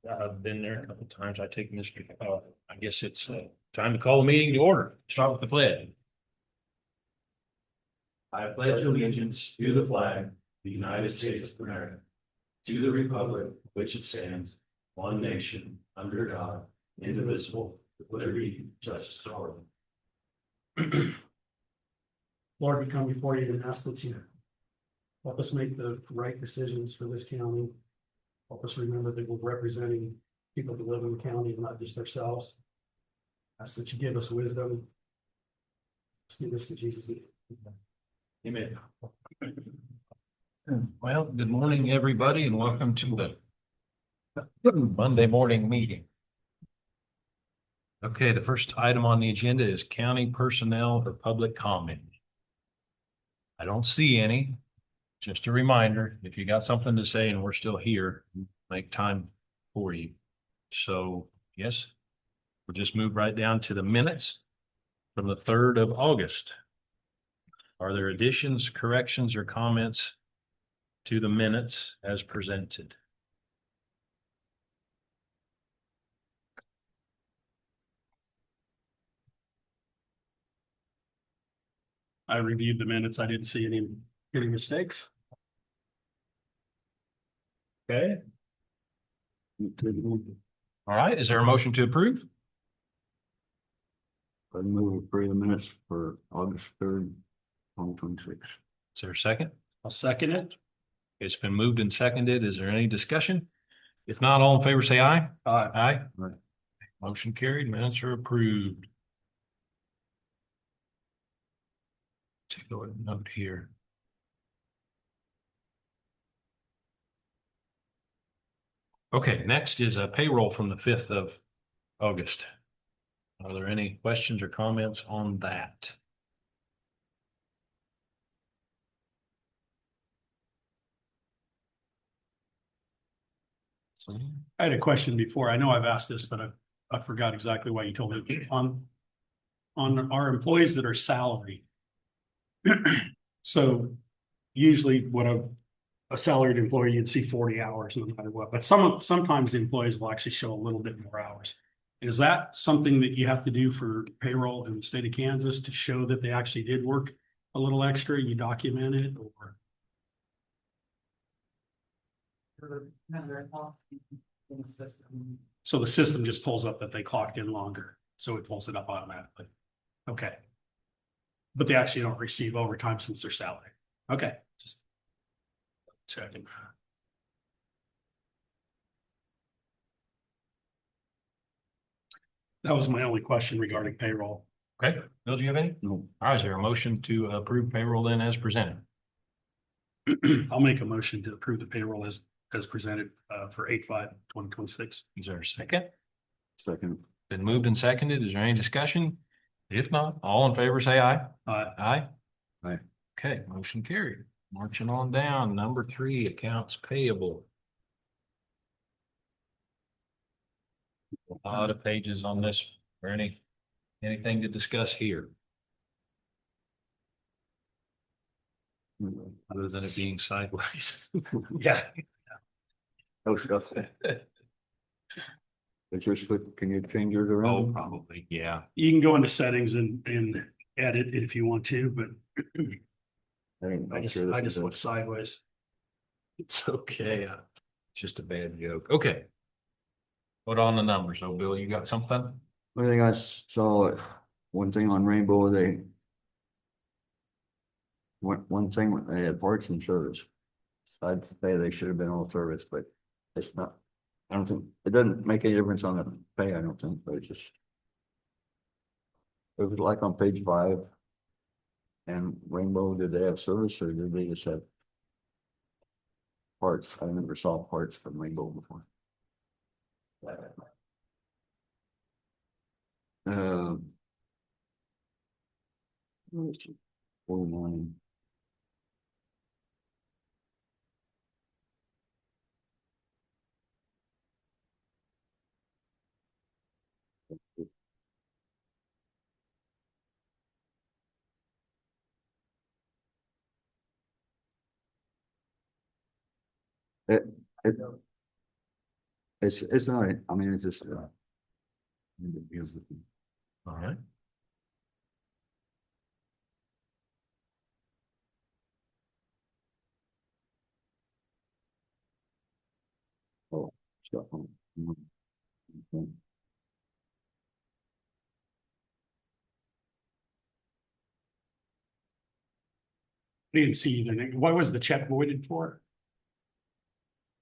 I've been there a couple of times. I take Mr. I guess it's time to call the meeting to order. Start with the pledge. I pledge allegiance to the flag of the United States of America, to the republic which it stands, one nation, under God, indivisible, with liberty and justice for all. Lord, we come before you and ask that you help us make the right decisions for this county. Help us remember that we're representing people that live in the county, not just ourselves. Ask that you give us wisdom. Let's do this in Jesus' name. Amen. Well, good morning, everybody, and welcome to the Monday morning meeting. Okay, the first item on the agenda is county personnel or public comment. I don't see any. Just a reminder, if you got something to say and we're still here, make time for you. So, yes, we'll just move right down to the minutes from the 3rd of August. Are there additions, corrections, or comments to the minutes as presented? I reviewed the minutes. I didn't see any mistakes. Okay. All right, is there a motion to approve? I move for the minutes for August 3rd, 2026. Is there a second? I'll second it. It's been moved and seconded. Is there any discussion? If not, all in favor, say aye. Aye. Aye. Motion carried, minutes are approved. Take a note here. Okay, next is a payroll from the 5th of August. Are there any questions or comments on that? I had a question before. I know I've asked this, but I forgot exactly why you told me. On our employees that are salaried. So usually what a salaried employee, you'd see 40 hours no matter what, but sometimes the employees will actually show a little bit more hours. Is that something that you have to do for payroll in the state of Kansas to show that they actually did work a little extra? You document it or? So the system just pulls up that they clocked in longer, so it pulls it up automatically. Okay. But they actually don't receive overtime since they're salary. Okay, just checking. That was my only question regarding payroll. Okay, Bill, do you have any? No. All right, is there a motion to approve payroll then as presented? I'll make a motion to approve the payroll as presented for 8/5/2026. Is there a second? Second. Been moved and seconded. Is there any discussion? If not, all in favor, say aye. Aye. Aye. Okay, motion carried. Marching on down, number 3, accounts payable. A lot of pages on this. Or anything to discuss here, other than it being sideways? Yeah, Oh, stuff. It's just, can you change yours Oh, around? probably, yeah. you can go into settings and edit it if you want to, but I just look sideways. It's okay. Just a bad joke. Okay. Put on the numbers. Oh, Bill, you got something? One thing I saw, one thing on Rainbow, one thing, they had parts and service. I'd say they should have been all service, but it's not. I don't think, it doesn't make any difference on the pay, I don't think, but it just. It was like on page 5. And Rainbow, did they have service or did they just have parts? I never saw parts from Rainbow before. Where is it? 49. It, It's not, I mean, it's just. All right. Oh, stuff on. Okay. I didn't see either. What was the check voided for?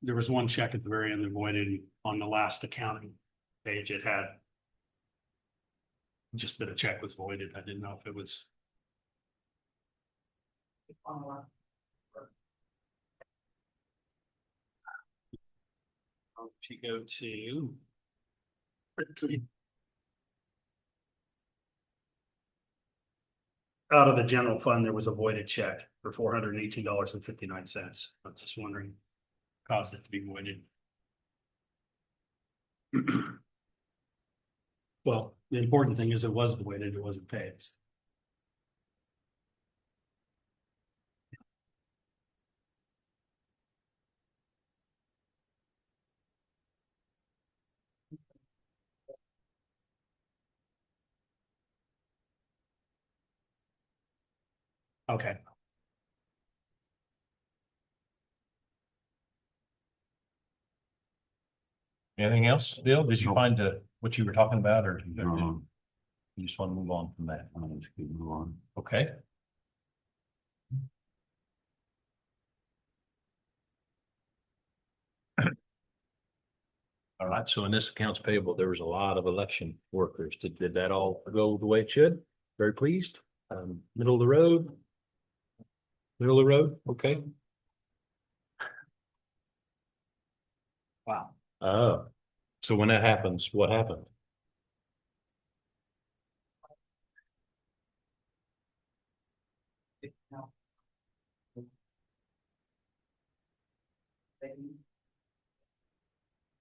There was one check at the very end that voided on the last accounting page. It had just that a check was voided. I didn't know if it was. If you go to. Out of the general fund, there was a voided check for $418.59. I was just wondering, caused it to be voided. Well, the important thing is it was voided, it wasn't paid. Okay. Anything else, Bill? Did you Nope. find what you were talking about, or No, you just want to move on from that? I'm just keep moving on. Okay. All right, so in this accounts payable, there was a lot of election workers. Did that all go the way it should? Very pleased. Middle of the road? Middle of the road, okay. Wow. So when that happens, what happened?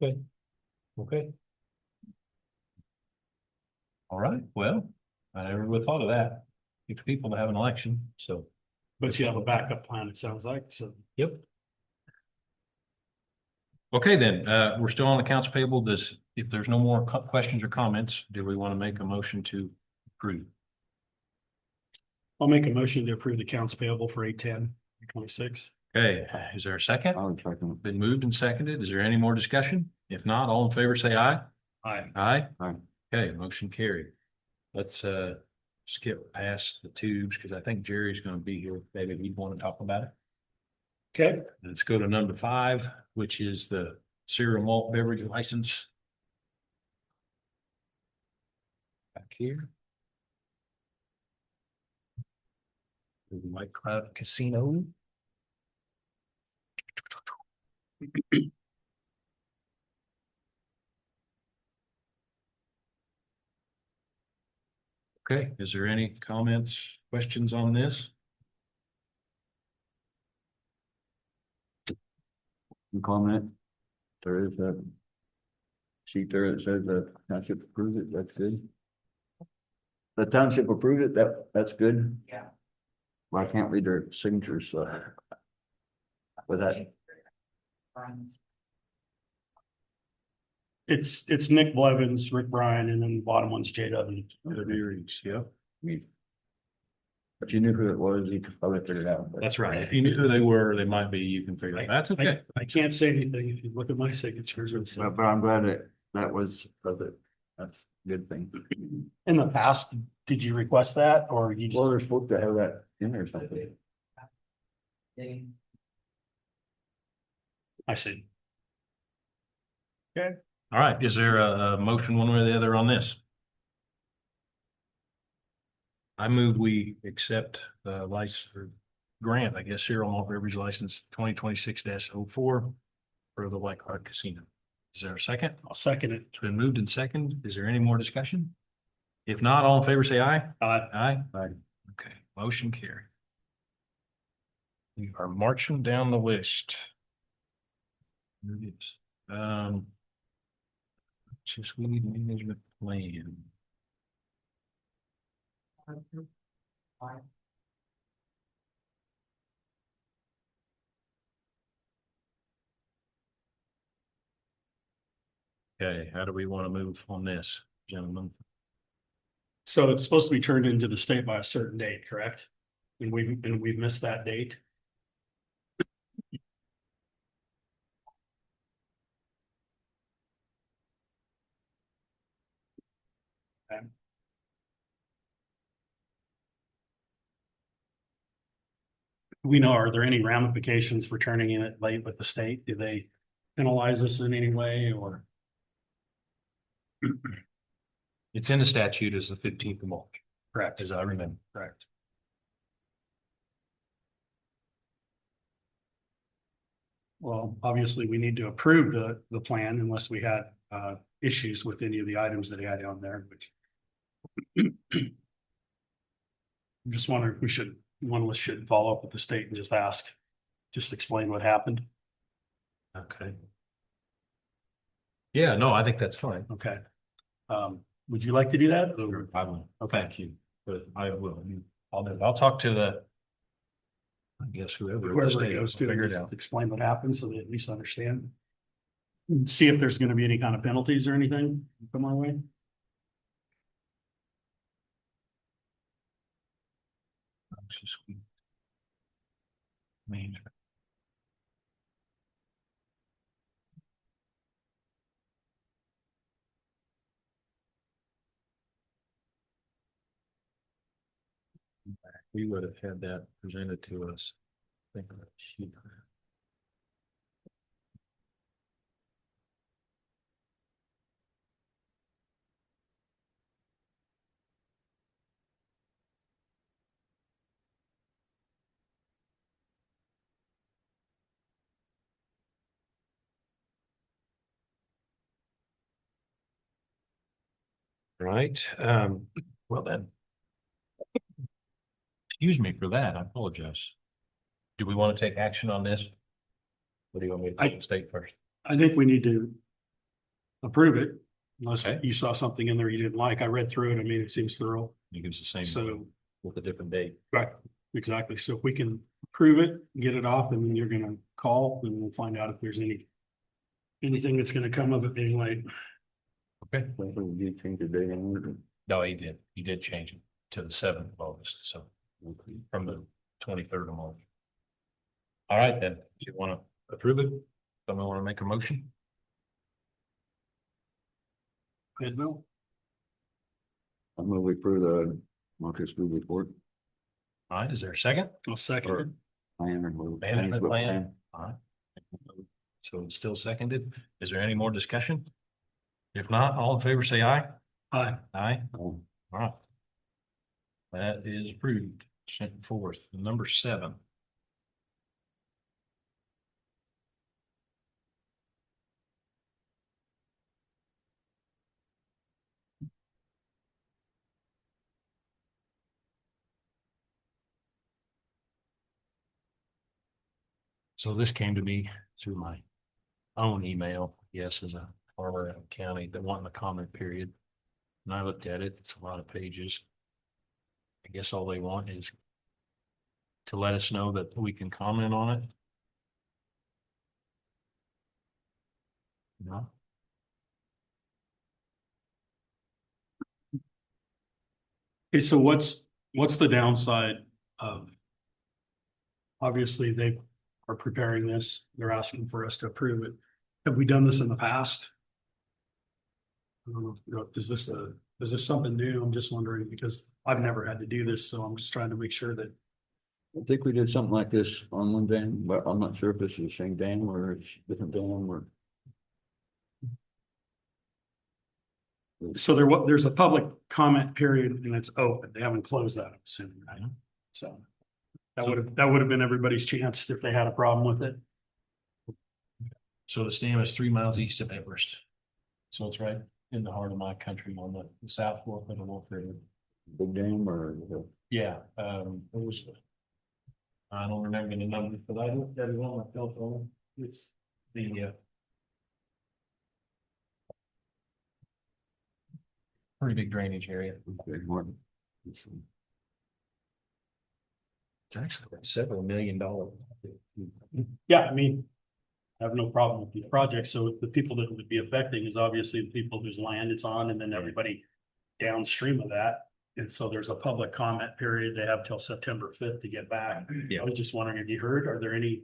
Okay, okay. All right, well, I never would have thought of that. 6 people to have an election, so. But you have a backup plan, it sounds like, so. Yep. Okay, then, we're still on accounts payable. If there's no more questions or comments, do we want to make a motion to approve? I'll make a motion to approve the accounts payable for 8/10/26. Okay, is there a second? I'll check them. Been moved and seconded. Is there any more discussion? If not, all in favor, say aye. Aye. Aye. Aye. Okay, motion carried. Let's skip past the tubes because I think Jerry's gonna be here. Maybe he'd want to talk about it. Okay, Let's go to number 5, which is the cereal malt beverage license. Back here. The White Cloud Casino. Okay, is there any comments, questions on this? Comment. There is a sheet there that says the township approved it, that's good. The township approved it, that's good. Yeah. Well, I can't read their signatures, so. With that, it's Nick Blevins, Rick Bryan, and then the bottom one's JW. Yeah. but you knew who it was, you could probably figure it out. but- That's right. If you knew who they were, they might be, you can figure it out. That's okay. I can't say anything if you look at my signatures. But I'm glad that was, that's a good thing. In the past, did you request that or you just? Well, they're supposed to have that in there or something. I see. All right, is there a motion one way or the other on this? I move we accept the license or grant, I guess, cereal malt beverage license 2026-04 for the White Cloud Casino. Is there a second? I'll second it. It's been moved and second. Is there any more discussion? If not, all in favor, say aye. Aye. Aye. Okay, motion carried. We are marching down the list. There it is. Just we need management plan. Okay, how do we want to move on this, gentlemen? So it's supposed to be turned into the state by a certain date, correct? And we've missed that date. Okay. We know, are there any ramifications for turning in it late with the state? Do they penalize us in any way or? It's in the statute as the 15th of March, Correct, as I remember. correct. Well, obviously, we need to approve the plan unless we had issues with any of the items that he had on there, which. I'm just wondering if we should, one of us should follow up with the state and just ask, just explain what happened. Okay. Yeah, no, I think that's fine. Okay. Would you like to do that? I will. Thank you, but I will. I'll talk to the. I guess whoever. at the Whoever it state, goes to, figure it just out. explain what happened so they at least understand. And see if there's gonna be any kind of penalties or anything come our way. Mean. We would have had that presented to us. I think that- Right, well then. Excuse me for that, I apologize. Do we want to take action on this? What do you want me to tell the state first? I think we need to approve it unless Okay. you saw something in there you didn't like. I read through it. I mean, it seems thorough. You give us the same. So, With a different date. right, exactly. So if we can approve it, get it off, and then you're gonna call and we'll find out if there's anything that's gonna come of it being late. Okay. Whether you change the date on it. No, he did change it to the 7th of August, so from the 23rd of March. All right, then, do you want to approve it? Someone want to make a motion? Good, Bill? I'm gonna wait for the Marcus Food report. All right, is there a second? I'll second it. Management plan. All right. So it's still seconded. Is there any more discussion? If not, all in favor, say aye. Aye. Aye. Oh, All right. That is approved, sent forth. Number 7. So this came to me through my own email, yes, as a farmer in a county that wanted a comment period. And I looked at it, it's a lot of pages. I guess all they want is to let us know that we can comment on it. No, Okay, so what's the downside of? Obviously, they are preparing this. They're asking for us to approve it. Have we done this in the past? I don't know, is this something new? I'm just wondering because I've never had to do this, so I'm just trying to make sure that. I think we did something like this on one dam, but I'm not sure if this is the same dam or it's different dam or. So there's a public comment period and it's open. They haven't closed that, I'm assuming, right? So. That would have been everybody's chance if they had a problem with it. so the dam is 3 miles east of Everest. So it's right in the heart of my country on the south fork of the Wolf River. Big dam or? Yeah, it was. I don't remember the number, but I looked at it on my cell phone. It's the pretty big drainage area. Okay, Martin. It's actually several $1 million. Yeah, I mean, have no problem with these projects. So the people that would be affecting is obviously the people whose land it's on and then everybody downstream of that. And so there's a public comment period. They have till September 5th to get back. Yeah. I was just wondering, have you heard, are there any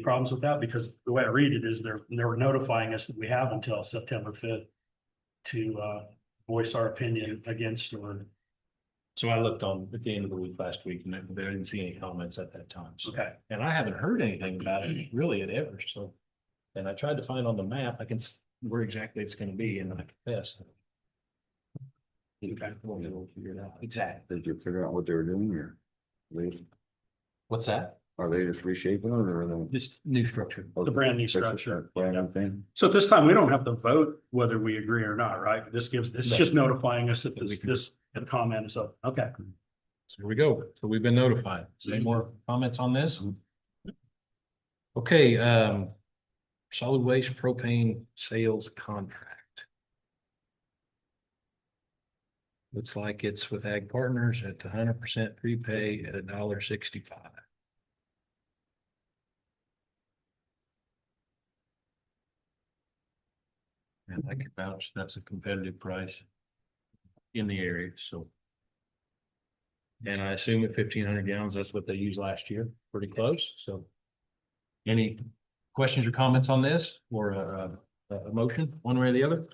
problems with that? Because the way I read it is they're notifying us that we have until September 5th to voice our opinion against or, So I looked on at the end of the week last week and there didn't see any comments at that time. So, okay. and I haven't heard anything about it really at ever. So, and I tried to find on the map, I can where exactly it's going to be and I confess. Okay. We'll figure it out. Exactly. Did you figure out what they were doing or? What's that? Are they just reshaping it or are they? This new structure. The brand new structure. Brand new thing? So at this time, we don't have to vote whether we agree or not, right? This is just notifying us that this comment is up. Okay. So here we go. So we've been notified. Is there any more comments on this? Okay, solid waste propane sales contract. Looks like it's with Ag Partners at 100% prepay at $1.65. And I can vouch that's a competitive price in the area, so. And I assume at 1,500 gallons, that's what they used last year, pretty close, so. Any questions or comments on this or a motion, one way or the other?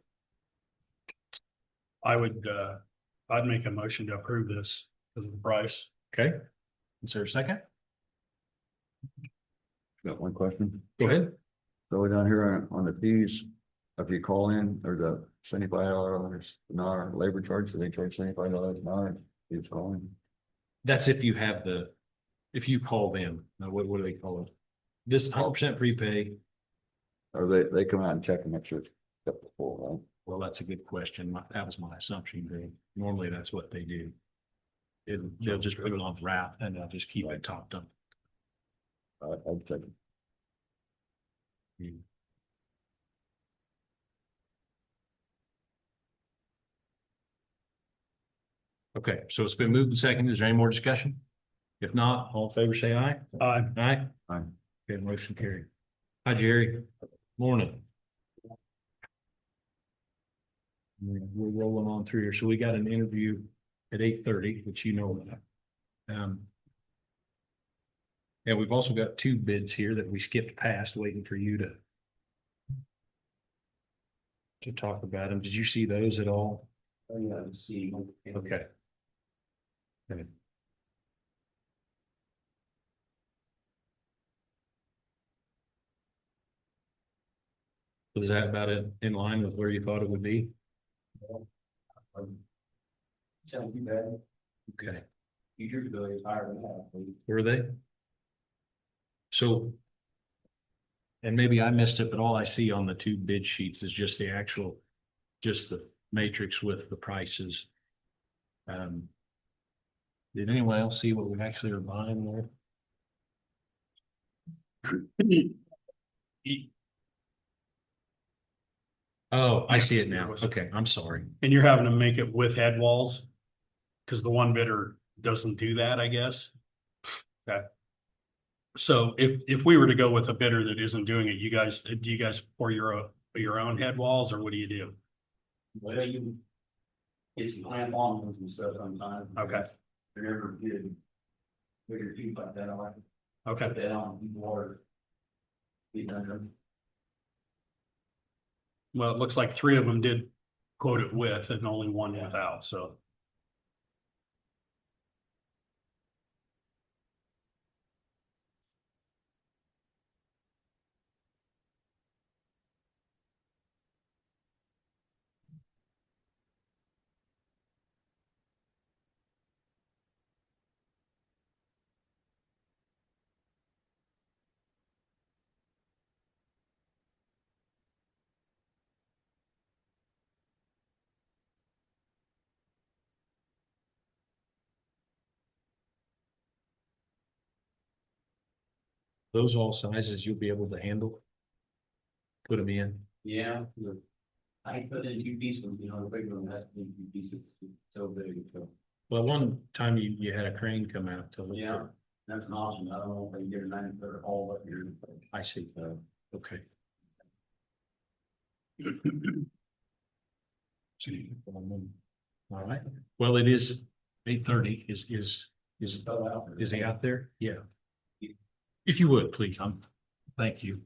I'd make a motion to approve this because of the price. Okay, is there a second? Got one question. Go ahead. So we're down here on the fees, if you call in, or the $75 an hour labor charge, so they charge $75 an hour, you just call in. That's if you have if you call them, now what do they call it? This 100% prepay, Or they come out and check and make sure it's got the full, right? well, that's a good question. That was my assumption. Normally that's what they do. They'll just put it on wrap and they'll just keep it topped up. I'd check. Okay, so it's been moved and seconded. Is there any more discussion? If not, all in favor, say aye. Aye. Aye. Okay, motion carried. Hi, Jerry. Morning. We're rolling on through here. So we got an interview at 8:30, which you know about. And we've also got two bids here that we skipped past, waiting for you to talk about them. Did you see those at all? Oh, yeah, I see. Okay. Okay. Was that about it in line with where you thought it would be? Sounds too bad. Okay. Years ago, they was higher than that. Were they? So. And maybe I missed it, but all I see on the two bid sheets is just the actual, just the matrix with the prices. Did anyone else see what we actually are buying there? Oh, I see it now. Okay, I'm sorry. And you're having to make it with head walls? Because the one bidder doesn't do that, I guess. Okay. So if we were to go with a bidder that isn't doing it, do you guys pour your own head walls or what do you do? Well, you get some plant on and stuff sometimes. Okay. They never did bigger feet like that. I like to Okay. put that on water. Be done. Well, it looks like 3 of them did quote it with and only one without, so. Those all sizes you'll be able to handle? Put them in? Yeah. I put in 2 pieces, the big one has to be 2 pieces. It's so big, so. Well, one time you had a crane come out to look. Yeah, that's an option. I don't know if they can get a 9-foot haul up here. I see. Okay. See, all right, well, it is 8:30. Is he out there? Yeah. If you would, please, thank you.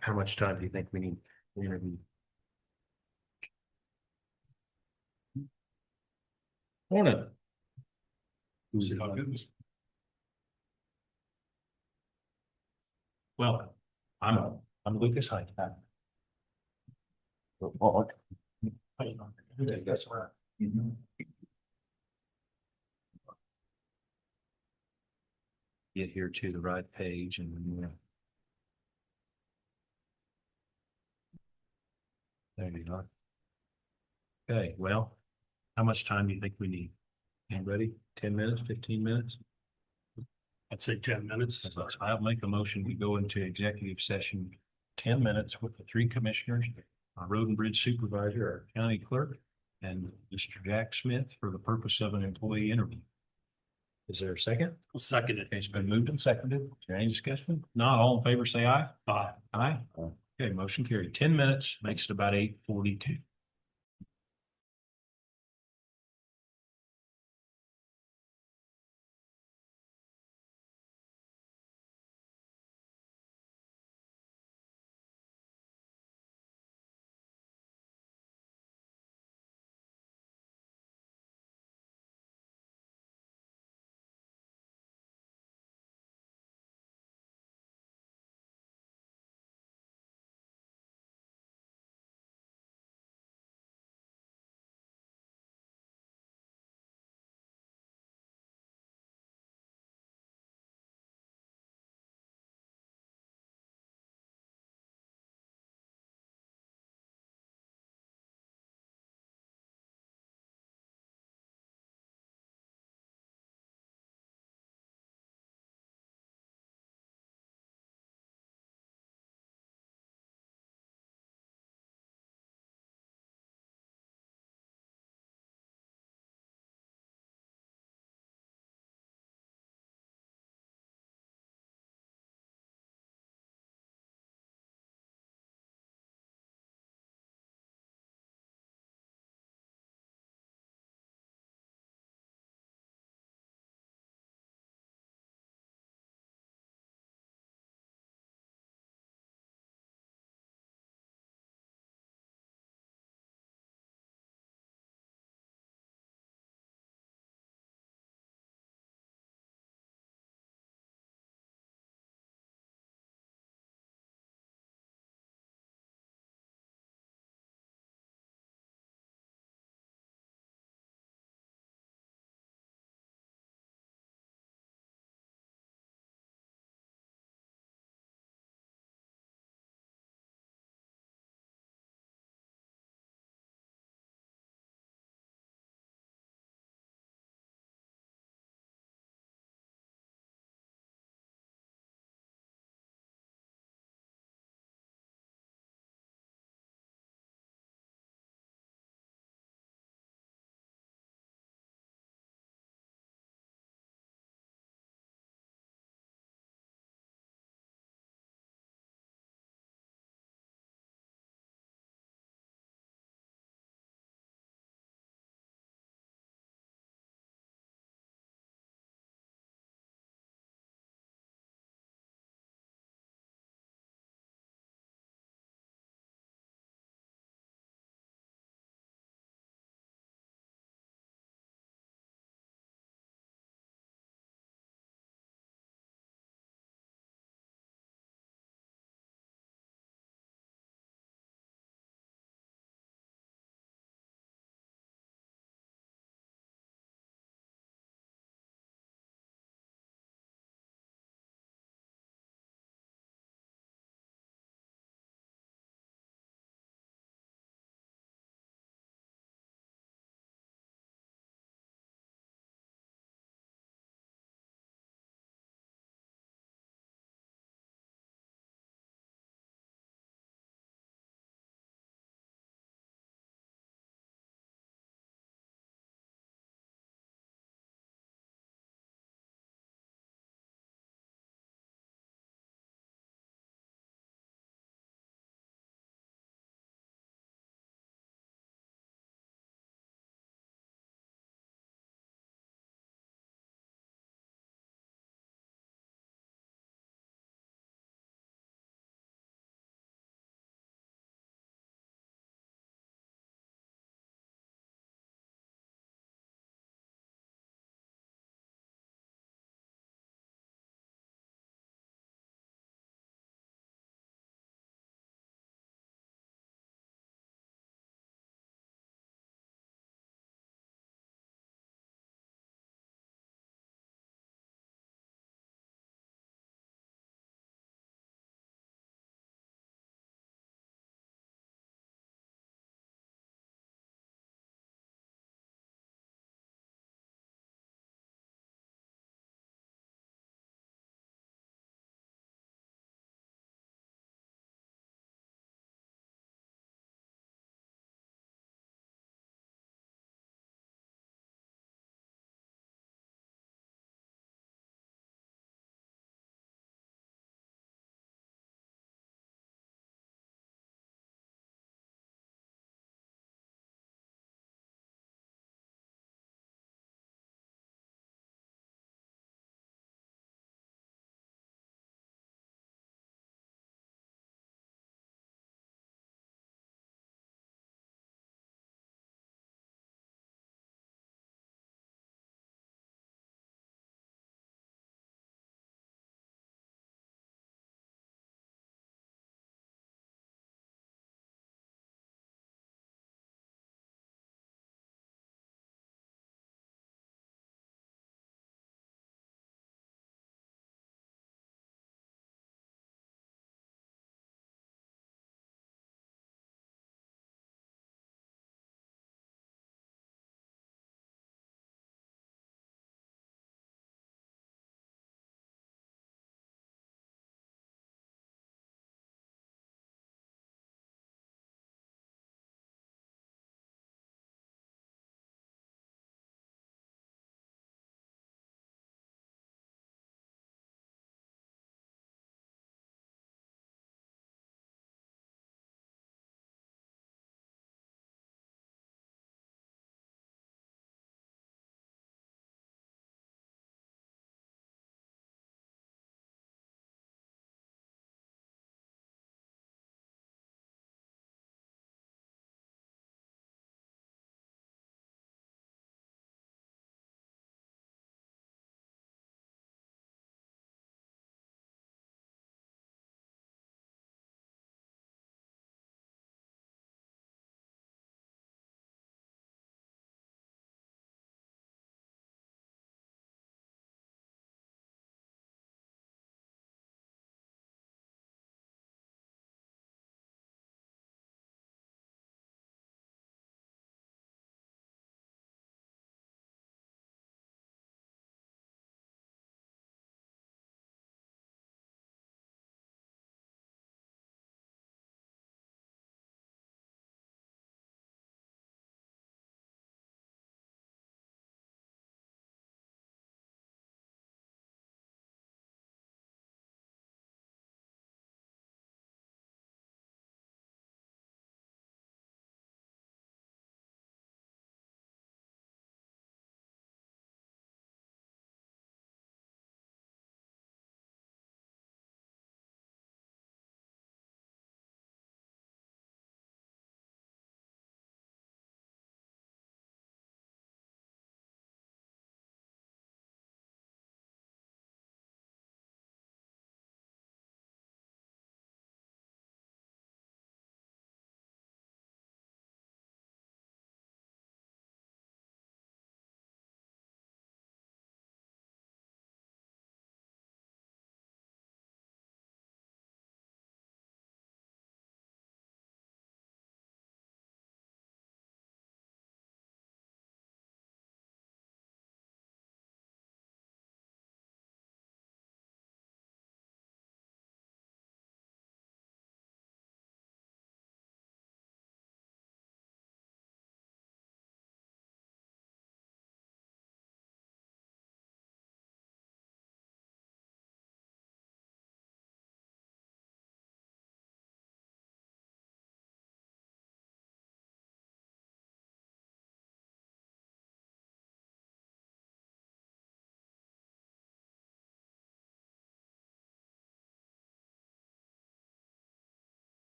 How much time do you think we need to interview? Morning. See how good was. Well, I'm Lucas Hyde. That's right. Get here to the right page and then. There you are. Okay, well, how much time do you think we need? Anybody? 10 minutes, 15 minutes? I'd say 10 minutes. I'll make a motion. We go into executive session 10 minutes with the three commissioners, our road and bridge supervisor, our county clerk, and Mr. Jack Smith for the purpose of an employee interview. Is there a second? I'll second it. Okay, it's been moved and seconded. Is there any discussion? Not all in favor, say aye. Aye. Aye. Aye. Okay, motion carried. 10 minutes makes it about 8:42.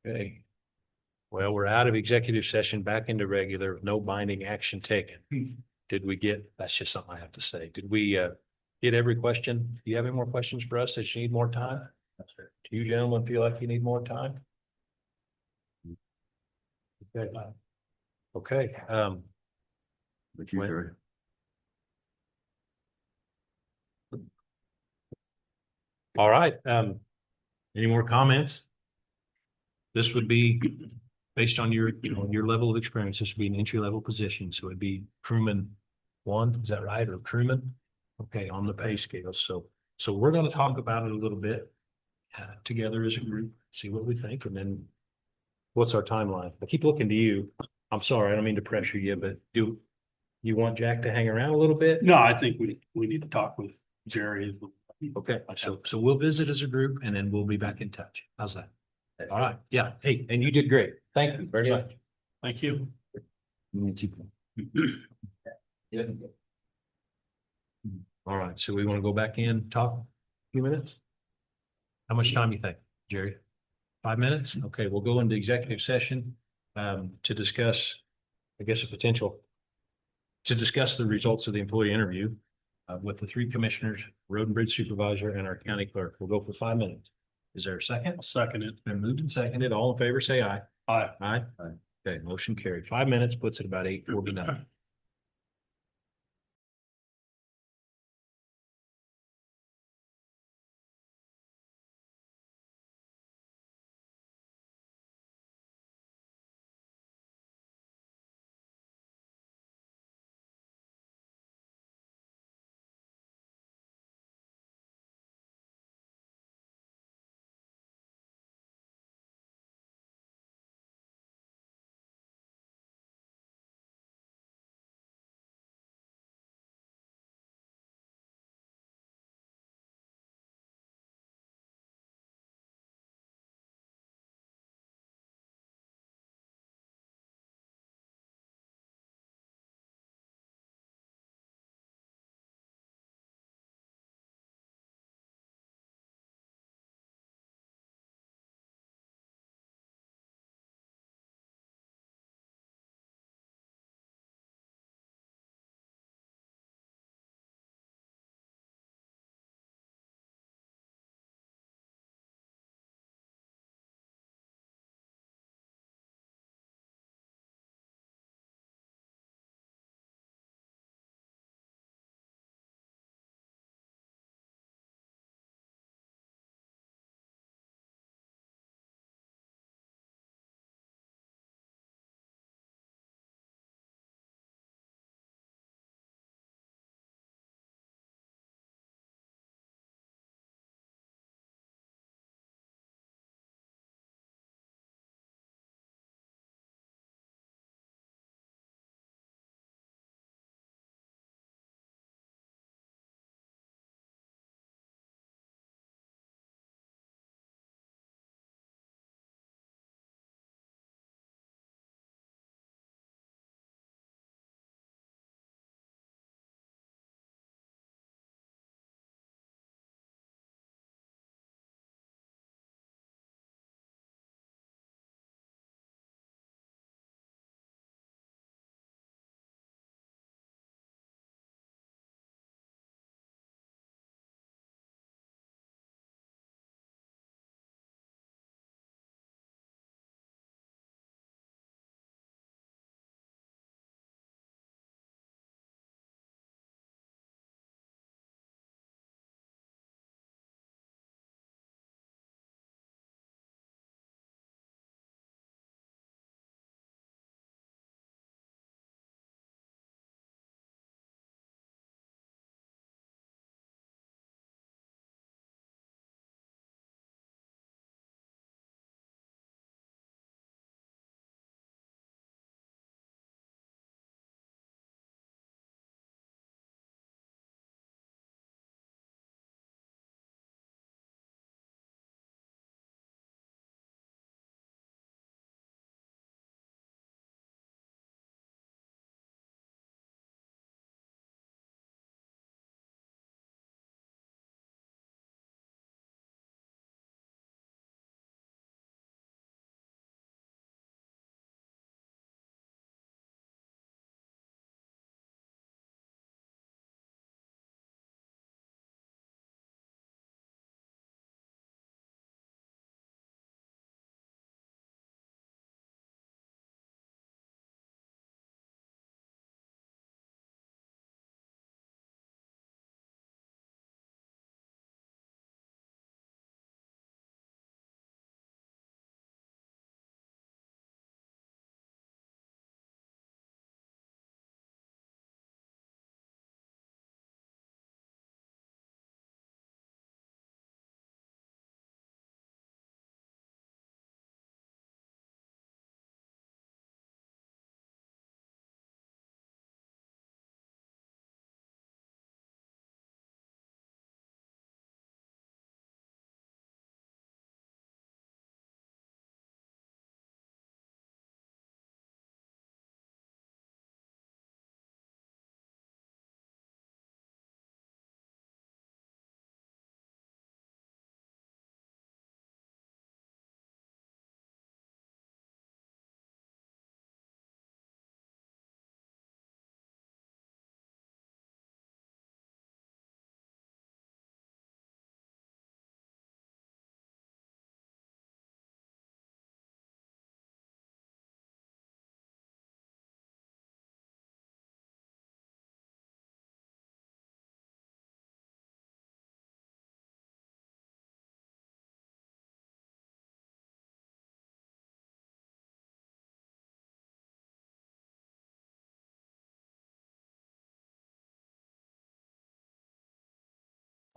Okay. Well, we're out of executive session, back into regular, no binding action taken. Did we get, that's just something I have to say. Did we get every question? Do you have any more questions for us that you need more time? Do you gentlemen feel like you need more time? Okay. Okay, But you, When- Jerry, all right, any more comments? This would be based on your, your level of experience, this would be an entry level position, so it'd be crewman one, is that right, or crewman? Okay, on the pay scale, so we're gonna talk about it a little bit together as a group, see what we think, and then what's our timeline? I keep looking to you. I'm sorry, I don't mean to pressure you, but do you want Jack to hang around a little bit? No, I think we need to talk with Jerry. Okay, so we'll visit as a group and then we'll be back in touch. How's that? All right, yeah, hey, and you did great. Thank you very much. Thank you. Yeah. All right, so we want to go back in, talk a few minutes? How much time you think, Jerry? 5 minutes? Okay, we'll go into executive session to discuss, I guess, to discuss the results of the employee interview with the three commissioners, road and bridge supervisor, and our county clerk. We'll go for 5 minutes. Is there a second? I'll second it. Been moved and seconded. All in favor, say aye. Aye. Aye. Okay, motion carried. 5 minutes puts it about 8:49.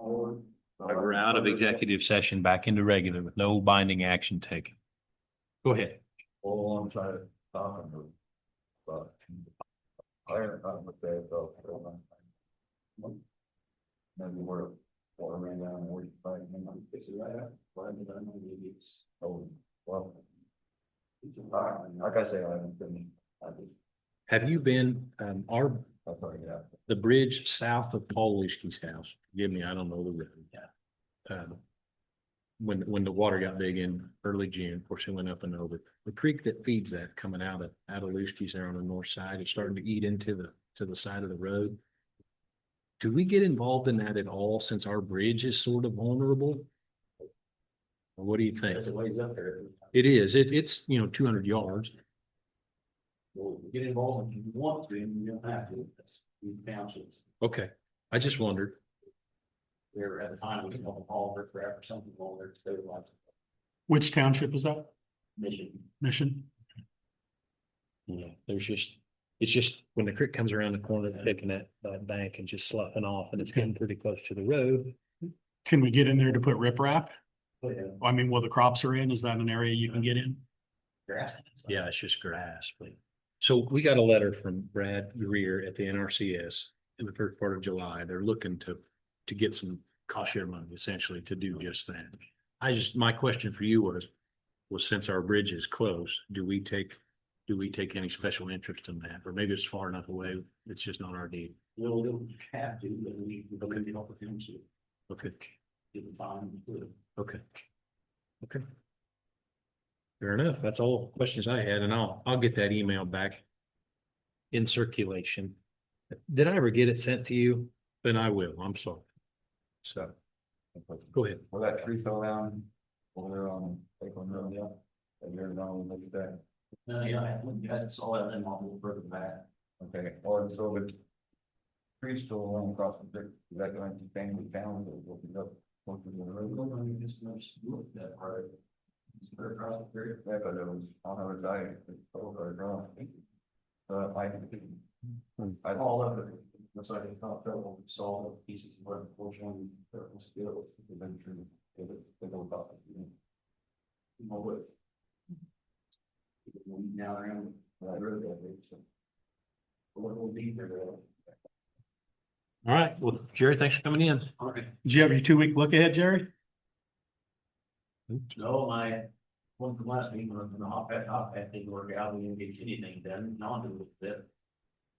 We're out of executive session, back into regular with no binding action taken. Go ahead. All I'm trying to talk about. But. I don't look at it. Maybe we're, water ran down, we're fighting, Fix it right up. Why did I know maybe it's? oh, well. Like I say, I haven't been, I just, Have you been, our, I'll probably get out. the bridge south of Paul Luschke's house? Forgive me, I don't know the road. Yeah. When the water got big in early June, of course, it went up and over. The creek that feeds that coming out of Luschke's there on the north side is starting to eat into the side of the road. Do we get involved in that at all since our bridge is sort of vulnerable? Or what do you think? There's a ways up there. It is, it's, 200 yards. Well, get involved if you want to, and you don't have to. That's these townships. Okay, I just wondered. There at the time, we can have a call for forever, something over there, state of life, Which township is that? mission. Mission? Yeah, it's just when the creek comes around the corner, taking that bank and just sloughing off, and it's getting pretty close to the road. Can we get in there to put riprap? Oh, yeah. I mean, while the crops are in, is that an area you can get in? Grass. Yeah, it's just grass, but. So we got a letter from Brad Greer at the NRCS in the first part of July. They're looking to get some cost share money essentially to do just that. My question for you was since our bridge is close, do we take any special interest in that? Or maybe it's far enough away, it's just not our need. We'll have to, but we can get off the fence. Okay, Get the bond. okay. Okay. Fair enough. That's all questions I had, and I'll get that email back in circulation. Did I ever get it sent to you? Then I will. I'm sorry. So, go ahead. Well, that tree fell down over there on, Lakeland Road, yeah. Have you ever gone look at that? Yeah, you guys saw that, then I'll move further back. Okay, or so the trees still along across the creek, is that going to family town or will it up? Closer to the road? We're going to just look at that part. It's very across the period. Yeah, but it was on the other side, it's over across. I All of it, looks like it's not filled with solid pieces of wood, unfortunately, that was good, it's been true, they go about it. More wood. Now around, I really got it, so. What will be there? All right. Well, Jerry, thanks for coming in. All right. Did you have your 2-week look ahead, Jerry? No, my one from last week, when the hot pad didn't work out, we didn't get anything done, not do with it.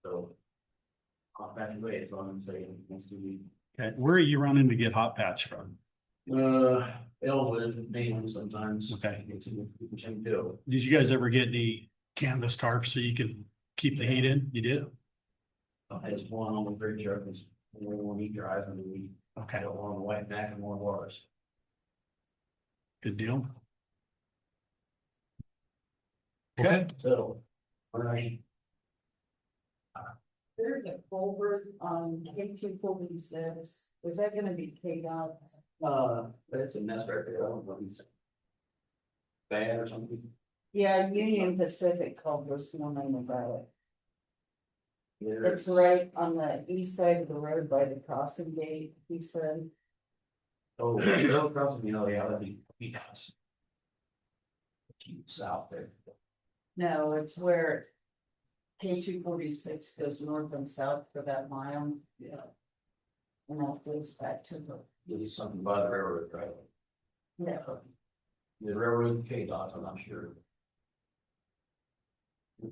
So. Hot patch away, is what I'm saying, next 2 weeks. Okay, where are you running to get hot patch from? Elwood, mainly sometimes. Okay. It's in the same deal. Did you guys ever get any canvas tarps so you can keep the heat in? You did? I just one on the bridge, it's one he drives, and we Okay, got one on the white back and one of ours. good deal. Okay. So, all right. There's a culvert on K246. Is that gonna be paid out? But it's a mess right there, I don't know if it's bad or something. Yeah, Union Pacific called this morning about it. Yeah. It's right on the east side of the road by the crossing gate, he said. Oh, no problem, yeah, that'd be nice. Keep south there. No, it's where K246 goes north and south for that mile. Yeah, And that goes back to the, there's something by the railroad, right? yeah, The railroad K-Dots, I'm not sure.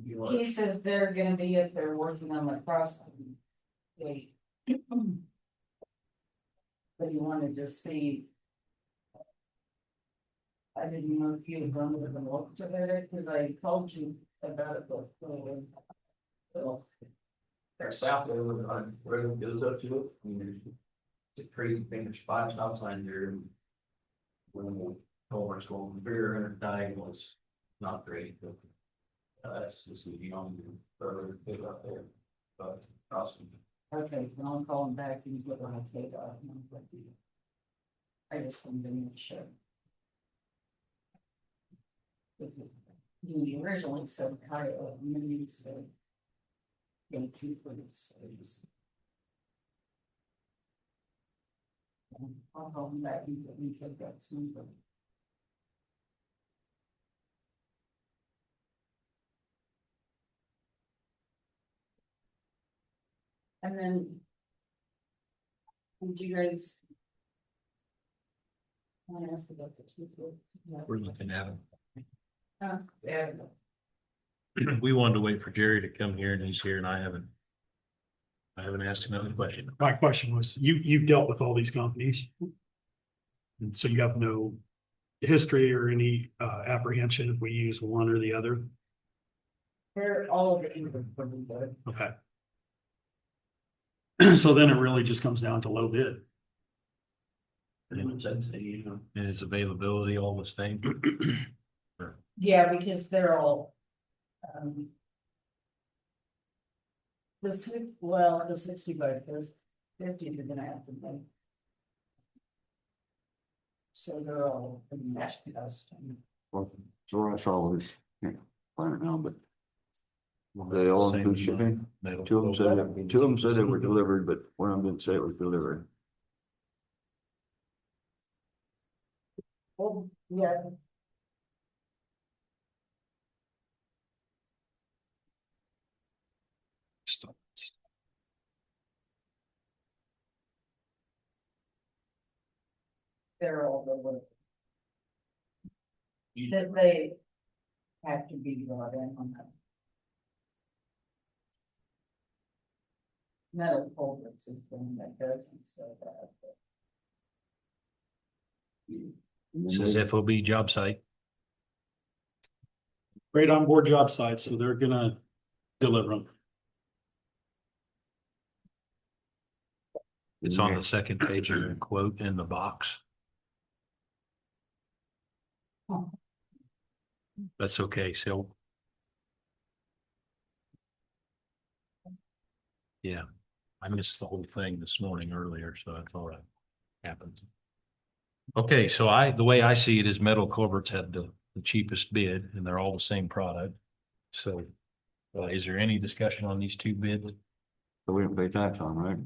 You know, he says they're gonna be if they're working on the crossing gate. But he wanted to see. I didn't know if you had run with them looked at it, cause I called you about it before. So, There south there, where the road goes up to it, I mean, it's a crazy thing, there's 5 stop signs there. And when the culvert's going, rear and diagonal is not great, but. That's just, further pick up there, but crossing. okay, then I'll call him back and put on a take off. I just wanted to make sure. He originally said Kyle, and then he said. Yeah, 246. I'll call them back and we can get some. And then. Would you guys? I want to ask about the two. We're looking at them. Yeah. We wanted to wait for Jerry to come here and he's here and I haven't asked him another question. My question was, you've dealt with all these companies. And so you have no history or any apprehension if we use one or the other? They're all of it. Pretty good. Okay. So then it really just comes down to low bid. Pretty much I'd say, you know, And his availability all the same. Yeah, because they're all. The 65, because 50 you're gonna have to make. So they're all pretty matched to us. Well, so I saw was, find it now, but they all include shipping. Two of them said they were delivered, but one of them didn't say it was delivered. Well, yeah. They're all the way. That they have to be brought in on that. Metal culverts is one that doesn't say that. This is FOB job site. Right on board job sites, so they're gonna deliver them. It's on the second page of the quote in the box. That's okay, so. Yeah, I missed the whole thing this morning earlier, so that's all that happens. Okay, so the way I see it is Metal Culverts had the cheapest bid and they're all the same product. So, is there any discussion on these two bids? So we don't pay tax on, right?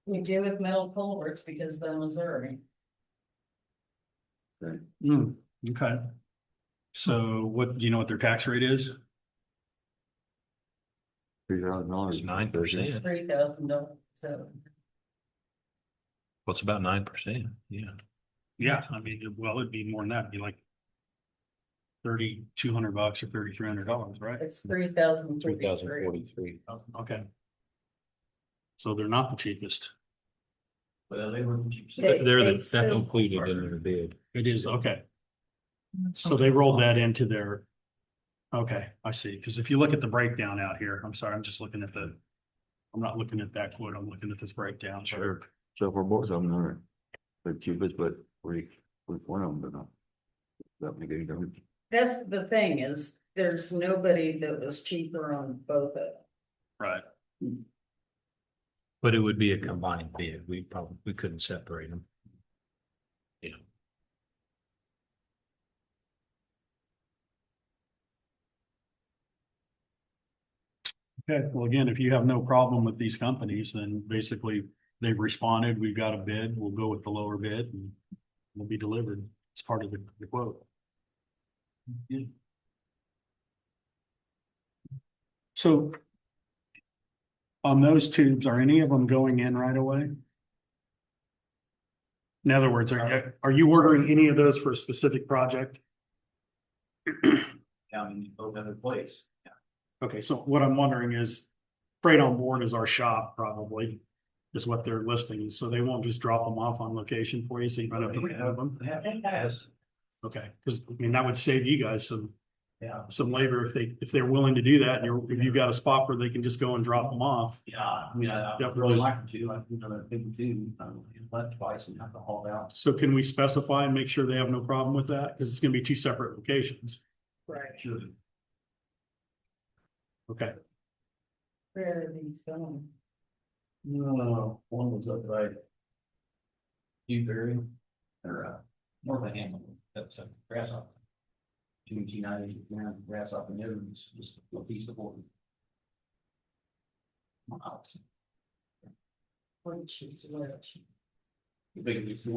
We do with metal culverts because they're Missouri. Okay. So what, do you know what their tax rate is? $3,000. It's 9%. It's $3,000, so. What's about 9%? Yeah. Yeah, I mean, well, it'd be more than that, it'd be like $3,200 or $3,300, right? It's 3,000. 3,043. Okay. So they're not the cheapest. well, they were. That's included in their bid. It is, okay. So they rolled that into their. Okay, I see, because if you look at the breakdown out here, I'm sorry, I'm just looking at I'm not looking at that quote, I'm looking at this breakdown. Sure. So for both of them, they're the cheapest, but one of them, they're not. That make any difference? That's the thing is, there's nobody that was cheaper on both of them. Right. But it would be a combined bid. We couldn't separate them. Yeah. Okay, well, again, if you have no problem with these companies, then basically they've responded, we've got a bid, we'll go with the lower bid and will be delivered. It's part of the quote. So on those tubes, are any of them going in right away? In other words, are you ordering any of those for a specific project? Down in both other place. Okay, so what I'm wondering is, Freight on Board is our shop probably, is what they're listing, so they won't just drop them off on location for you, so you don't have to remove them. It has, Okay, because I mean, that would save you guys yeah, some labor if they're willing to do that, and if you've got a spot where they can just go and drop them off. yeah, I mean, I Definitely. really like to, I've done a big too, left twice and have to haul out. So can we specify and make sure they have no problem with that? Because it's gonna be two separate locations. Right. Sure. Okay, Where are these going? No, one was up by Dewberry, or, north of Hamilton, that's a grasshopper. G90, grasshopper, and it's just a piece of wood. Miles. Which is which,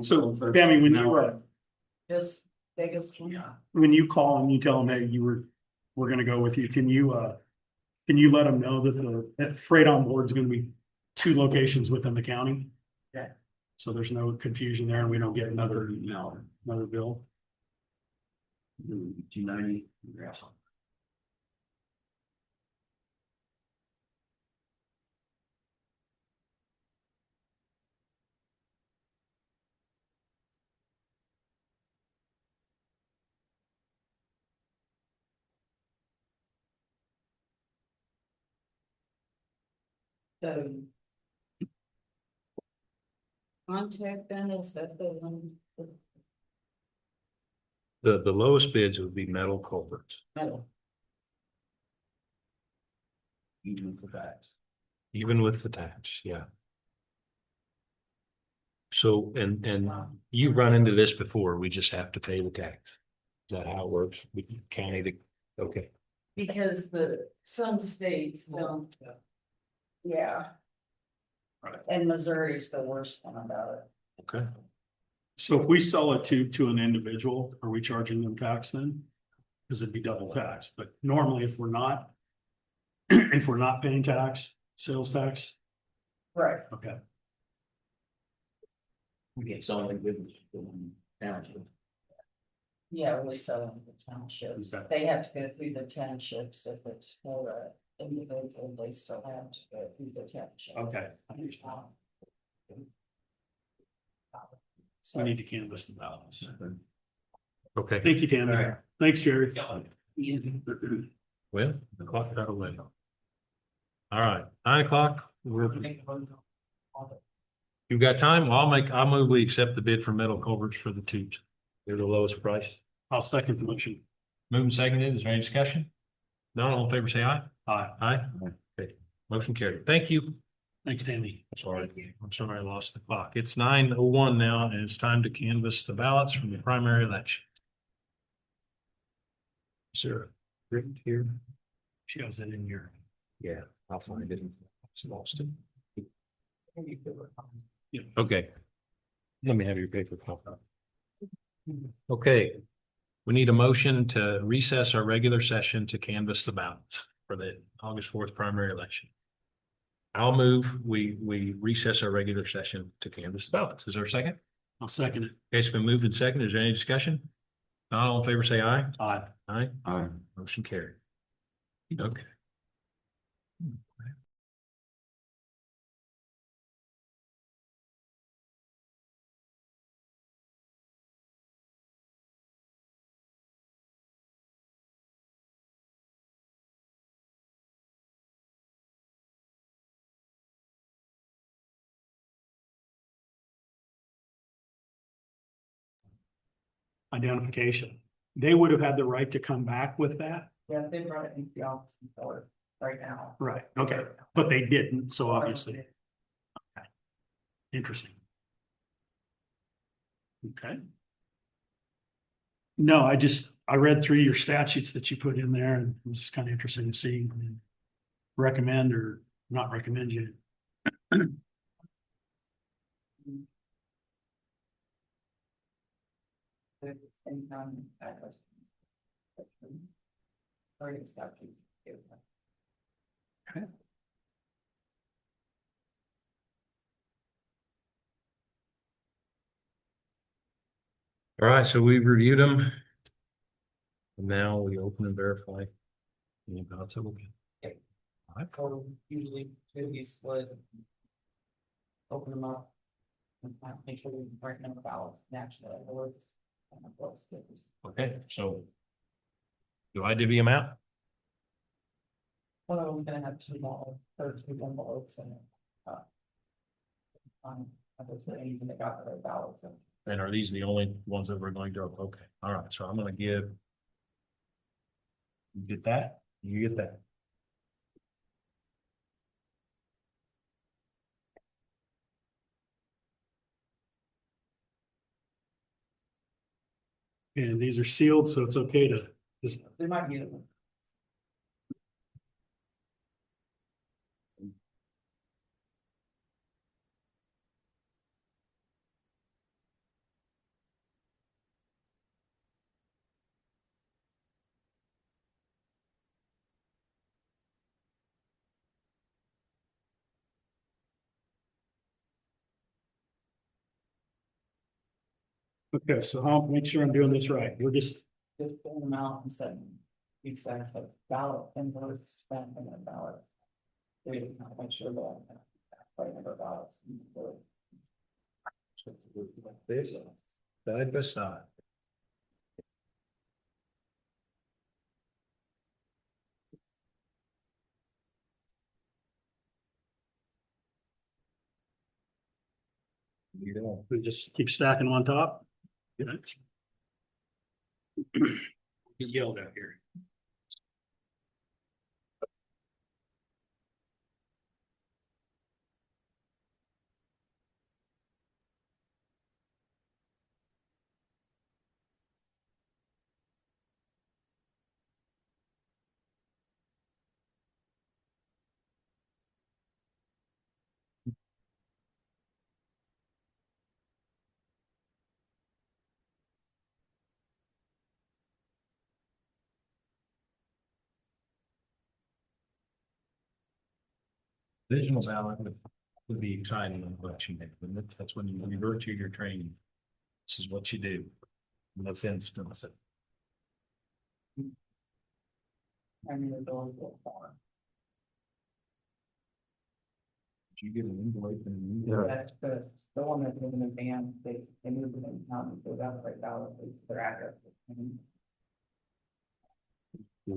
So Tammy, just biggest one. when you call and you tell them, hey, we're gonna go with you, can you let them know that freight on board is gonna be 2 locations within the county? Yeah. So there's no confusion there and we don't get another bill. 290. So. Contact then, is that the one? The lowest bids would be metal culverts, Metal. Even for tax. even with the tax, yeah. So, and you've run into this before, we just have to pay the tax. Is that how it works? We county the, okay, Because some states don't. Yeah. Right. And Missouri's the worst one about it. okay. So if we sell it to an individual, are we charging them tax then? Cause it'd be double tax, but normally if we're not, if we're not paying tax, sales tax, Right. okay. We get selling business. Township. Yeah, we sell them to townships. Okay. They have to go through the townships. If it's for an individual, they still have to go through the township. Okay. So We need to canvass the balance. Okay, Thank you, Tammy. All right. Thanks, Jerry. well, the clock got away. All right, 9 o'clock, you've got time? Well, I'll move, we accept the bid for metal culverts for the tubes. They're the lowest price. I'll second the motion. Moving seconded, is there any discussion? None, all in favor, say aye. Aye. Aye. Okay, motion carried. Thank you. Thanks, Tammy. I'm sorry I lost the clock. It's 9:01 now, and it's time to canvass the ballots from the primary election. Is there a written here? She has it in here. Yeah, I'll find it. Just lost it. Okay. Let me have your paper copy. Okay. We need a motion to recess our regular session to canvass the ballots for the August 4th primary election. I'll move, we recess our regular session to canvass the ballots. Is there a second? I'll second it. Okay, it's been moved and seconded. Is there any discussion? Not all in favor, say aye. Aye. Aye. Aye. Motion carried. Okay. Identification. They would have had the right to come back with that. Yeah, they brought it in the office for right now. Right. Okay. But they didn't. So obviously, interesting. Okay. No, I read through your statutes that you put in there and it was just kind of interesting to see. I mean, recommend or not recommend you. And, that was. Or it's got to. All right, so we've reviewed them. And now we open and verify. Any ballots that will be. I told them usually you split. Open them up. And make sure we break them ballots naturally. Okay, so. Do I divvy them out? One of them's gonna have two envelopes in it. I was saying, even they got their ballots in. And are these the only ones that we're going to, okay, all right, so I'm gonna give. You get that, you get that. And these are sealed, so it's okay to just, They might be. Okay, so I'll make sure I'm doing this right. We're just, pull them out and set, you set a ballot and votes spent in a ballot. We can make sure that. Right number of ballots. This, side by side. You know, we just keep stacking them on top. Get yelled at here. Digital ballot would be exciting on election day, wouldn't it? That's when you revert to your training. This is what you do. In this instance, I mean, the doors go far. you get an invoice and you. Yeah. That's the one that's in advance, they move them in town, so that's right ballot, is their address. And we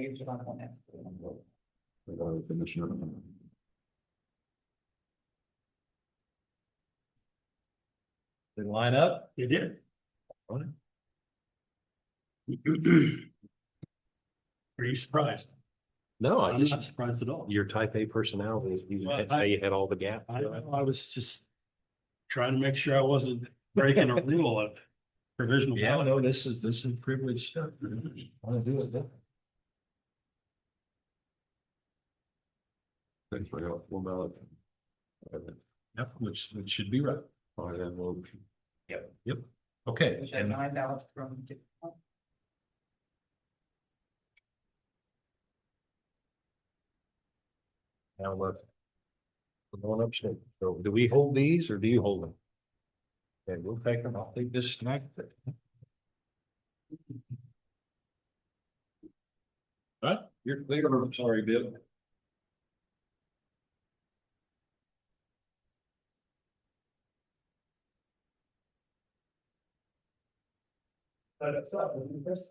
usually don't want next to them. Commissioner. They line up. You did. Right. Are you surprised? No, I'm not surprised at all. your type A personality, Well, how you had all the gaps. I was just trying to make sure I wasn't breaking a rule of provisional. Yeah, ballot. no, this is privileged stuff. I want to do it. Thanks for your one ballot. Yep, which should be right. All right, then we'll. Yep. Okay, We should have and 9 ballots from. now we're going upstate. So do we hold these or do you hold them? Okay, we'll take them. I'll take this snack. All right, you're clear. I'm sorry, Bill. That's up, isn't it, Chris?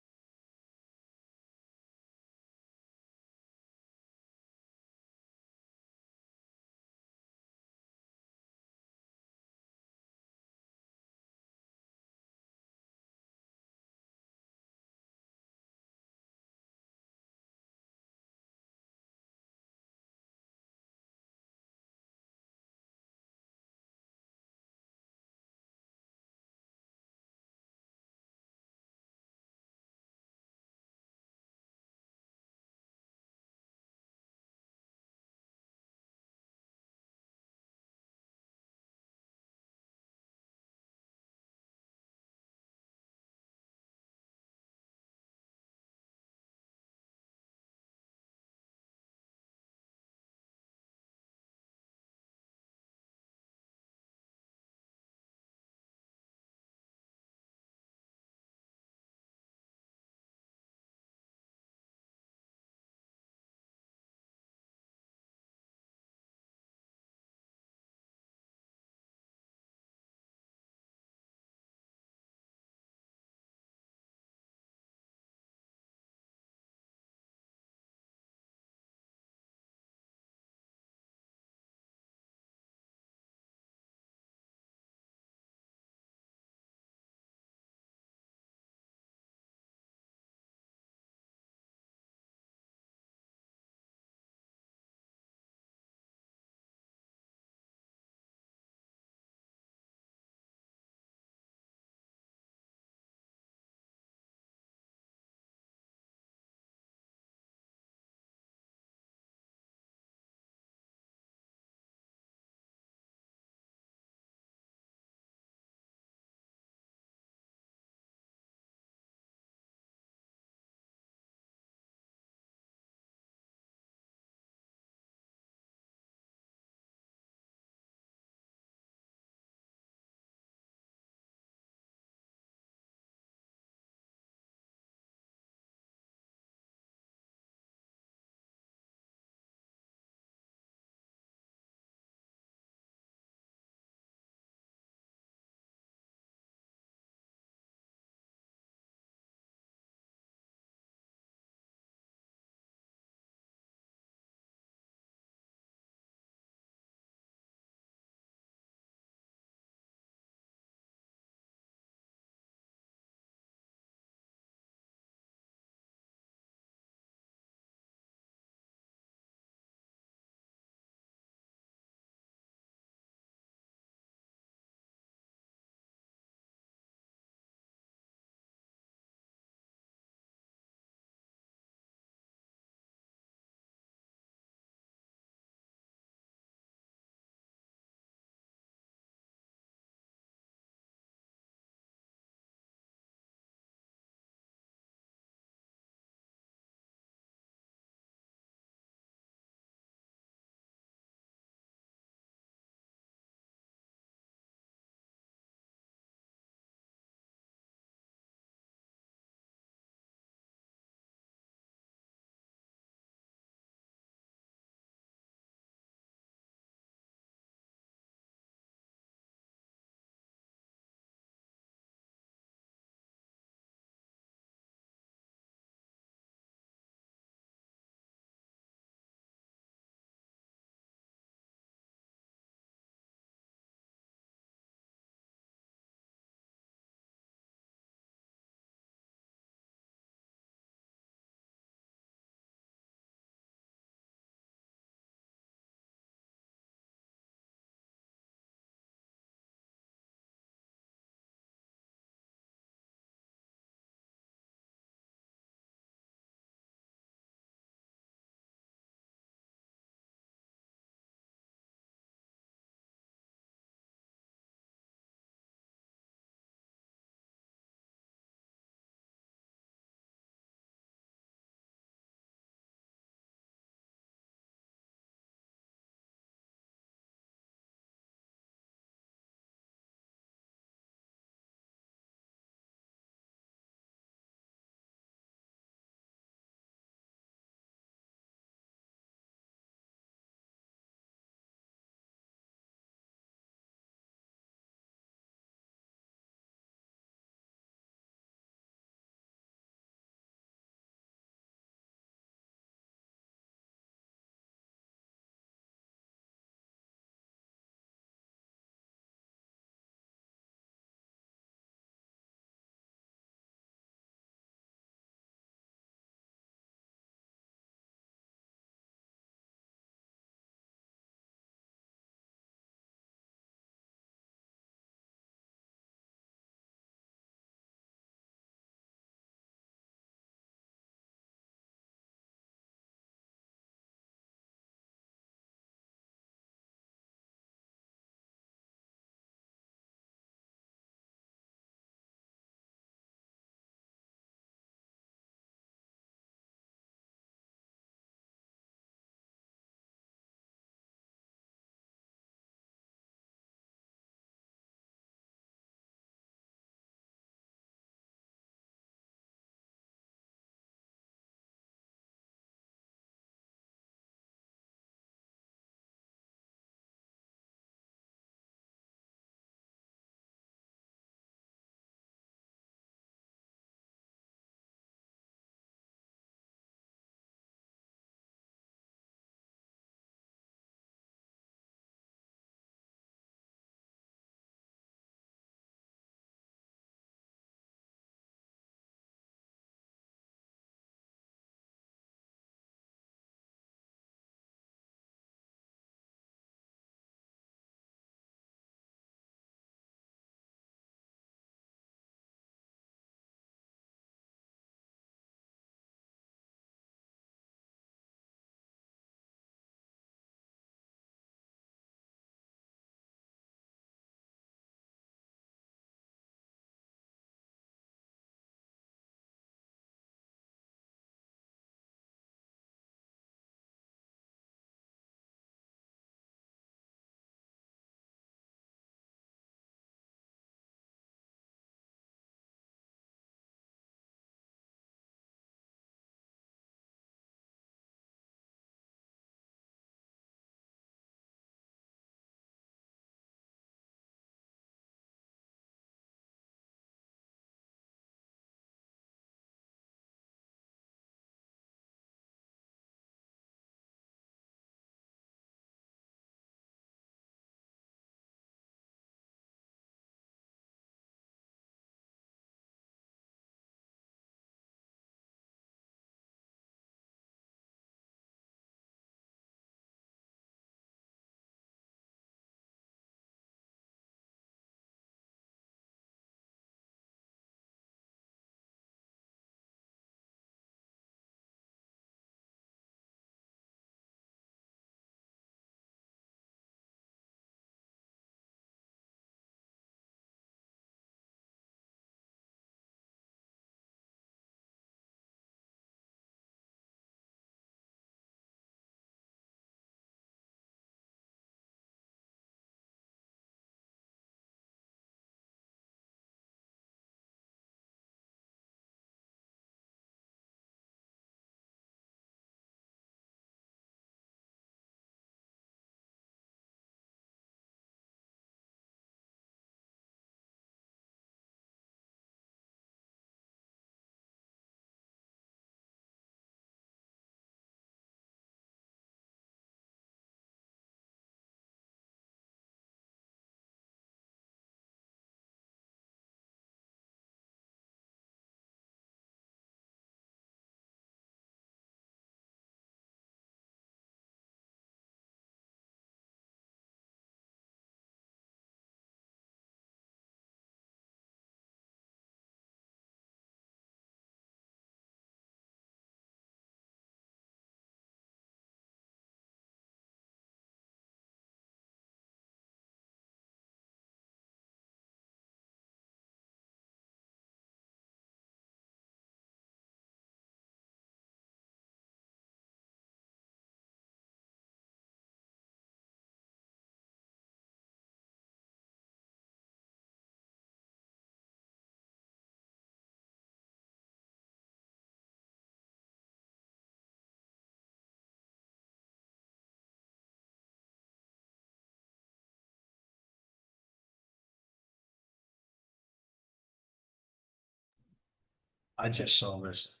I just saw this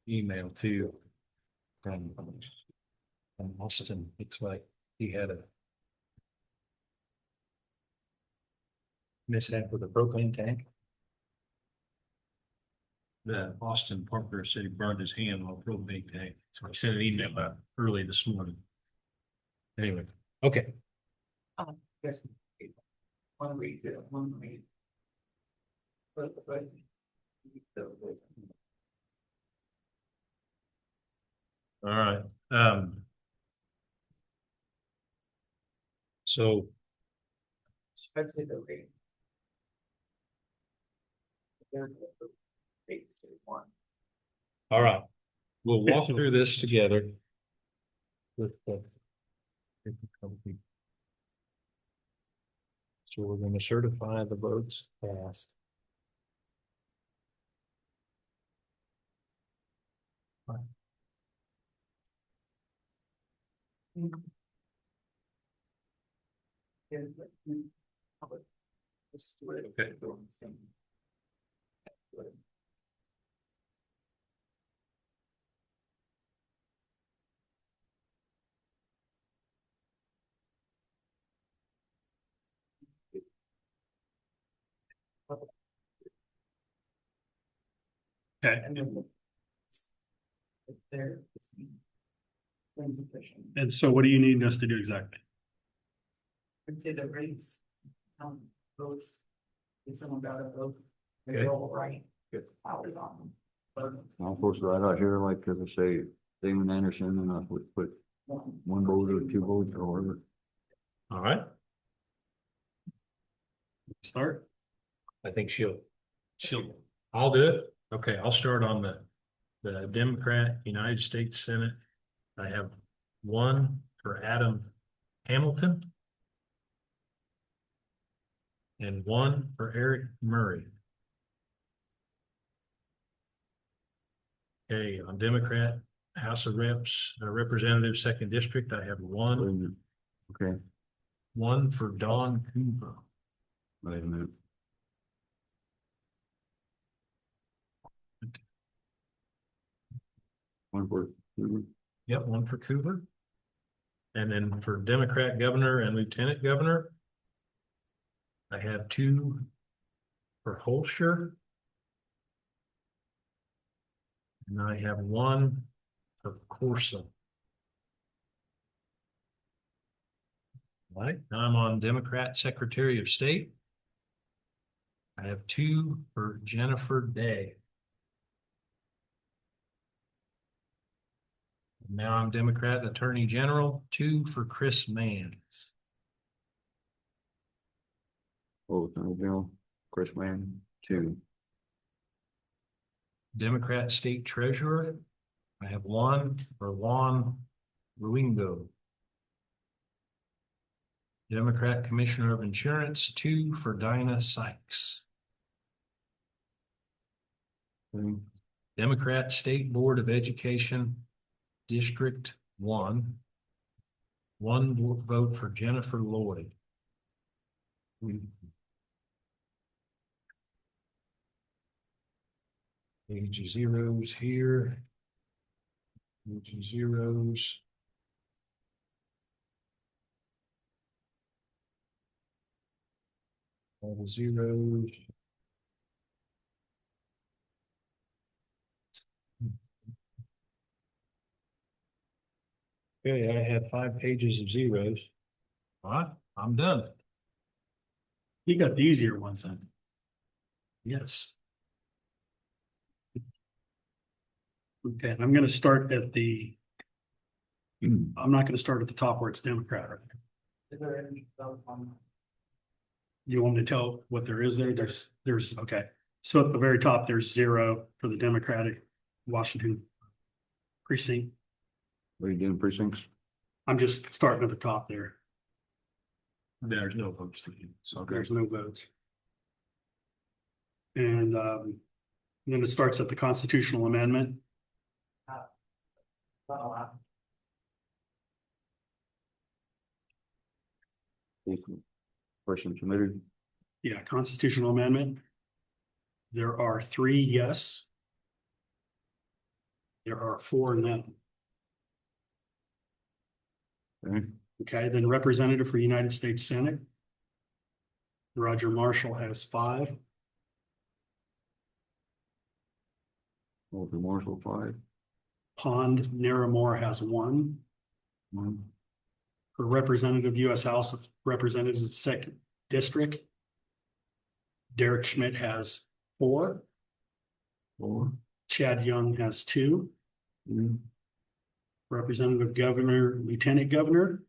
email too. From Austin, looks like he had a mishap with a propane tank. The Austin Parker said he burned his hand on a propane tank, so I sent an email out early this morning. Anyway, okay, Yes. One read it, one read. But. all right, so I'd say the rate. One. all right, we'll walk through this together. With the. So we're gonna certify the votes passed. Okay. Okay, And then. There. and so what do you need us to do exactly? I'd say the rates. Votes. If someone got a vote. Okay. They're all right. Good hours on them. But I'm supposed to write out here, like, cause I say Damon Anderson, and I would put one vote or two votes or whatever. All right, Start? I think I'll do it. Okay, I'll start on the Democrat United States Senate. I have one for Adam Hamilton. And one for Eric Murray. Okay, on Democrat House of Reps, Representative Second District, I have one Okay, for Don Cooper. wait a minute. One for, Yep, one for Cooper. And then for Democrat Governor and Lieutenant Governor, I have two for Holscher. And I have one for Corson. All right, now I'm on Democrat Secretary of State. I have two for Jennifer Day. Now I'm Democrat Attorney General, two for Chris Mans. oh, Attorney General, Chris Mann, two. Democrat State Treasurer, I have one for Juan Ruingo. Democrat Commissioner of Insurance, two for Dinah Sykes. Democrat State Board of Education, District 1. One vote for Jennifer Lloyd. Page zeros here. Page zeros. All the zeros. Okay, I had 5 pages of zeros. All right, I'm done. You got the easier ones then. Yes. Okay, I'm gonna start at I'm not gonna start at the top where it's Democrat. Right? is there any vote on? You want me to tell what there is there? There's, okay. So at the very top, there's 0 for the Democratic Washington precinct. What are you doing, precincts? I'm just starting at the top there. There's no votes to give. So There's no votes. And then it starts at the constitutional amendment. Person submitted, Yeah, constitutional amendment. There are 3 yes There are 4 in that. Okay. Okay, then representative for United States Senate. Roger Marshall has 5. Walter Marshall, 5. Pond Naramore has 1. 1. For representative U.S. House of Representatives Second District. Derek Schmidt has 4. 4. Chad Young has 2. 2. Representative Governor, Lieutenant Governor.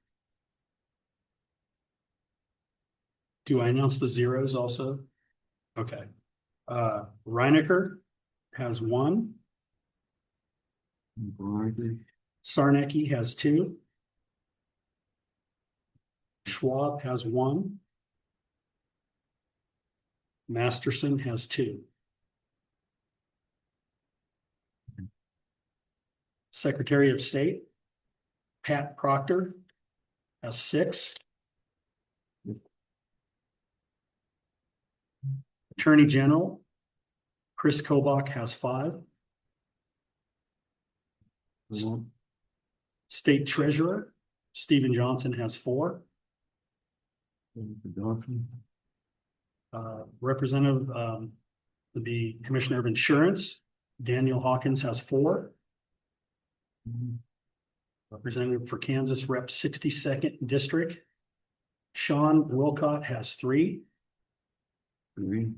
Do I announce the zeros also? Okay. Reinecker has 1. Variety. Sarnecki has 2. Schwab has 1. Masterson has 2. Secretary of State, Pat Proctor has 6. Attorney General, Chris Kobach has 5. 1. State Treasurer, Stephen Johnson has 4. Johnson. Representative, the Commissioner of Insurance, Daniel Hawkins has 4. Representative for Kansas Rep 62nd District, Sean Wilcott has 3. 3.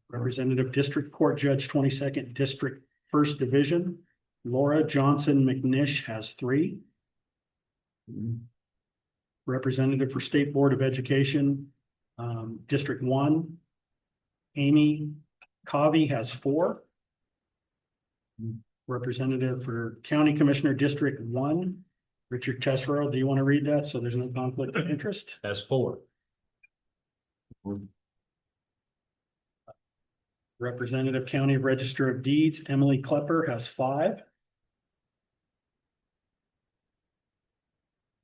Representative District Court Judge 22nd District, First Division, Laura Johnson McNish has 3. Representative for State Board of Education, District 1, Amy Covey has 4. Representative for County Commissioner District 1, Richard Tessero. Do you want to read that so there's no conflict of interest? That's 4. Representative County Register of Deeds, Emily Klepper has 5.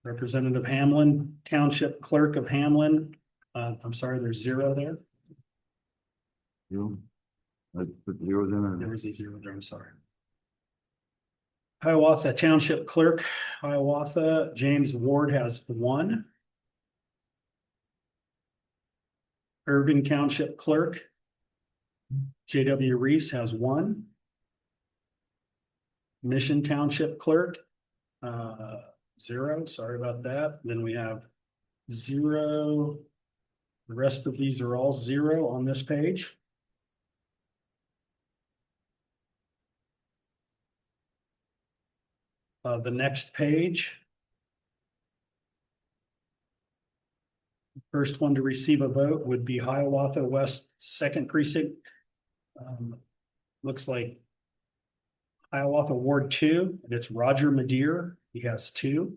Representative Hamlin, Township Clerk of Hamlin. I'm sorry, there's 0 there. 0. I put 0 in There there. was a 0 there, I'm sorry. Hiawatha Township Clerk, Hiawatha, James Ward has 1. Irving Township Clerk, J.W. Reese has 1. Mission Township Clerk, 0, sorry about that. Then we have 0. The rest of these are all 0 on this page. The next page. First one to receive a vote would be Hiawatha West Second Precinct. Looks like Hiawatha Ward 2, and it's Roger Madeir. He has 2.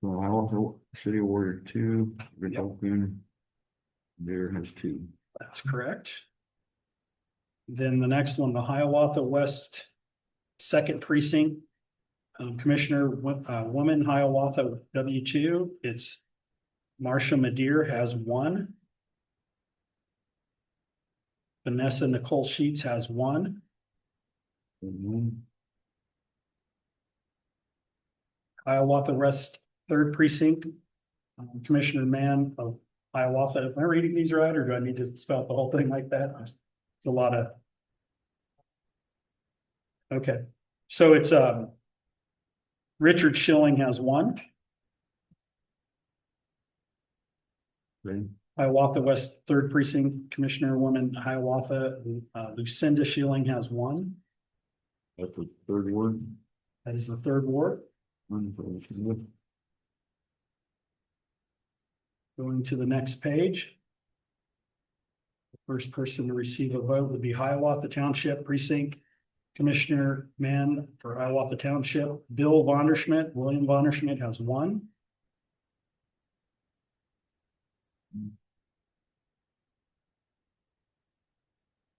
So I also City Warrior 2, Republican. There has 2. That's correct. Then the next one, the Hiawatha West Second Precinct. Commissioner, woman Hiawatha W2, it's Marcia Madeir has 1. Vanessa Nicole Sheets has 1. Hiawatha West Third Precinct. Commissioner Mann of Hiawatha. Am I reading these right, or do I need to spell the whole thing like that? It's a lot of. Okay, so it's Richard Schilling has 1. Okay. Hiawatha West Third Precinct Commissioner Woman Hiawatha, Lucinda Schilling has 1. That's the 3rd ward. That is the 3rd ward. 1 for Lucinda. Going to the next page. The first person to receive a vote would be Hiawatha Township Precinct Commissioner Mann for Hiawatha Township. Bill Vonderschmidt, William Vonderschmidt has 1.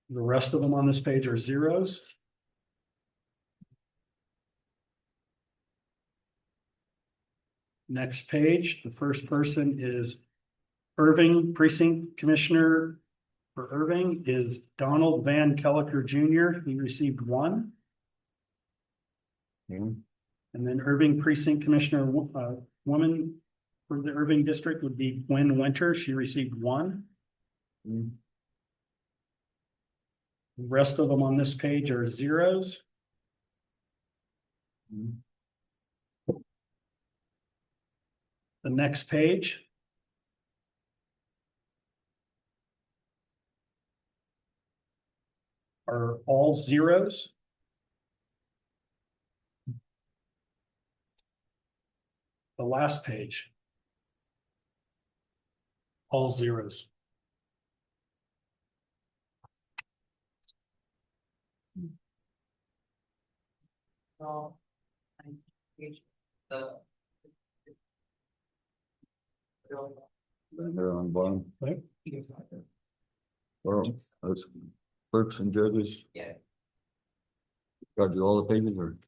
The rest of them on this page are 0s. Next page, the first person is Irving Precinct Commissioner for Irving is Donald Van Kelliker Jr. He received 1. Hmm. And then Irving Precinct Commissioner, woman for the Irving District would be Gwen Winter. She received one. Hmm. The rest of them on this page are zeros. The next page. Are all zeros. The last page. All zeros. Well, I- the- Then they're on bottom, Here's like the- or those clerks and judges, Yeah, got to do all the pages or?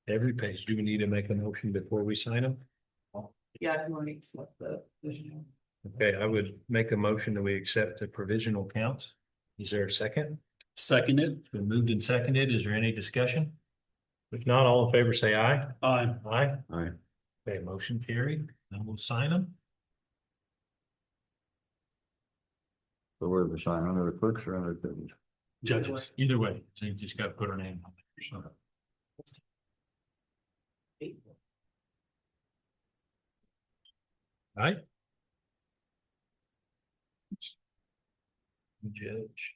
Every page, do we need to make a motion before we sign them? yeah, if you want to accept the. vision. Okay, I would make a motion that we accept the provisional counts. Is there a second? Seconded. It's been moved and seconded. Is there any discussion? If not, all in favor, say aye. Aye. All right, Okay, motion carried, and we'll sign them. so where's the sign, under the clerks or under the judges? Judges. Either way, so you just gotta put our name on it. So, all right. Judge.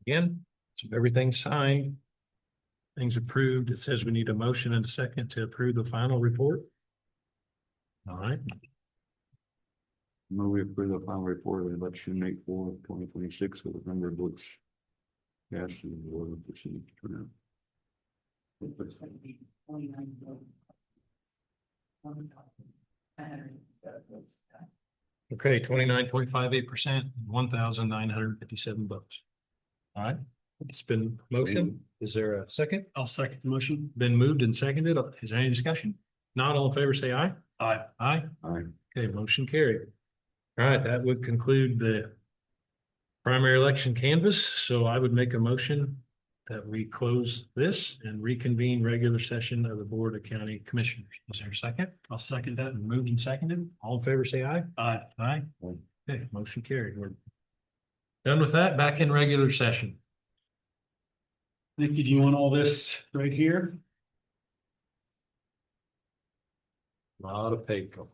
Again, so everything's signed. Things approved. It says we need a motion and a second to approve the final report. All right, Move we approve the final report of election May 4th, 2026 with a number of votes. Cast in the order of proceeding turnout. 29 votes. 1,900 votes. okay, 29.58%, 1,957 votes. All right, it's been motion. Is there a second? I'll second the motion. Been moved and seconded. Is there any discussion? Not all in favor, say aye. Aye. Aye. All right, Okay, motion carried. All right, that would conclude the primary election canvass. So I would make a motion that we close this and reconvene regular session of the Board of County Commissioners. Is there a second? I'll second that. Moved and seconded. All in favor, say aye. Aye. Aye. Aye. Okay, motion carried. We're done with that. Back in regular session. Nikki, do you want all this right here? Lot of paper.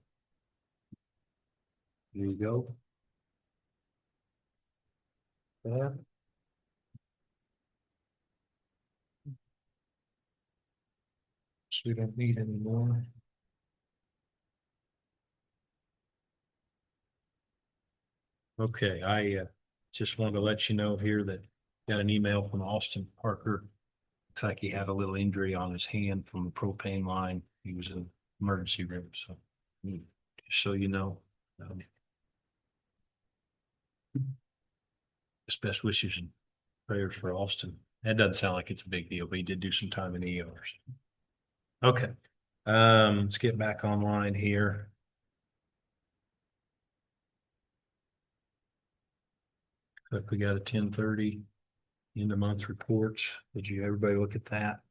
There you go. Yeah. So we don't need any more. Okay, I just wanted to let you know here that got an email from Austin Parker. Looks like he had a little injury on his hand from the propane line. He was in emergency room, so just so you know. Just best wishes and prayers for Austin. That doesn't sound like it's a big deal, but he did do some time in the ERs. Okay, let's get back online here. Look, we got a 10:30 end of month reports. Did you, everybody look at that?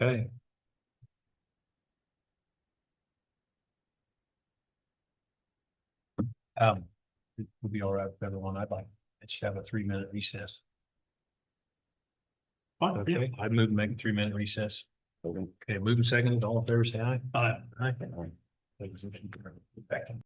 Okay. It would be all right with everyone. I'd like, let's have a 3-minute recess. Fine, yeah. Okay, I'd move to make a 3-minute recess. Okay. Okay, moving second, all in favor, say aye. Aye. Aye. Back in.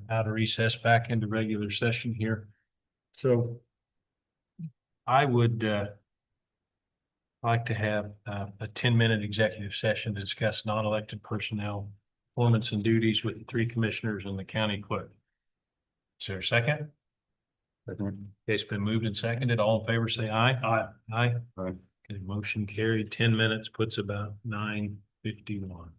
Out of recess back into regular session here. So I would like to have a 10-minute executive session to discuss non-elected personnel, performance and duties with the 3 commissioners and the county clerk. Is there a second? Okay, it's been moved and seconded. All in favor, say aye. Aye. Aye. Aye. Okay, motion carried. 10 minutes puts about 9:51.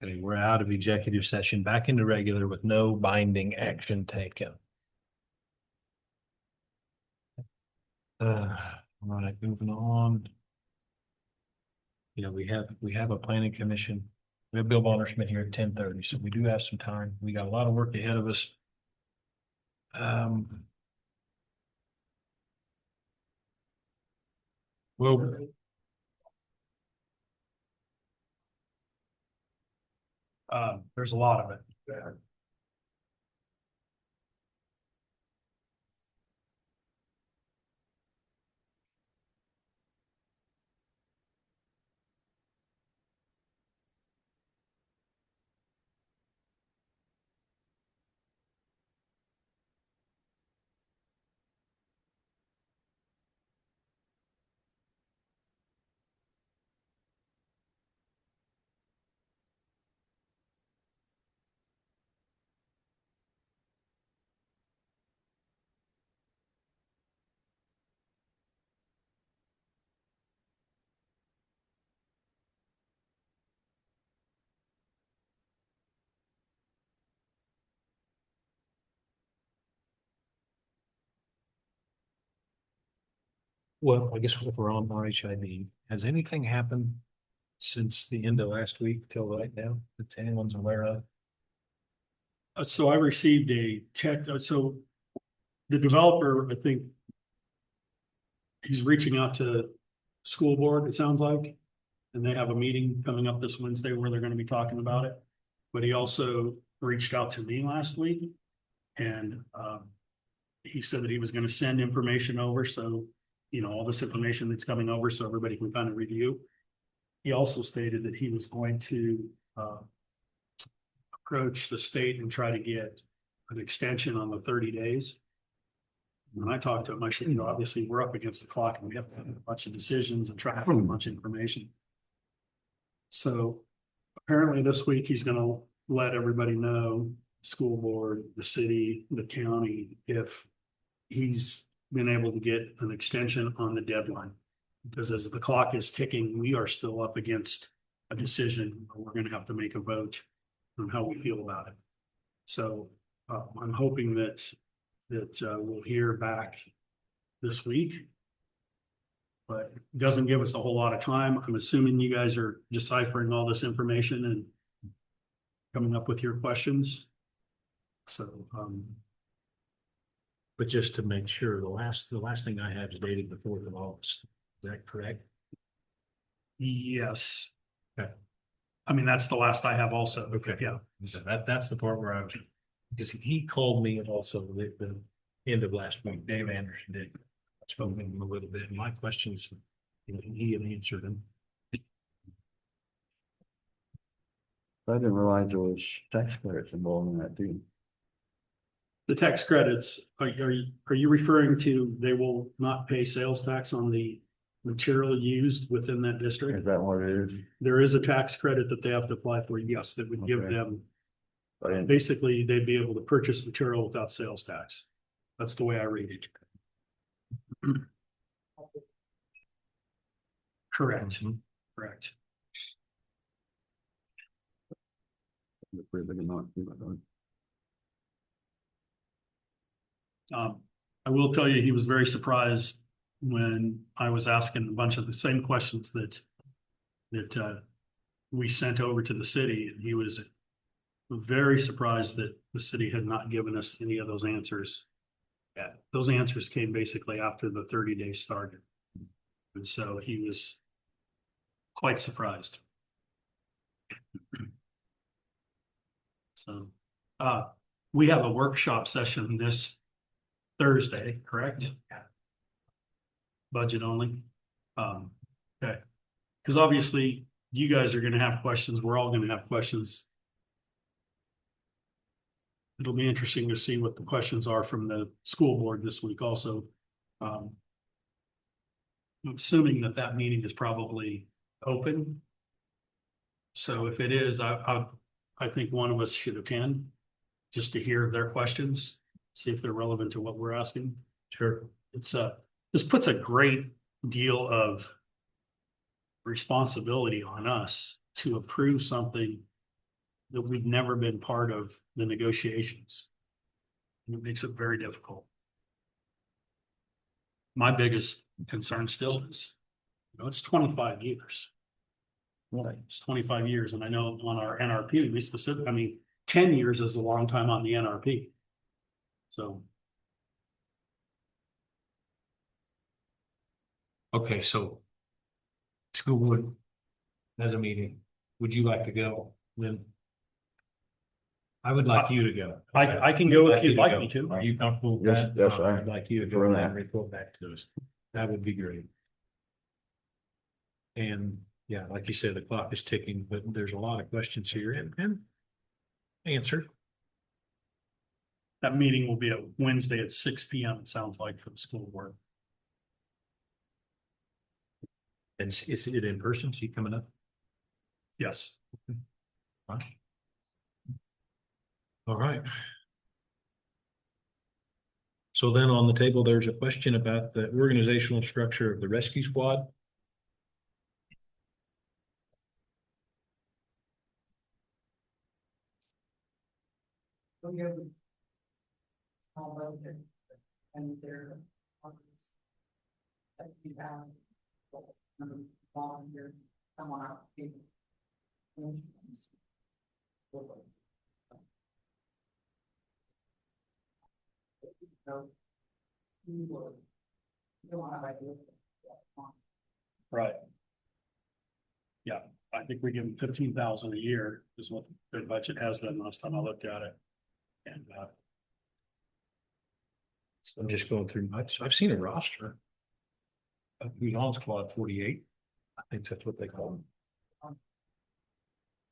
Okay, we're out of executive session, back into regular with no binding action taken. All right, moving on. We have a planning commission. We have Bill Bonner Schmidt here at 10:30, so we do have some time. We got a lot of work ahead of us. Well, there's a lot of it. well, I guess if we're on RHID, has anything happened since the end of last week till right now that anyone's aware of? So I received a so the developer, I think he's reaching out to school board, it sounds like. And they have a meeting coming up this Wednesday where they're gonna be talking about it. But he also reached out to me last week. And he said that he was gonna send information over, so, all this information that's coming over, so everybody can kind of review. He also stated that he was going to approach the state and try to get an extension on the 30 days. When I talked to him, I said, obviously we're up against the clock and we have to make a bunch of decisions and try to have a bunch of information. So apparently this week he's gonna let everybody know, school board, the city, the county, if he's been able to get an extension on the deadline. Because as the clock is ticking, we are still up against a decision. We're gonna have to make a vote on how we feel about it. So I'm hoping that we'll hear back this week. But it doesn't give us a whole lot of time. I'm assuming you guys are deciphering all this information and coming up with your questions. So, But just to make sure, the last thing I have is dated the 4th of August. Is that correct? yes. Okay. I mean, that's the last I have also. Okay. Yeah. So that's the part where I was, because he called me also the end of last week, Dave Anderson did. I spoke with him a little bit, and my questions, he had answered them. I didn't realize there was tax credits involved in that too. The tax credits, are you referring to, they will not pay sales tax on the material used within that Is district? that what it is? There is a tax credit that they have to apply for, yes, that would give Okay. them, I didn't- basically, they'd be able to purchase material without sales tax. That's the way I read it. Correct, correct. Pretty big amount, too, I don't- I will tell you, he was very surprised when I was asking a bunch of the same questions that we sent over to the city, and he was very surprised that the city had not given us any of those answers. Yeah, those answers came basically after the 30 days started. And so he was quite surprised. So, we have a workshop session this Thursday, correct? Budget only. Okay. Because obviously you guys are gonna have questions. We're all gonna have questions. It'll be interesting to see what the questions are from the school board this week also. I'm assuming that meeting is probably open. So if it is, I think one of us should attend just to hear their questions, see if they're relevant to what we're asking. Sure. It's this puts a great deal of responsibility on us to approve something that we've never been part of the negotiations. And it makes it very difficult. My biggest concern still is, it's 25 years. Right. It's 25 years, and I know on our NRP, we specific, 10 years is a long time on the NRP. So, Okay, so. School board. Has a meeting. Would you like to go, Lynn? I would like you to go. I can go if you'd like me go. to. Are you comfortable with Yes, that? yes, I'd like you to go prefer and that. report back to us. That would be great. And yeah, like you said, the clock is ticking, but there's a lot of questions here and answered. That meeting will be a Wednesday at 6 p.m. It sounds like, for the school board. And is it in person? Is he coming up? Yes. Fine. All right. So then on the table, there's a question about the organizational structure of the rescue squad. So you have a small budget and their office. That you have. Volunteer, someone out. So. You would. You don't have ideas. Right. Yeah, I think we give them 15,000 a year is what their budget has been last time I looked at it. And, I'm just going through, I've seen a roster. Who's on squad 48? I think that's what they call them.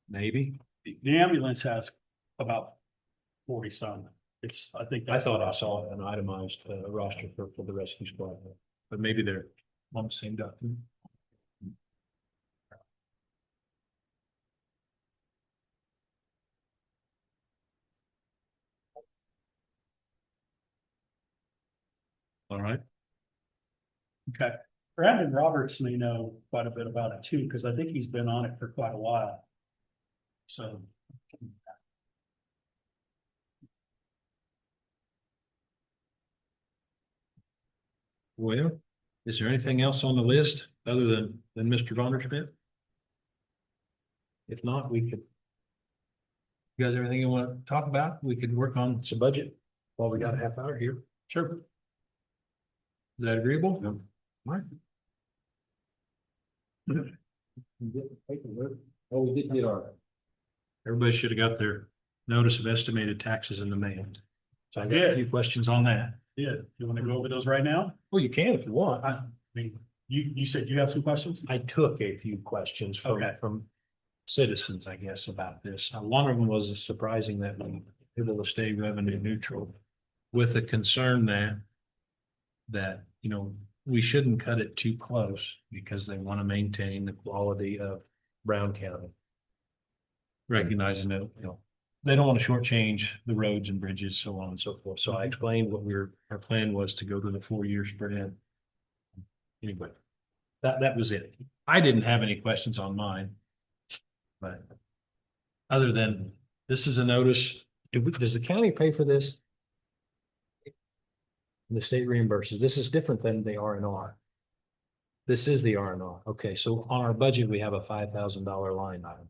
Maybe. the ambulance has about 40 some. I think I that's. thought I saw an itemized roster for the rescue squad, but maybe they're on the same document. All right. Okay. Brandon Roberts may know quite a bit about it too, because I think he's been on it for quite a while. So. Well, is there anything else on the list other than Mr. Vonderschmidt? If not, we could. You guys, everything you want to talk about? We could work on some budget while we got a half hour here. Sure. Is that agreeable? Yep. All right. Oh, we did get our. Everybody should have got their notice of estimated taxes in the mail. So I got a did. few questions on that. Yeah, you want to go over those right now? Well, you can if you want. I mean, you said you have some questions? I took a few questions Okay. from citizens, I guess, about this. One of them was surprising that we were able to stay revenue neutral with the concern that, we shouldn't cut it too close because they want to maintain the quality of Brown County. Recognizing that, they don't want to shortchange the roads and bridges, so on and so forth. So I explained our plan was to go to the 4-year spread. Anyway, that was it. I didn't have any questions on mine. But other than, this is a notice, does the county pay for this? The state reimburses. This is different than the R&R. This is the R&R. Okay, so on our budget, we have a $5,000 line item.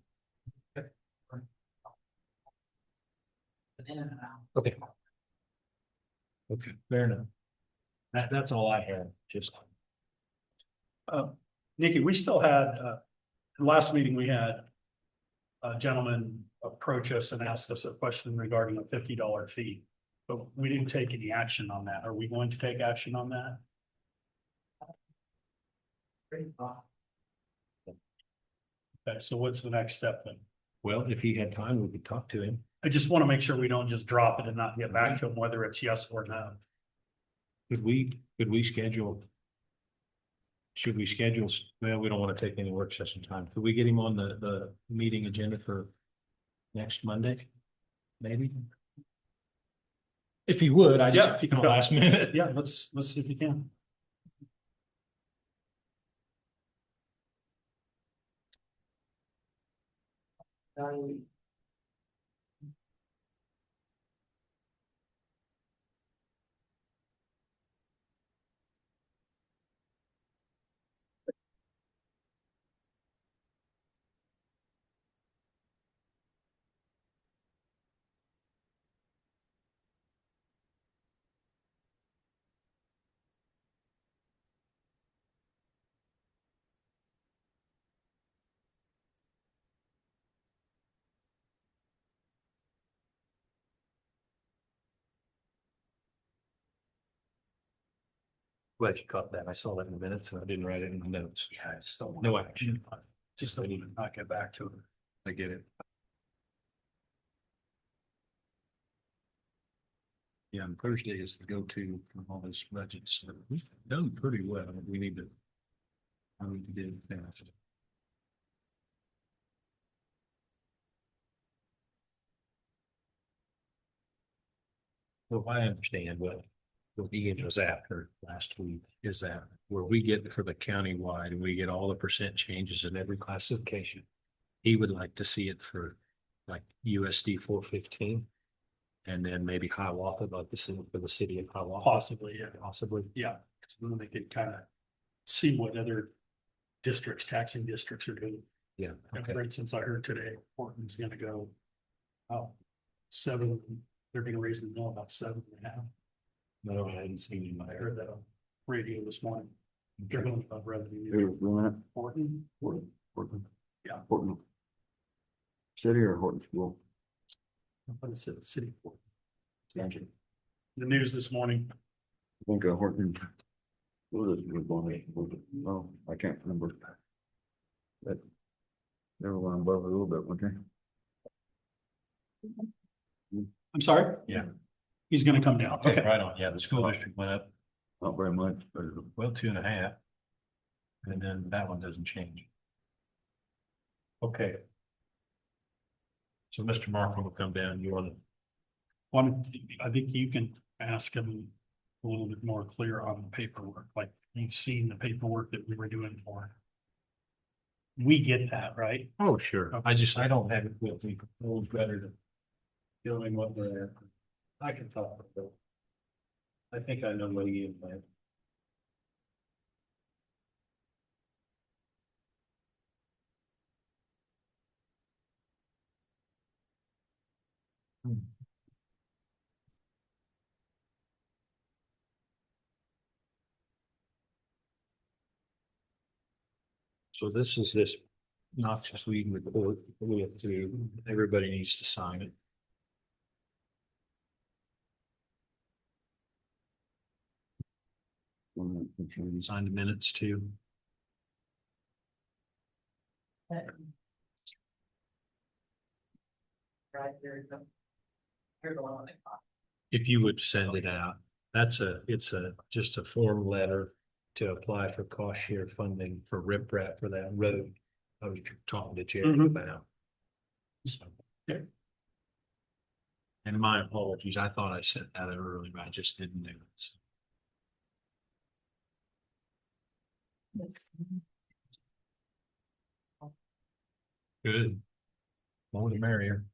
In and out. Okay. Okay, fair enough. That's all I had, just. Nikki, we still had, last meeting we had a gentleman approach us and ask us a question regarding a $50 fee. But we didn't take any action on that. Are we going to take action on that? Okay, so what's the next step then? Well, if he had time, we could talk to him. I just want to make sure we don't just drop it and not get back to him, whether it's yes or no. Could we schedule? Should we schedule, well, we don't want to take any work session time. Could we get him on the meeting agenda for next Monday? Maybe? If you would, I just, Yeah. last minute. Yeah, let's see if you can. Glad you caught that. I saw that in the minutes and I didn't write it in the notes. Yeah, it's still no action. Just don't even not get back to it. I get it. Yeah, and Thursday is the go-to for all this budgets. We've done pretty well. We need to. I need to get it finished. Well, I understand what Ian was after last week is that where we get for the countywide and we get all the percent changes in every classification. He would like to see it for like USD 415. And then maybe Hiawatha, like the city for the city of Hiawatha. Possibly, yeah. Possibly. Yeah, so then they could kind of see what other districts, taxing districts are doing. Yeah. Okay. For instance, I heard today Portland's gonna go. Oh, 7, they're gonna raise the mill about 7.5. No, I hadn't seen I it. heard that on radio this morning. They're going above revenue. Who's doing that? Portland, Horton. Yeah. Horton. City or Horton School? what is it, city. Portland. The news this morning, I think Horton. What is it, going, oh, I can't remember. But they were going above a little bit, weren't they? I'm sorry? Yeah. He's gonna come down, Okay, okay. right on. Yeah, the school district went up, Not very much, but well, 2.5. And then that one doesn't change. Okay. So Mr. Markham will come down. You want to, One, I think you can ask him a little bit more clear on the paperwork, like you've seen the paperwork that we were doing for him. We get that, right? oh, sure. I don't have it with me. It's always better to feeling what they're, I can talk with them. I think I know what he is, man. So this is this noxious weed report. We have to, everybody needs to sign it. Sign the minutes too. Right, there's the. Here's the one on the top. If you would send it out, it's just a form letter to apply for cost share funding for riprap for that road. I was talking to Jerry Mhm. about. So, Yeah. And my apologies, I thought I sent that out early, but I just didn't do it. So, good. More the merrier.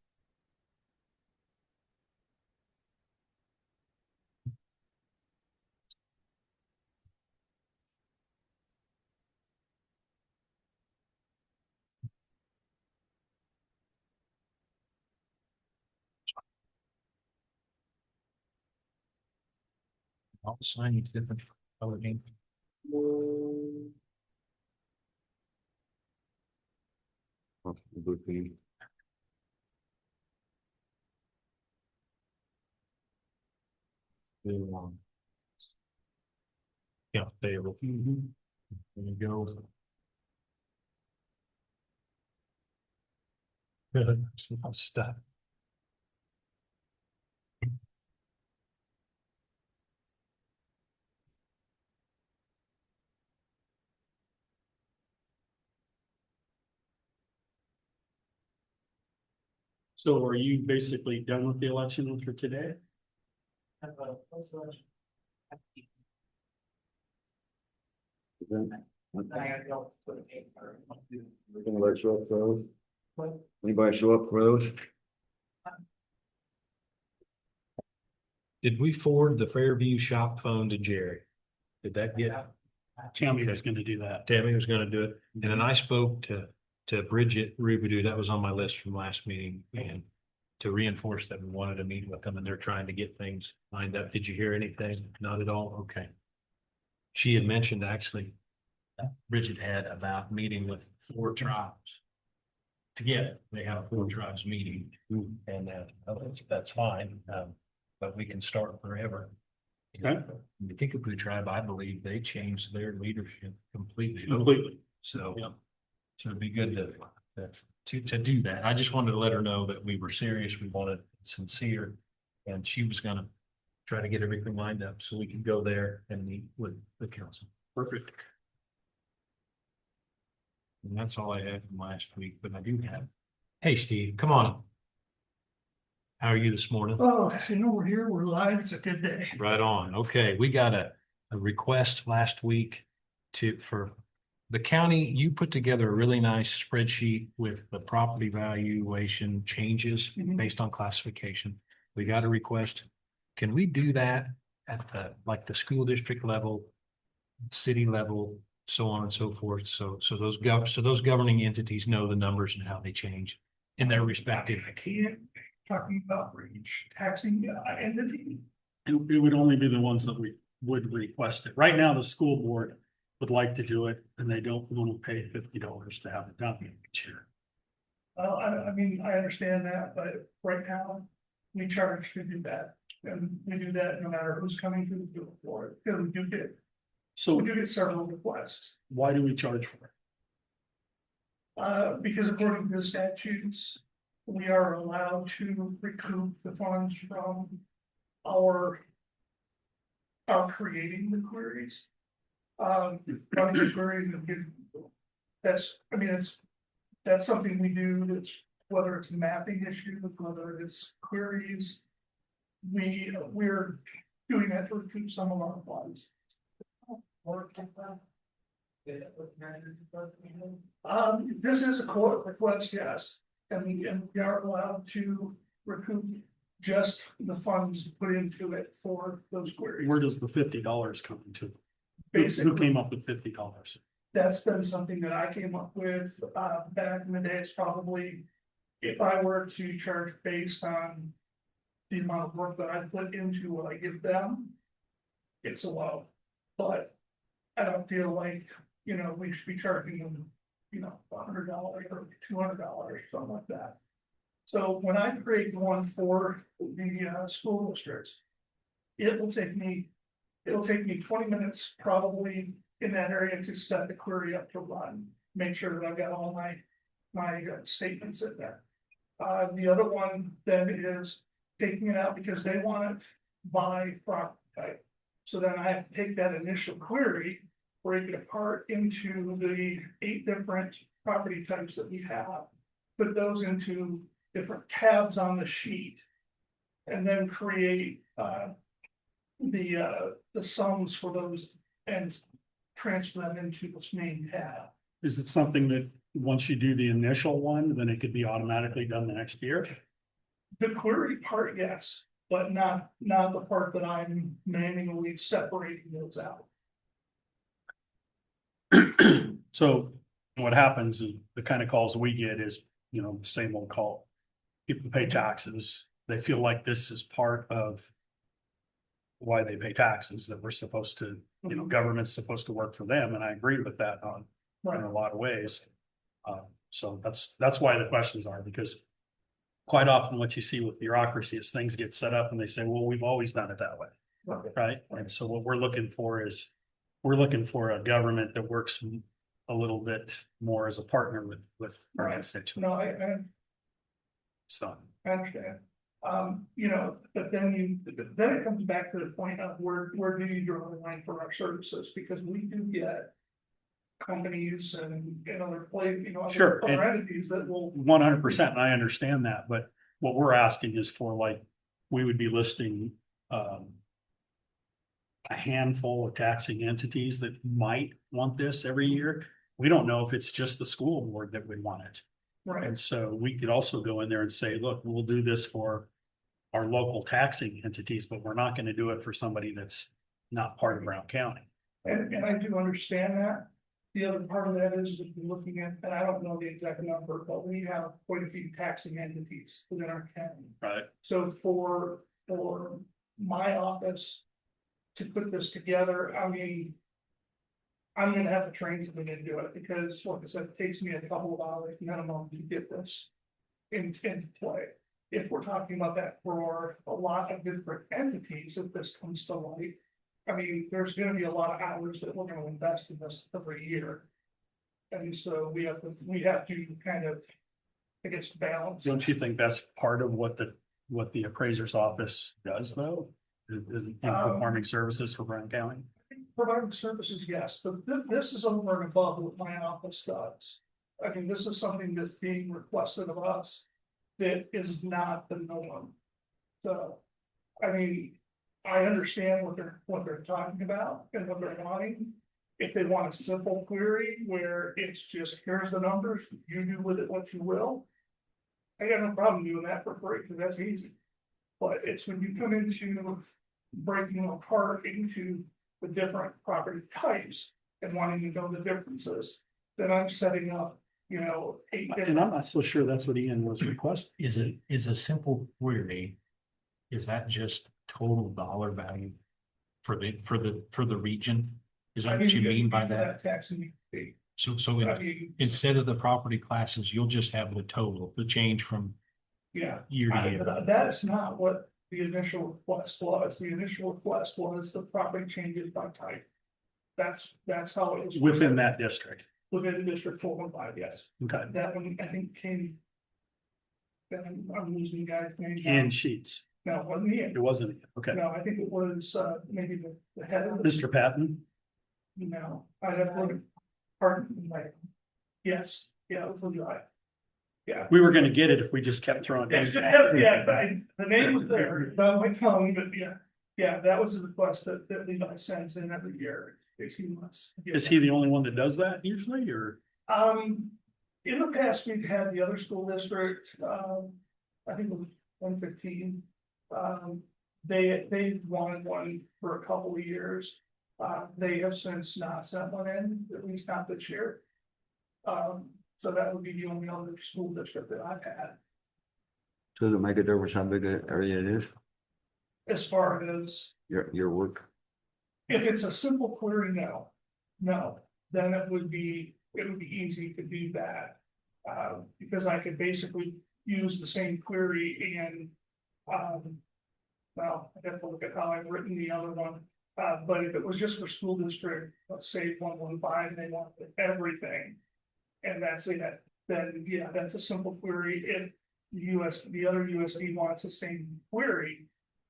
I'll sign you different color ink. good thing. Yeah, payable. There you go. Good, some stuff. So are you basically done with the election for today? Have a close election. Then Then I gotta go to the paper. anybody show up for those? What? Anybody show up for those? Did we forward the Fairview shop phone to Jerry? Did that get, Tammy was gonna do that. Tammy was gonna do it, and then I spoke to Bridget Rubidoux, that was on my list from last meeting, and to reinforce that we wanted to meet with them, and they're trying to get things lined up. Did you hear anything? Not at all? Okay. She had mentioned actually, Bridget had about meeting with 4 tribes. Together, they have a 4 tribes meeting, and that's fine, but we can start wherever. Okay. The Kickapoo tribe, I believe they changed their leadership completely. Completely. So, Yeah. so it'd be good to do that. I just wanted to let her know that we were serious, we wanted sincere. And she was gonna try to get everything lined up so we could go there and meet with the council. Perfect. And that's all I have from last week, but I do have. Hey, Steve, come on up. How are you this morning? Oh, we're here, we're live, it's a good day. Right on. Okay, we got a request last week for the county. You put together a really nice spreadsheet with the property valuation changes Mhm. based on classification. We got a request. Can we do that at the school district level, city level, so on and so forth? So those governing entities know the numbers and how they change in their respective. I can't, talking about each taxing entity. It would only be the ones that we would request it. Right now, the school board would like to do it and they don't want to pay $50 to have it done each year. I mean, I understand that, but right now, we charge to do that. And we do that no matter who's coming to the field for it, because we do So get several requests. why do we charge for it? Because according to the statutes, we are allowed to recoup the funds from our creating the queries. Running the queries and that's something we do, that's whether it's a mapping issue, whether it's queries. We're doing that to recoup some of our funds. This is a court request, yes, and we are allowed to recoup just the funds put into it for those queries. Where does the $50 come into? Who Basically, came up with $50? that's been something that I came up with, back in the day. It's probably, if I were to charge based on the amount of work that I put into what I give them, it's a low, but I don't feel like, we should be charging them, $100 or $200, something like that. So when I create the one for the school districts, it'll take me 20 minutes probably in that area to set the query up to run, make sure that I've got all my statements in there. The other one then is taking it out because they want it by property type. So then I have to take that initial query, break it apart into the 8 different property types that we have, put those into different tabs on the sheet, and then create the sums for those and transfer them into this main tab. Is it something that once you do the initial one, then it could be automatically done the next year? The query part, yes, but not the part that I'm manually separating those out. So what happens is the kind of calls we get is, the same old call. People pay taxes. They feel like this is part of why they pay taxes, that we're supposed to, government's supposed to work for them. And I agree with that in a lot of ways. So that's why the questions are, because quite often what you see with bureaucracy is things get set up and they say, well, we've always done it that way. Right. And so what we're looking for is, a government that works a little bit more as a partner with our constituents. No, I So, understand. But then it comes back to the point of where do you draw the line for our services? Because we do get companies and other Sure, other entities that will. 100%, and I understand that, but what we're asking is for we would be listing a handful of taxing entities that might want this every year. We don't know if it's just the school board that would want it. Right. And so we could also go in there and say, look, we'll do this for our local taxing entities, but we're not going to do it for somebody that's not part of Brown County. And I do understand that. The other part of that is that we're looking at, and I don't know the exact number, but we have quite a few taxing entities within our county. Right. So for my office to put this together, I mean, I'm gonna have to train somebody to do it because, like I said, it takes me a couple of hours minimum to get this into play. If we're talking about that for a lot of different entities, if this comes to light, I mean, there's gonna be a lot of hours that we're gonna invest in this every year. And so we have to kind of, I guess, balance. Don't you think that's part of what the appraiser's office does though? Is in performing services for Brown County? Providing services, yes, but this is over and above what my office does. I mean, this is something that's being requested of us that is not the norm. So, I mean, I understand what they're talking about and what they're wanting. If they want a simple query where it's just, here's the numbers, you do with it what you will. I got no problem doing that for free, because that's easy. But it's when you come into breaking them apart into the different property types and wanting to know the differences, then I'm setting up, 8 And different. I'm not so sure that's what Ian was requesting. Is a simple query, is that just total dollar value for the region? Is that what you mean by that? Taxing fee. So I mean, instead of the property classes, you'll just have the total, the change from yeah, year to year. that's not what the initial request was. The initial request was the property changes by type. That's how it was. Within that district. Within the district 415, yes. Okay. That one, I think, came. I'm losing the guy's name. now. And sheets. No, it wasn't It Ian. wasn't. Okay. No, I think it was, maybe the head of the, Mr. Patton? no, I'd have to look at, pardon, like, yes, yeah, it was the guy. Yeah. We were gonna get it if we just kept throwing. Yeah, names. the name was there, it's on my tongue, but yeah, that was a request that Levi sends in every year, 18 months. Is he the only one that does that usually, or? In the past, we've had the other school district, I think it was 115. They wanted one for a couple of years. They have since not sent one in, at least not this year. So that would be the only other school district that I've had. Does it make a difference how big an area it is, As far as, your work? if it's a simple query, no, then it would be easy to do that. Because I could basically use the same query and, well, I have to look at how I've written the other one. But if it was just for school district, let's say 115, and they want everything. And that's it, then yeah, that's a simple query. If the other USD wants the same query,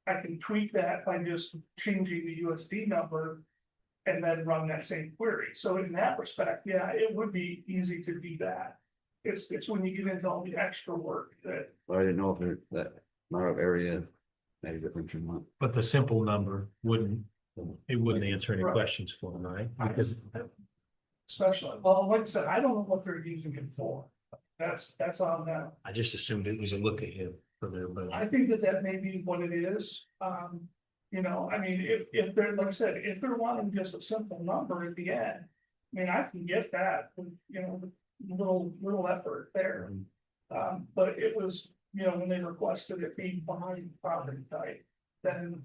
I can tweak that by just changing the USD number. And then run that same query. So in that respect, yeah, it would be easy to do that. It's when you get into all the extra work that, I didn't know if that amount of area made a difference or not. But the simple number wouldn't answer any Right. questions for them, right? Because especially, well, like I said, I don't know what they're using it for. That's on them. I just assumed it was a look ahead for their I budget. think that may be what it is. I mean, if they're, like I said, if they're wanting just a simple number at the end, I mean, I can get that, with, little effort there. But it was, when they requested it be behind property type, then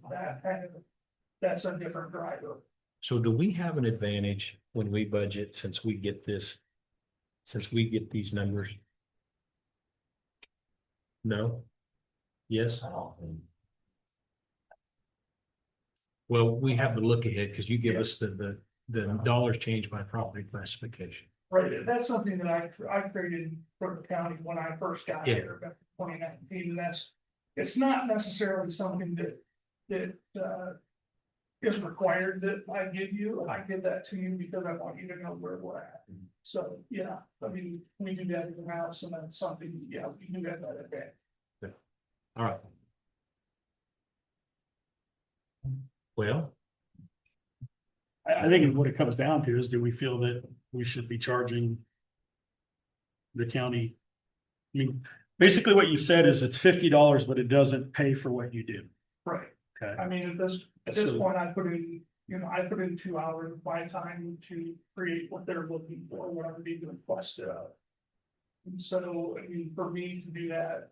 that's a different driver. So do we have an advantage when we budget since we get these numbers? No? Yes? Well, we have to look ahead because you give us the dollars change by property classification. Right, that's something that I created for the county when I first got Yeah. here back in 2019, and it's not necessarily something that is required that I give you. I give that to you because I want you to know where we're at. So, yeah, I mean, we do that in the house, and that's something, we do that by the day. All right. Well, I think what it comes down to is, do we feel that we should be charging the county? I mean, basically what you said is it's $50, but it doesn't pay for what you do. Right, Okay. I mean, at this So- point, I put in 2 hours of my time to create what they're looking for, what I'm being requested of. And so, I mean, for me to do that,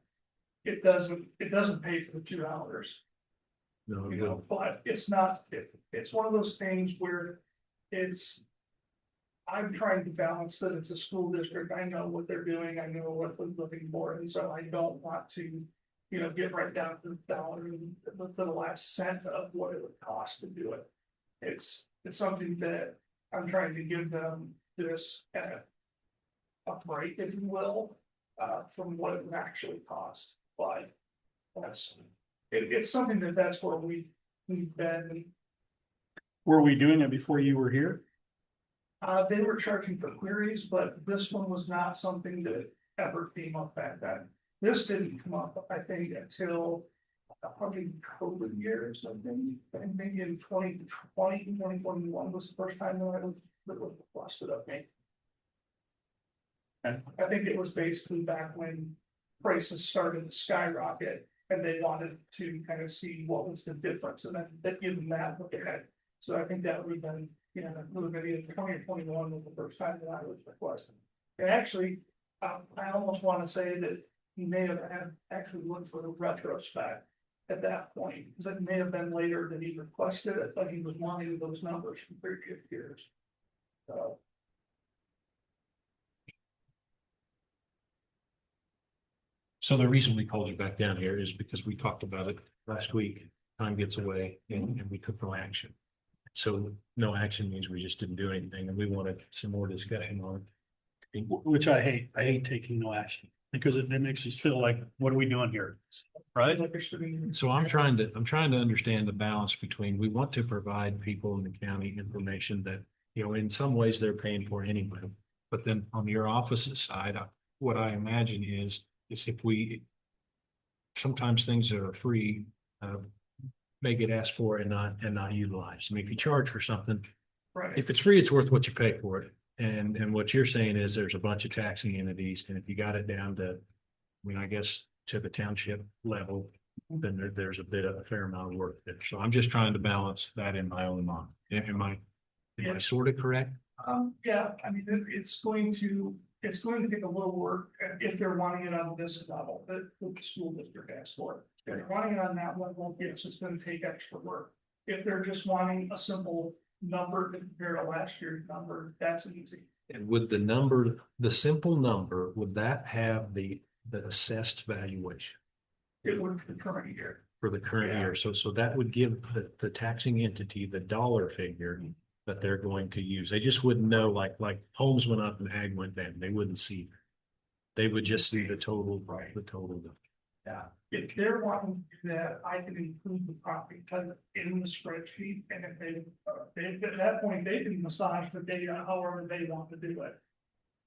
it doesn't pay for the 2 hours, no, but it's not, it's one of those things where I'm trying to balance that it's a school district, I know what they're doing, I know what they're looking for, and so I don't want to, get right down to the dollar and to the last cent of what it would cost to do it. It's something that I'm trying to give them this at a break, if you will, from what it would actually cost, but it's something that's where we've been. Were we doing it before you were here? They were charging for queries, but this one was not something that ever came up back then. This didn't come up, I think, until probably COVID year or something, and maybe in 2020, 2021 was the first time that it was busted up me. Okay. I think it was basically back when prices started to skyrocket and they wanted to kind of see what was the difference, and then they give them that look ahead. So I think that would have been, that would have been either 20 or 21 was the first time that I was requesting. And actually, I almost want to say that he may have had actually looked for the retrospect at that point, because it may have been later that he requested it, but he was wanting those numbers from previous years. So. So the reason we called you back down here is because we talked about it last week. Time gets away and we took no action. So no action means we just didn't do anything, and we wanted some more discussion on it. Which I hate taking no action, because it makes us feel like, what are we doing here? Right? So I'm trying to understand the balance between, we want to provide people in the county information that, in some ways they're paying for anyway. But then on your office's side, what I imagine is if we, sometimes things that are free, may get asked for and not utilized. I mean, if you charge for something, Right. if it's free, it's worth what you pay for it. And what you're saying is there's a bunch of taxing entities, and if you got it down to, I guess, to the township level, then there's a fair amount of work there. So I'm just trying to balance that in my own mind. Am I sort of correct? Yeah, I mean, it's going to take a little work if they're wanting it on this level, that the school district asks for. If they're wanting it on that level, yes, it's gonna take extra work. If they're just wanting a simple number to compare to last year's number, that's easy. And would the simple number, would that have the assessed valuation It would for the current year. for the current Yeah. year? So that would give the taxing entity the dollar figure that they're going to use. They just wouldn't know, like homes went up and ag went down. They wouldn't see that. They would just see the total. Yeah, if they're wanting that, I can include the property type in the spreadsheet, and if at that point, they can massage the data however they want to do it.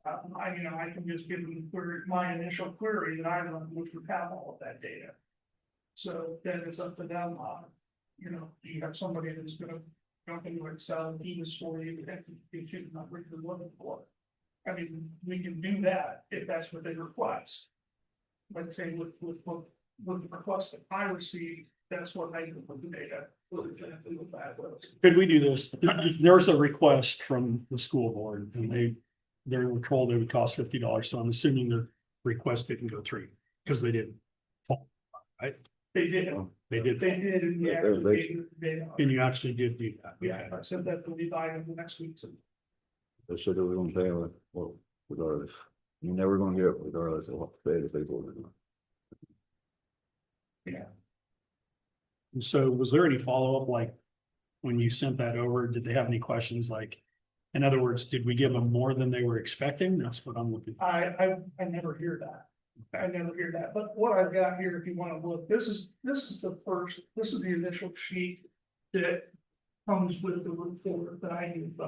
I can just give them my initial query that I run, which would have all of that data. So then it's up to them, you have somebody that's gonna jump into Excel and do this for you, and get you the number you're looking for. I mean, we can do that if that's what they request. But say with the request that I received, that's what I can put the data. Exactly what that was. Could we do this? There was a request from the school board, and they were told it would cost $50, so I'm assuming the request didn't go through, because they didn't. Right? They did, They did, they did, and Yeah, and you actually did do that. yeah, I said that to Levi in the next week, so. They said they were gonna pay it, well, regardless. You're never gonna get it regardless of what pay the people. Yeah. And so was there any follow-up, like, when you sent that over, did they have any questions, like, in other words, did we give them more than they were expecting? That's what I'm looking for. I never hear that. I never hear that, but what I've got here, if you wanna look, this is the initial sheet that comes with the report that I use.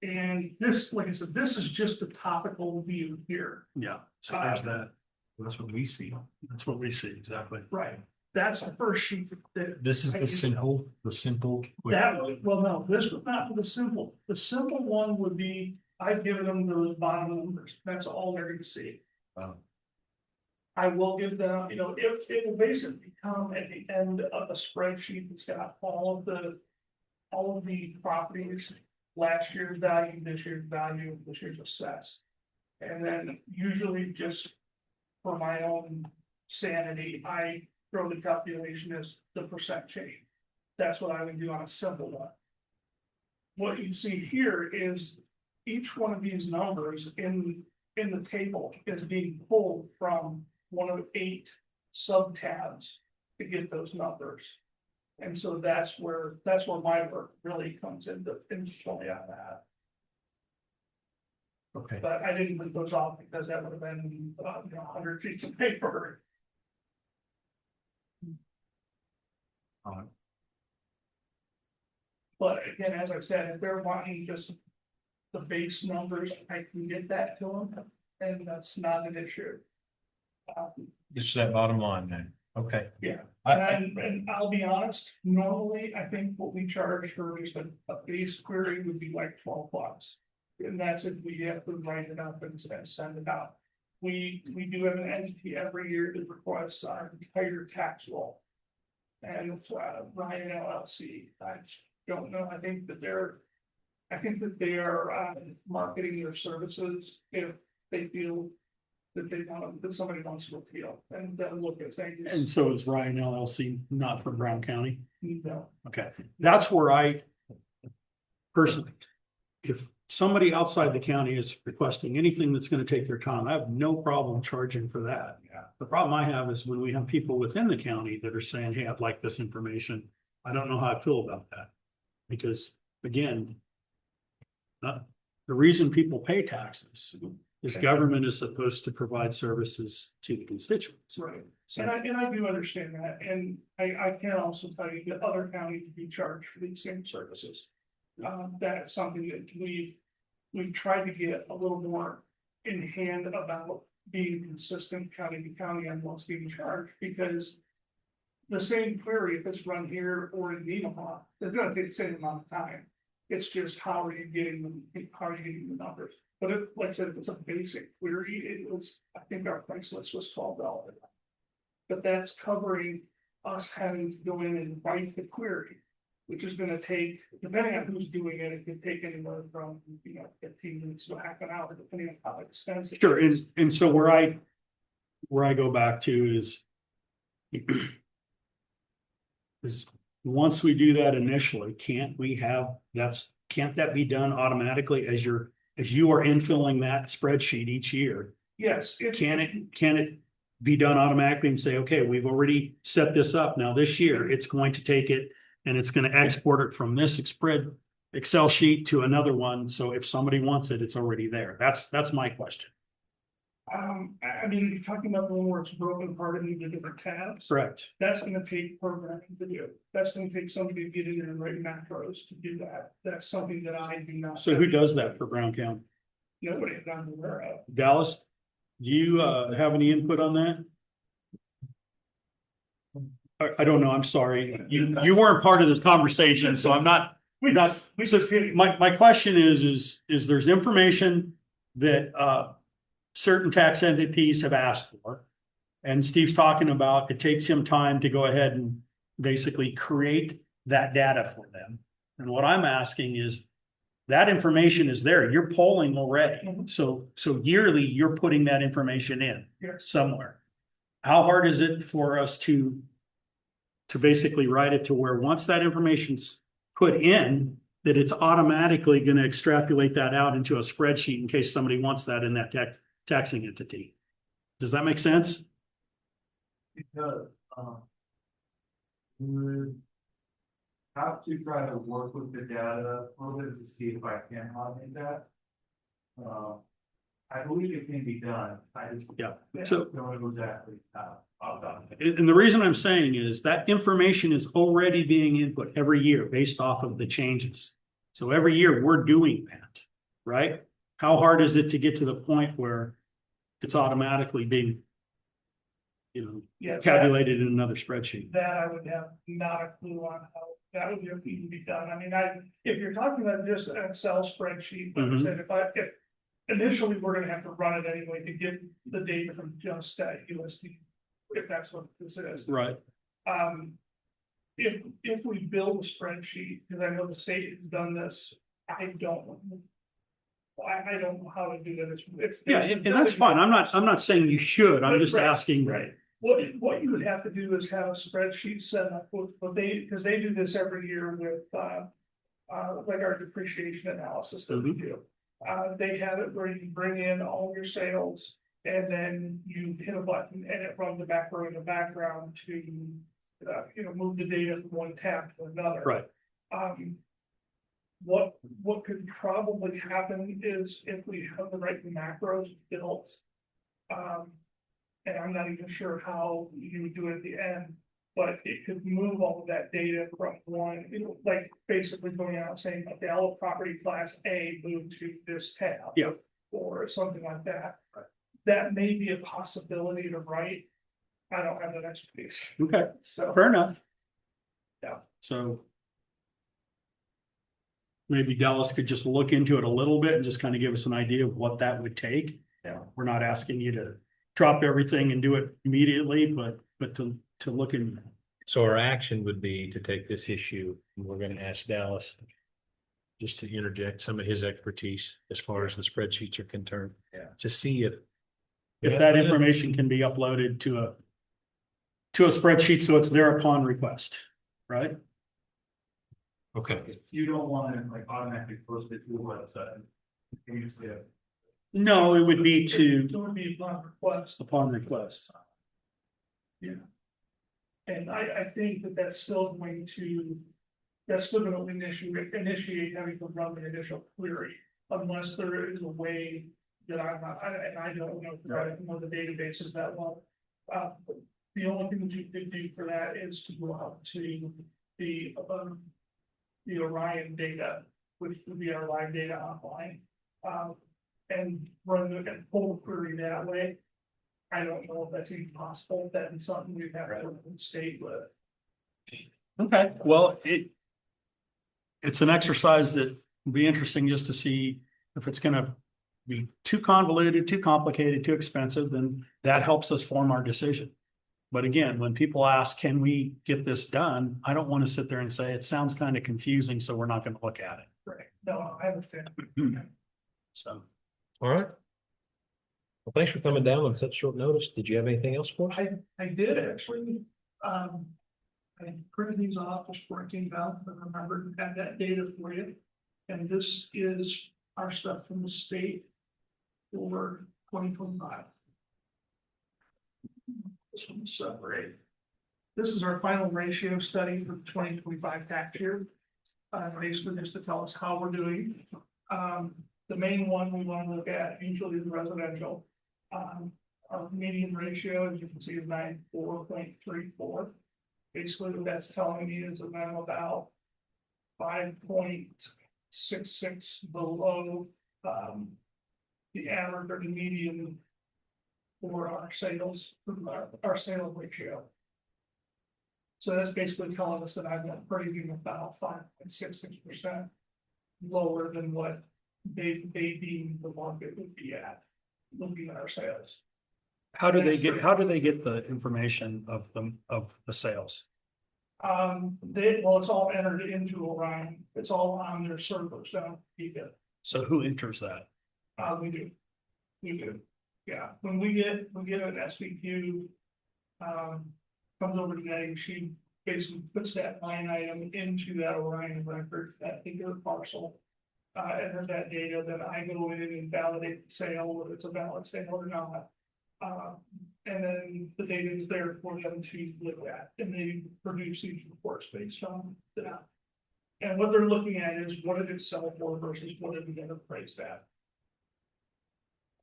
And this, like I said, this is just the topical view here. Yeah, so there's that. That's what we see. That's what we see, exactly. Right, that's the first sheet that. This is the simple. That was, well, no, this was not for the simple. The simple one would be, I've given them those bottom numbers. That's all they're gonna see. Wow. I will give them, it will basically come at the end of a spreadsheet that's got all of the properties, last year's value, this year's value, this year's assessed. And then usually just for my own sanity, I throw the calculation as the percent change. That's what I would do on a simple one. What you see here is each one of these numbers in the table is being pulled from one of 8 sub tabs to get those numbers. And so that's where my work really comes into play on that. Okay. But I didn't put those off because that would have been, 100 sheets of paper. But again, as I said, if they're wanting just the base numbers, I can get that to them, and that's not an issue. It's that bottom line then. Okay. Yeah. I, And I'll be honest, normally, I think what we charge for just a base query would be like $12. And that's if we have to write it up and send it out. We do have an entity every year that requests our entire tax roll. And it's Ryan LLC. I don't know, I think that they are marketing their services if they feel that somebody wants to appeal and then look at things. And so is Ryan LLC, not from Brown County? No. Okay, that's where I personally, if somebody outside the county is requesting anything that's gonna take their time, I have no problem charging for that. Yeah. The problem I have is when we have people within the county that are saying, hey, I'd like this information. I don't know how I feel about that. Because again, the reason people pay taxes is government is supposed to provide services to the constituents. Right. So, And I do understand that, and I can also tell you that other counties do charge for these same services. That's something that we've tried to get a little more in hand about being consistent county to county on what's being charged, because the same query, if it's run here or in Nemaha, it's gonna take the same amount of time. It's just how are you getting the numbers? But if, like I said, if it's a basic query, it was, I think our price list was $12. But that's covering us having to go in and write the query, which is gonna take, depending on who's doing it, it could take anywhere from, 15 minutes to half an hour, depending on how expensive. sure, it is. and so where I go back to is once we do that initially, can't that be done automatically as you are infilling that spreadsheet each year? Yes. Can it be done automatically and say, okay, we've already set this up. Now this year, it's going to take it and it's going to export it from this Excel sheet to another one. So if somebody wants it, it's already there. That's my question. I mean, you're talking about the one where it's broken apart into different tabs. Correct. That's gonna take programming to do. That's gonna take somebody to get in there and write macros to do that. That's something that I do not. So who does that for Brown County? Nobody that I'm aware of. Dallas, do you have any input on that? I don't know. I'm sorry. You weren't part of this conversation, so I'm not. We just hit. My question is there's information that certain tax entities have asked for. And Steve's talking about it takes him time to go ahead and basically create that data for them. And what I'm asking is that information is there. You're polling already. Mhm. So yearly you're putting that information in Yes. somewhere. How hard is it for us to basically write it to where once that information's put in, that it's automatically going to extrapolate that out into a spreadsheet in case somebody wants that in that taxing entity? Does that make sense? Because, we would have to try to work with the data a little bit to see if I can automate that. I believe it can be done, I just. Yeah. So- don't know exactly how done. And the reason I'm saying is that information is already being input every year based off of the changes. So every year we're doing that, right? How hard is it to get to the point where it's automatically being, Yeah, calculated in another spreadsheet? that I would have not a clue on how that would even be done. I mean, if you're talking about just an Excel spreadsheet, like I Mhm. said, if initially we're gonna have to run it anyway to get the data from just USD, if that's what this is. Right. If we build a spreadsheet, because I know the state has done this, I don't know. I don't know how to do that. It's. Yeah, and that's fine. I'm not saying you should. I'm just Right, asking. Right. What you would have to do is have a spreadsheet set up with, because they do this every year with, like our depreciation analysis that we do. They have it where you bring in all your sales and then you hit a button and it runs the macro in the background to move the data from one tab to another. Right. What could probably happen is if we have the right macros built. And I'm not even sure how you would do it at the end, but it could move all of that data from one, like basically going out and saying, okay, all of property class A moved to this tab. Yeah. Or something like that. That may be a possibility to write. I don't have that expertise, Okay, so. fair enough. Yeah. So. Maybe Dallas could just look into it a little bit and just kind of give us an idea of what that would take. Yeah. We're not asking you to drop everything and do it immediately, but to look in. So our action would be to take this issue, and we're gonna ask Dallas just to interject some of his expertise as far as the spreadsheets are concerned. Yeah. To see If that information can be uploaded to a spreadsheet, so it's there upon request, right? Okay, If you don't want to like automatically post it to the website, you just get. No, it would be It would be upon request. upon request. And I think that that's still going to initiate having to run the initial query. Unless there is a way that I don't know, I don't know the databases that well. The only thing that you could do for that is to go out to the Orion data, which would be our live data online. And run and pull the query that way. I don't know if that's even possible, that'd be something we'd have to state with. Okay, well, it's an exercise that will be interesting just to see if it's gonna be too convoluted, too complicated, too expensive, then that helps us form our decision. But again, when people ask, can we get this done? I don't want to sit there and say, it sounds kind of confusing, so we're not going to look at it. Right, no, I understand. So, all right. Well, thanks for coming down on such short notice. Did you have anything else for us? I did actually, I printed these off, just working out, but remember to have that data for you. And this is our stuff from the state for 2025. This one's separate. This is our final ratio study for the 2025 tax year. Basically just to tell us how we're doing. The main one we want to look at usually is residential. Our median ratio, as you can see, is 94.34. Basically, what that's telling me is that I'm about 5.66 below the average or the median for our sales, our sales ratio. So that's basically telling us that I've got pretty about 5.66% lower than what they deem the market would be at, looking at our sales. how do they get the information of the sales? It's all entered into Orion, it's all on their servers down here. So who enters that? We do, yeah, when we get an SVQ. Comes over today, she basically puts that line item into that Orion record, that particular parcel. Enters that data, then I go in and validate the sale, whether it's a valid sale or not. And then the data is there for them to look at, and they produce these reports based on that. And what they're looking at is what did it sell for versus what did we get appraised at.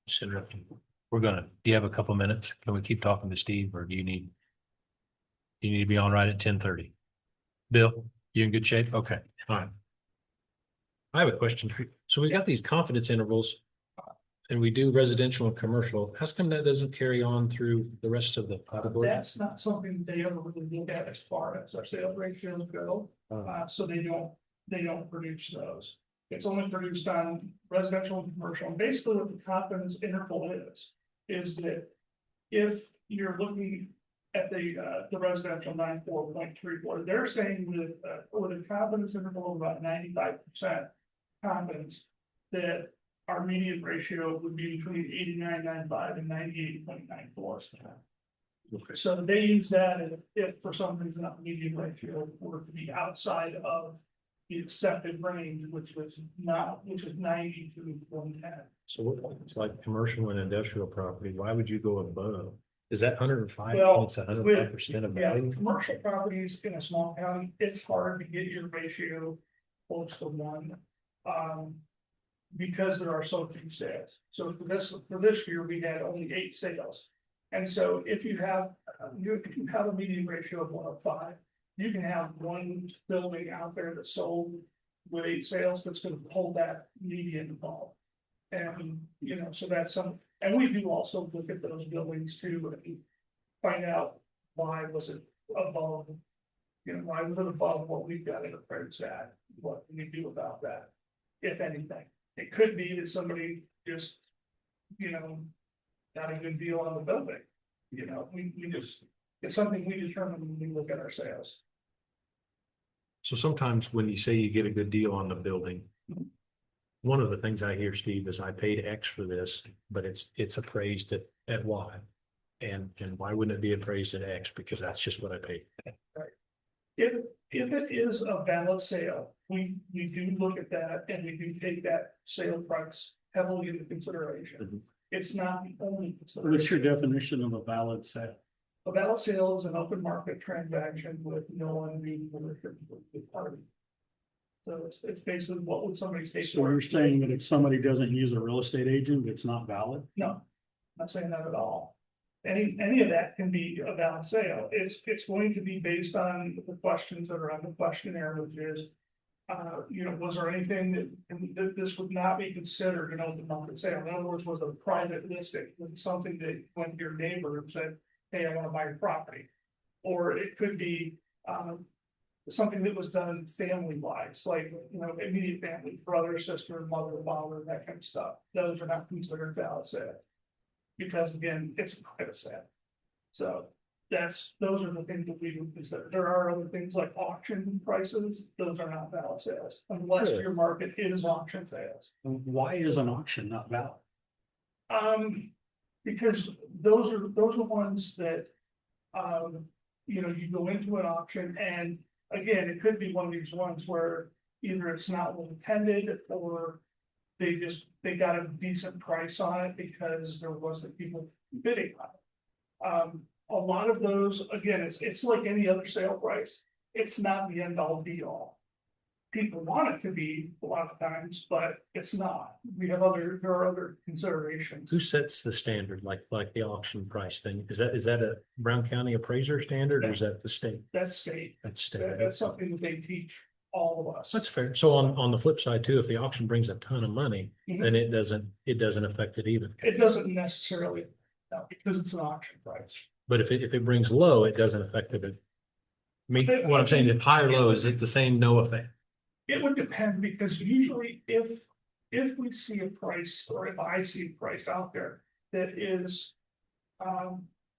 Just interrupting. Do you have a couple minutes? Can we keep talking to Steve, or do you need to be on right at 10:30? Bill, you in good shape? Okay, all right. I have a question for you. So we got these confidence intervals. And we do residential and commercial. How come that doesn't carry on through the rest of the category? That's not something they ever really look at as far as our sales ratios go, so they don't produce those. It's only produced on residential and commercial, and basically what the confidence interval is that if you're looking at the residential 94.34, they're saying with a confidence interval of about 95% confidence that our median ratio would be between 89.95 and 98.94. Okay. So they use that if for some reason that median ratio were to be outside of the accepted range, which is 90 to 110. So it's like commercial and industrial property. Why would you go above Is that 105? Well, It's 105% of Yeah, value? commercial properties in a small county, it's hard to get your ratio close to one. Because there are so few sales. So for this year, we had only 8 sales. And so if you have, if you have a median ratio of 105, you can have one building out there that's sold with 8 sales that's gonna pull that median above. And, you know, so that's some, and we do also look at those buildings too, and find out why was it above. You know, why was it above what we've got in appraised at, what can we do about that, if anything? It could be that somebody just, you know, got a good deal on the building. You know, we just, it's something we determine when we look at our sales. So sometimes when you say you get a good deal on the building, one of the things I hear, Steve, is I paid X for this, but it's appraised at Y. And why wouldn't it be appraised at X? Because that's just what I paid. If it is a valid sale, we do look at that and we do take that sale price heavily into consideration. Mhm. It's not the only What's your consideration. definition of a valid sale? A valid sale is an open market transaction with no undue ownership of the party. So it's basically what would somebody take. So you're saying that if somebody doesn't use a real estate agent, it's not valid? No, not saying that at all. Any of that can be a valid sale. It's going to be based on the questions that are on the questionnaire, which is. You know, was there anything that this would not be considered an open market sale? In other words, was it a private listing? Was it something that went to your neighbor and said, hey, I want to buy your property? Or it could be something that was done family wise, like, you know, immediate family, brother, sister, mother, father, that kind of stuff. Those are not considered valid sale. Because again, it's a private sale. So those are the things that we would consider. There are other things like auction prices, those are not valid sales, unless Really? your market is auction sales. Why is an auction not valid? Because those are ones that, you know, you go into an auction and again, it could be one of these ones where either it's not well attended or they got a decent price on it because there wasn't people bidding on it. A lot of those, again, it's like any other sale price. It's not the end all be all. People want it to be a lot of times, but it's not. There are other considerations. Who sets the standard, like the auction price thing? Is that a Brown County appraiser standard or is that the state? That's state. That's state. That's something that they teach all of us. That's fair. So on the flip side too, if the auction brings a ton of money, Mhm. then it doesn't affect it either. It doesn't necessarily, no, because it's an auction price. But if it brings low, it doesn't affect it. I mean, what I'm saying, if high or low, is it the same, no effect? It would depend because usually if we see a price or if I see a price out there that is.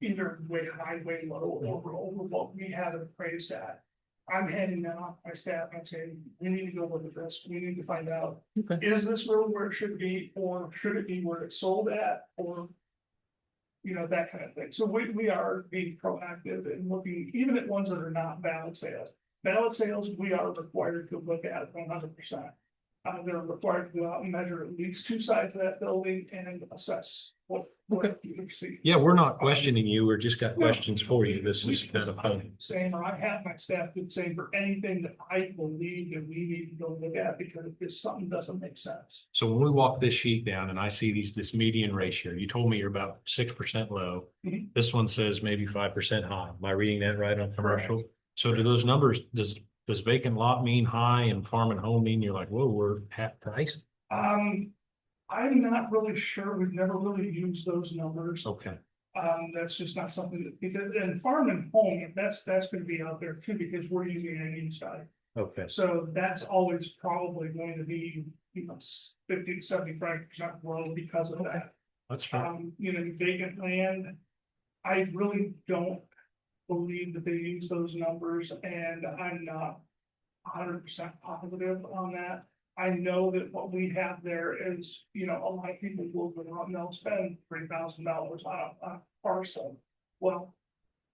Either way high, way low, or over what we have it appraised at. I'm handing that off to my staff, I'm saying, we need to go look at this, we need to find out. Okay. Is this really where it should be, or should it be where it's sold at, or? You know, that kind of thing, so we are being proactive and looking, even at ones that are not valid sales. Valid sales, we are required to look at 100%. They're required to go out and measure at least 2 sides of that building and assess what you see. Yeah, we're not questioning you. We're just got questions for you. This is kind of fun. Same, or I have my staff do the same for anything that I believe that we need to go look at, because if something doesn't make sense. So when we walk this sheet down and I see this median ratio, you told me you're about 6% low. Mhm. This one says maybe 5% high. Am I reading that right on commercial? So do those numbers, does vacant lot mean high and farm and home mean you're like, whoa, we're half price? I'm not really sure, we've never really used those numbers. Okay. That's just not something that, because, and farm and home, that's gonna be out there too, because we're using an Indian side. Okay. So that's always probably going to be, you know, 50 to 75% low because of that. That's fine. You know, vacant land, I really don't believe that they use those numbers, and I'm not 100% positive on that. I know that what we have there is, you know, a lot of people will go out and they'll spend $3,000 on a parcel. Well,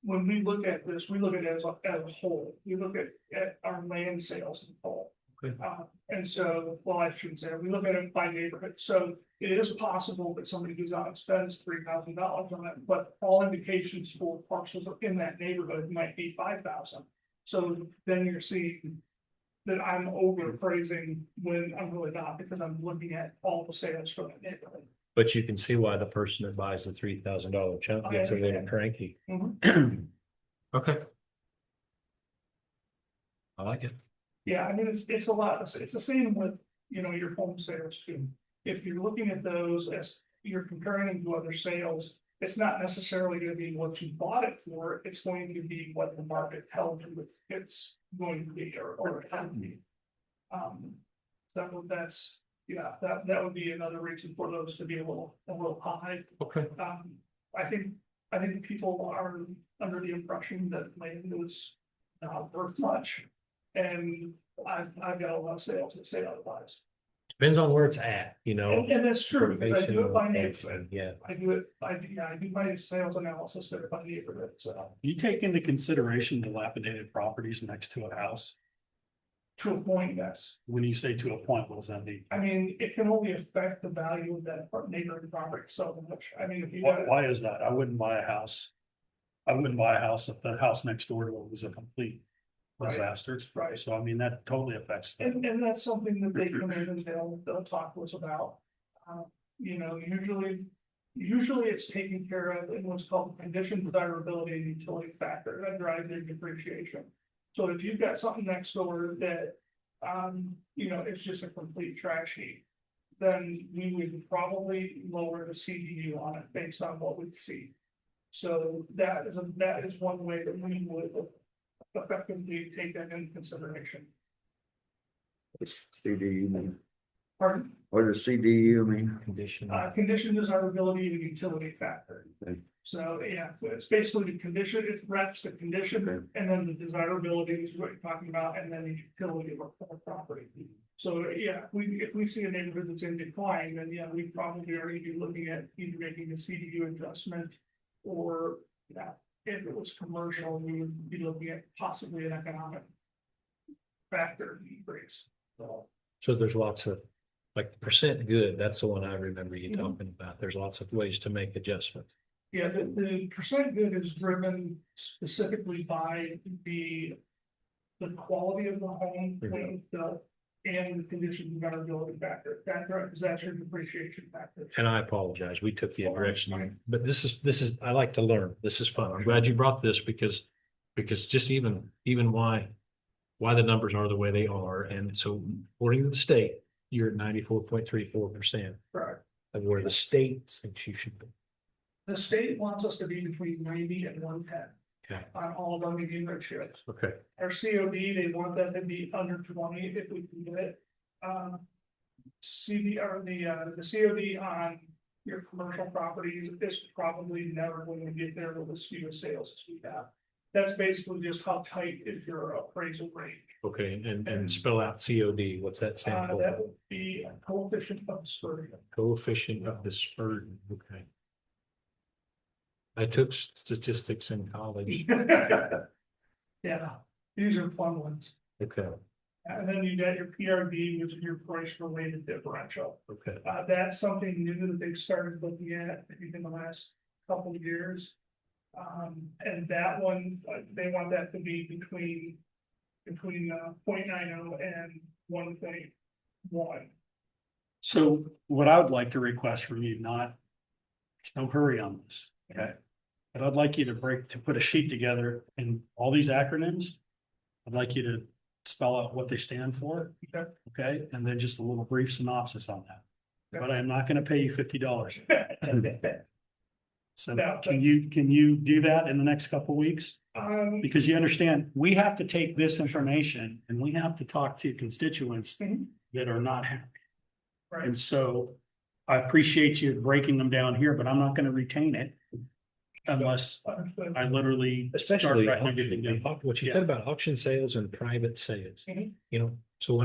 when we look at this, we look at it as a whole. We look at our land sales as a whole. And so, well, I shouldn't say, we look at it by neighborhood, so it is possible that somebody goes out and spends $3,000 on it, but all indications for parcels in that neighborhood might be 5,000. So then you're seeing that I'm overappraising when I'm really not, because I'm looking at all the sales from that neighborhood. But you can see why the person that buys the $3,000 chunk I gets a little understand. cranky. Mhm. Okay. I like it. Yeah, I mean, it's a lot, it's the same with, you know, your home sales too. If you're looking at those as you're comparing them to other sales, it's not necessarily gonna be what you bought it for, it's going to be what the market tells you it's going to be or it can be. So that's, yeah, that would be another reason for those to be a little high. Okay. I think people are under the impression that land is not worth much. And I've got a lot of sales that say otherwise. Depends on where it's at, you know. And that's true, because I do it by Location, neighborhood. yeah. I do my sales analysis there by neighborhood, so You take into consideration dilapidated properties next to a house. to a point, yes. When you say to a point, what does that mean? I mean, it can only affect the value of that neighborhood property so much. I mean, if you. Why is that? I wouldn't buy a house. I wouldn't buy a house if the house next door to it was a complete Right. disaster. Right. So I mean, that totally affects them. And that's something that they come in and they'll talk to us about. You know, usually it's taken care of in what's called condition desirability and utility factor, that drives their depreciation. So if you've got something next door that, you know, it's just a complete trash heap, then we would probably lower the CDU on it based on what we see. So that is one way that we would effectively take that into consideration. CDU mean, Pardon? what does CDU mean? Condition. Condition desirability and utility factor. Okay. So, yeah, it's basically the condition, it reps the condition, Okay. and then the desirability is what you're talking about, and then the utility of our property. So, yeah, if we see a neighborhood that's in decline, then yeah, we probably are gonna be looking at either making a CDU adjustment. Or, yeah, if it was commercial, we would be looking at possibly an economic factor increase. So there's lots of, like percent good, that's the one I remember you Mhm. talking about. There's lots of ways to make adjustments. Yeah, the percent good is driven specifically by the quality of the home, when it's built, and the condition desirability factor. That's your depreciation factor. And I apologize, we took the direction, but this is, I like to learn. This is fun. I'm glad you brought this because just even why the numbers are the way they are. And so according to the state, you're at 94.34% Correct. of where the state thinks you should be. The state wants us to be between 90 and 110. Okay. On all of our median ratios. Okay. Our COD, they want that to be under 20 if we can get it. CD or the COD on your commercial properties is probably never going to get there with the speed of sales as we have. That's basically just how tight is your appraisal range. Okay, and spell out COD, what's that stand That for? would be a coefficient of dispersion. Coefficient of dispersion, okay. I took statistics in college, Yeah, these are fun ones. okay, And then you got your PRD, which is your price related differential. okay. That's something new that they've started looking at, I think in the last couple of years. And that one, they want that to be between 0.90 and 1.1. So what I would like to request from you, there's no hurry on this, okay? But I'd like you to put a sheet together in all these acronyms. I'd like you to spell out what they stand for, Okay. okay? And then just a little brief synopsis on that. But I'm not gonna pay you $50. So No, can you do that in the next couple of weeks? Because you understand, we have to take this information and we have to talk to constituents Mhm. that are not happy. Right. And so I appreciate you breaking them down here, but I'm not gonna retain it. Unless Understood. I literally. start Especially writing everything down. what you Yeah. said about auction sales and private sales, Mhm. you know, so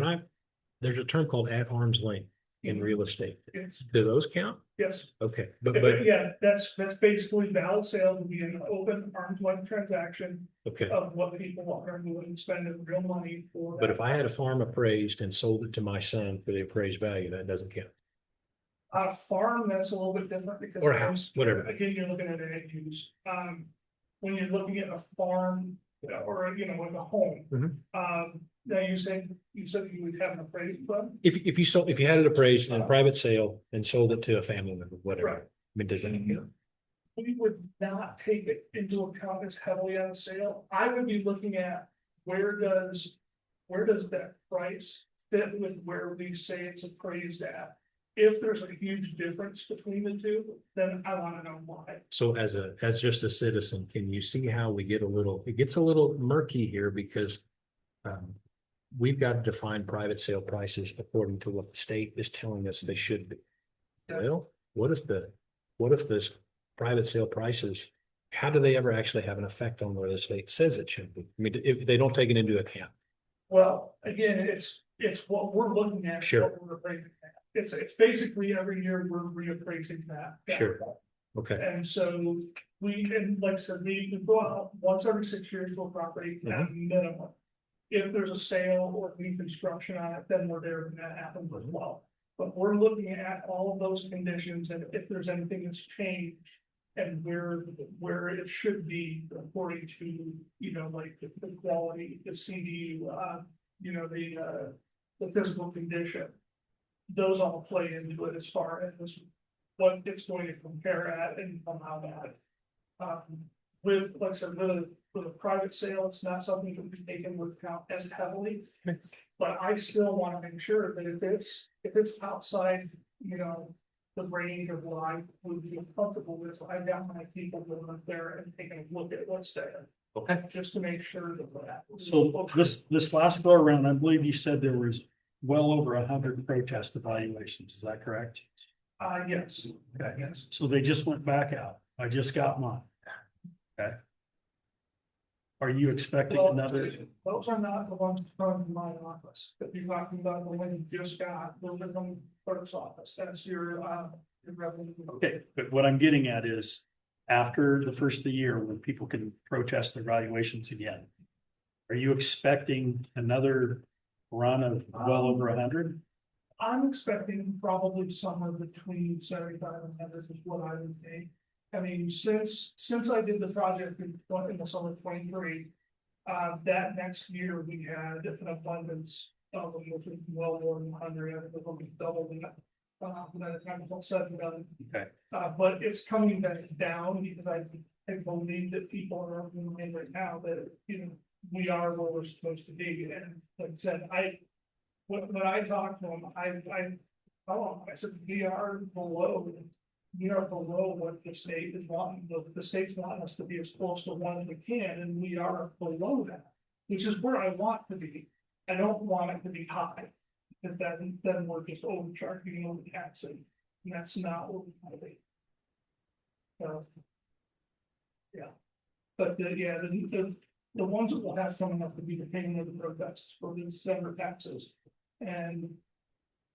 there's a term called at arm's length. in real estate. Yes, Do those count? yes. Okay, but, Yeah, that's basically valid sale to be an open arm's length transaction okay. of what people are willing to spend in real money for. But if I had a farm appraised and sold it to my son for the appraised value, that doesn't count. A farm, that's a little bit different because. Or a house, whatever. Again, you're looking at an end use. When you're looking at a farm or, like a home. Mhm. Now you said you would have an appraised fund? If you sold, if you had it appraised in a private sale and sold it to a family member, whatever, Right. I mean, does that count? We would not take it into account as heavily on sale. I would be looking at where does that price fit with where we say it's appraised at? If there's a huge difference between the two, then I wanna know why. So as just a citizen, can you see how we get it gets a little murky here because we've got to define private sale prices according to what the state is telling us they should be. Well, what if this private sale prices, how do they ever actually have an effect on where the state says it should be? I mean, if they don't take it into account. Well, again, it's what we're looking at. Sure. What we're appraising at. It's basically every year we're reappraising that. Sure. Okay, And so and like I said, we can go out once every 6 years to a property at Mm-hmm. minimum. If there's a sale or new construction on it, then we're there when that happens as well. But we're looking at all of those conditions and if there's anything that's changed. And where it should be according to, like the quality, the CDU, the physical condition. Those all play into it as far as what it's going to compare at and come out at. With, like I said, with a private sale, it's not something that we take into account as heavily. But I still wanna make sure that if it's outside, the range of what I would feel comfortable with, I've got my people going up there and taking a look at what's there. Okay. Just to make sure that. So this last go around, I believe you said there was well over 100 protest evaluations. Is that correct? Yes. Okay, yes. So they just went back out. I just got mine. Okay. Are you expecting Well, another? those are not the ones from my office, that you're talking about, the one you just got, those are from clerk's office, that's your revenue. Okay, but what I'm getting at is after the first of the year, when people can protest their valuations again. Are you expecting another run of well over 100? I'm expecting probably somewhere between 75 and 100 is what I would think. I mean, since I did the project in the summer of 23, that next year we had an abundance of them, which was well more than 100, I think it was almost double that. By the time it's all said and done. Okay. But it's coming back down because I believe that people are in right now that, we are where we're supposed to be. And like I said, when I talked to them, I said, we are below what the state is wanting. The state's wanting us to be as close to one as we can, and we are below that, which is where I want to be. I don't want it to be high. If then we're just overcharging, overtaxing, and that's not what we want to be. Yeah. But the ones that will have coming up to be the payment of the protests for the December taxes. And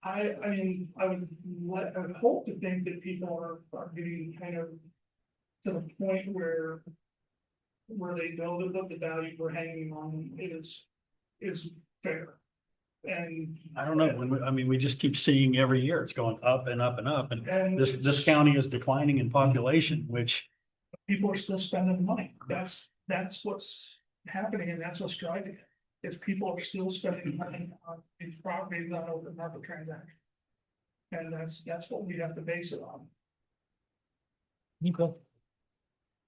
I mean, I would hope to think that people are getting kind of to the point where they know that the value we're hanging on is fair. And I don't know, we just keep seeing every year, it's going up and up and up, and this county is declining in population, which. people are still spending money. That's what's happening, and that's what's driving it. Is people are still spending money on these properties on open market transactions. And that's what we have to base it on. Okay.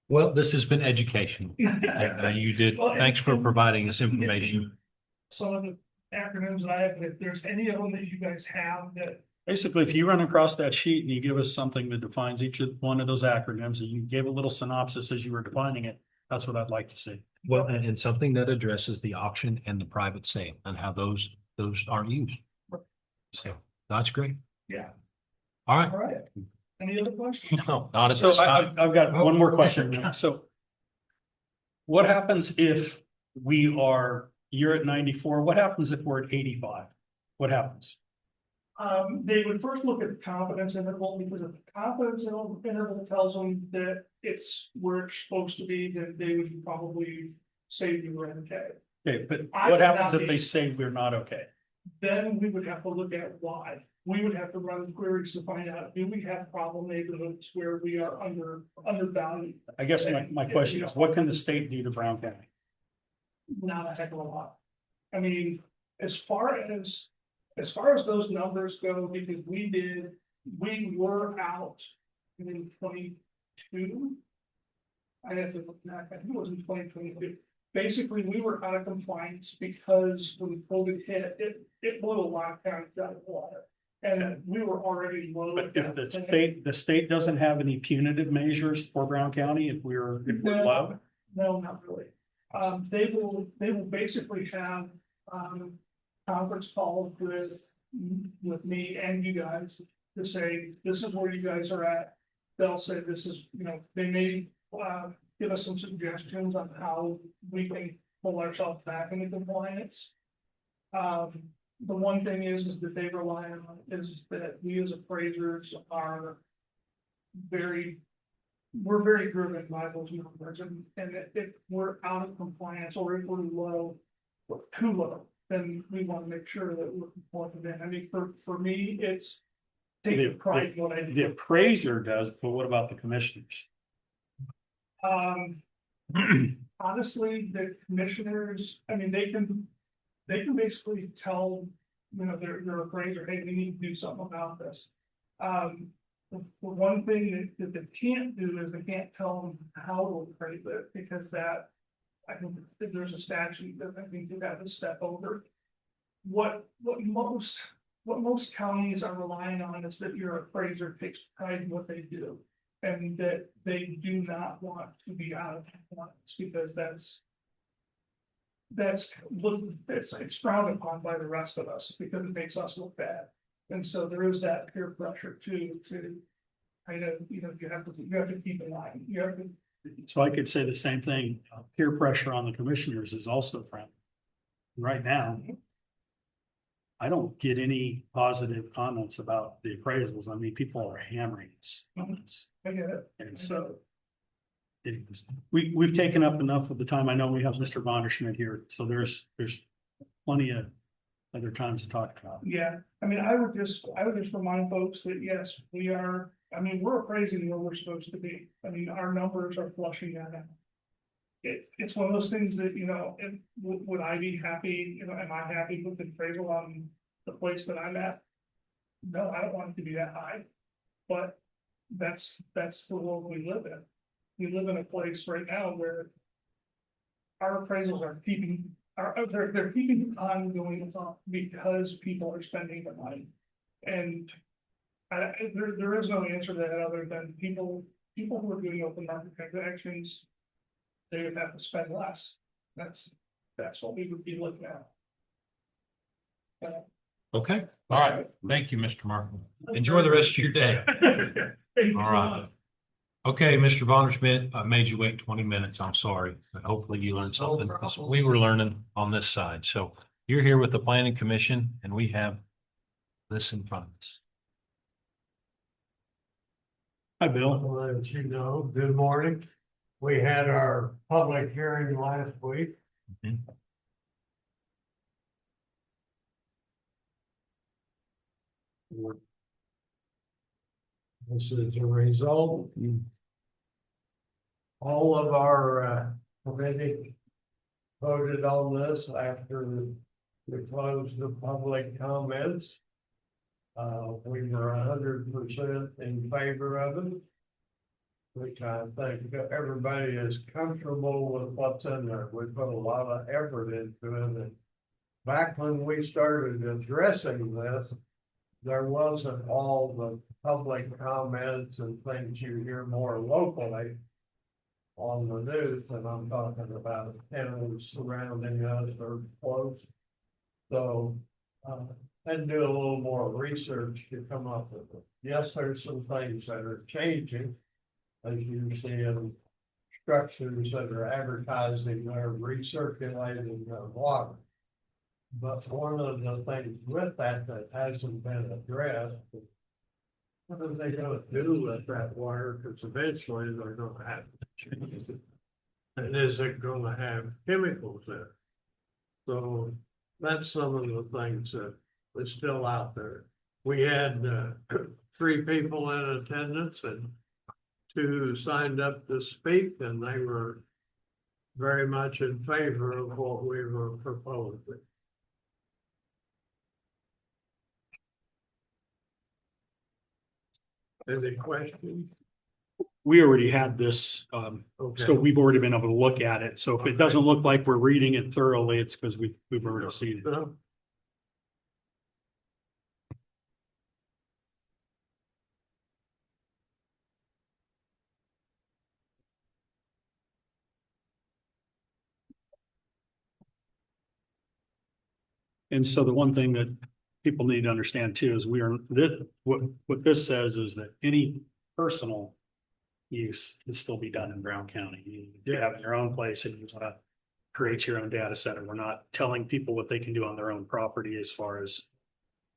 Well, this has been educational. You did, Well, thanks for providing us information. Some of the acronyms that I have, if there's any of them that you guys have that, Basically, if you run across that sheet and you give us something that defines each one of those acronyms, and you gave a little synopsis as you were defining it, that's what I'd like to see. Well, and something that addresses the auction and the private sale and how those aren't used. So that's great. yeah, All right. all right. Any other questions? No, not at So this time. I've got one more question. So. What happens if you're at 94, what happens if we're at 85? What happens? They would first look at the confidence interval, because if the confidence interval tells them that it's where it's supposed to be, then they would probably say you were okay. Okay, but I what would happens not if they be- say we're not okay? Then we would have to look at why. We would have to run queries to find out, do we have problem neighborhoods where we are undervalued? I guess my question is, what can the state do to Brown County? Not a heck of a lot. I mean, as far as those numbers go, because we were out in 22. I have to look back, I think it was in 2022. Basically, we were out of compliance because when COVID hit, it blew a lot of counties out of water. And we were already low. But if the state doesn't have any punitive measures for Brown County, if we're low? No, not really. They will basically have, conference calls with me and you guys to say, this is where you guys are at. They'll say, this is, they may, give us some suggestions on how we can pull ourselves back into compliance. The one thing is that they rely on is that we as appraisers are we're very driven by those numbers, and if we're out of compliance or if we're low, or too low, then we want to make sure that we're compliant. I mean, for me, it's taking pride in what I The do. appraiser does, but what about the commissioners? Honestly, the commissioners, I mean, they can basically tell, their appraiser, hey, we need to do something about this. The one thing that they can't do is they can't tell them how to appraise it, because that, I think if there's a statute that I think you have to step over. What most counties are relying on is that your appraiser takes pride in what they do. And that they do not want to be out of compliance, because it's frowned upon by the rest of us, because it makes us look bad. And so there is that peer pressure to kind of, you have to keep in mind, So I could say the same thing, peer pressure on the commissioners is also friendly. Right now, I don't get any positive comments about the appraisals. I mean, people are hammering us. I get it. And so we've taken up enough of the time. I know we have Mr. Vonderschmidt here, so there's plenty of other times to talk about. Yeah, I mean, I would just remind folks that yes, we're appraising where we're supposed to be. I mean, our numbers are flushing that out. It's one of those things that, would I be happy, am I happy with the appraisal on the place that I'm at? No, I don't want it to be that high, but that's the world we live in. We live in a place right now where our appraisals are they're keeping on going on because people are spending the money. And there is no answer to that other than people who are doing open market transactions, they would have to spend less. That's what we would be looking at. Okay, all right. Thank you, Mr. Martin. Enjoy the rest of your day. All right. Okay, Mr. Vonderschmidt, I made you wait 20 minutes. I'm sorry, but hopefully you learned something, because we were learning on this side. So you're here with the planning commission and we have this in front of us. Hi, Bill. Well, as you know, good morning. We had our public hearing last week. Mhm. This is a result. All of our committee voted on this after we closed the public comments. We were 100% in favor of it, which I think everybody is comfortable with what's in there. We put a lot of effort into it. And back when we started addressing this, there wasn't all the public comments and things you hear more locally on the news, and I'm talking about towns surrounding us or close. So, and do a little more research to come up with it. Yes, there's some things that are changing, as you see in structures that are advertising or recirculating water. But one of the things with that that hasn't been addressed. What are they gonna do with that water? Cause eventually they're gonna have to change it. And is it gonna have chemicals in it? So that's some of the things that is still out there. We had 3 people in attendance and 2 signed up to speak, and they were very much in favor of what we were proposing. Any questions? We already had this, Okay. so we've already been able to look at it. So if it doesn't look like we're reading it thoroughly, it's because we've already seen it. No? And so the one thing that people need to understand too is what this says is that any personal use can still be done in Brown County. You have your own place and you want to create your own data center. We're not telling people what they can do on their own property as far as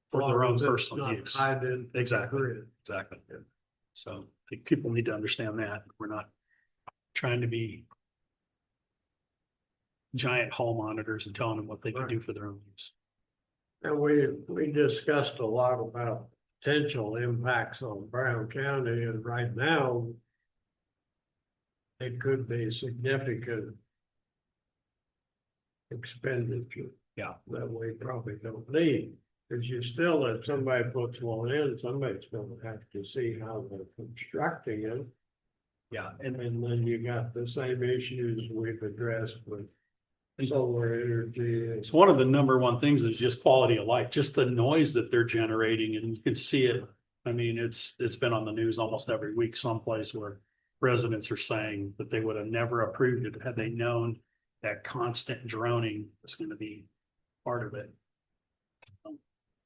for their own personal use. Tied in. Exactly, exactly. So I think people need to understand that. We're not trying to be giant hall monitors and telling them what they can do for their own use. And we discussed a lot about potential impacts on Brown County, and right now it could be significant expenditure. Yeah. That we probably don't need, because you still, if somebody puts one in, somebody's gonna have to see how they're constructing it. Yeah, And then you got the same issues we've addressed with solar energy. it's one of the number one things is just quality of life, just the noise that they're generating, and you can see it. I mean, it's been on the news almost every week, someplace where residents are saying that they would have never approved it had they known that constant droning was going to be part of it.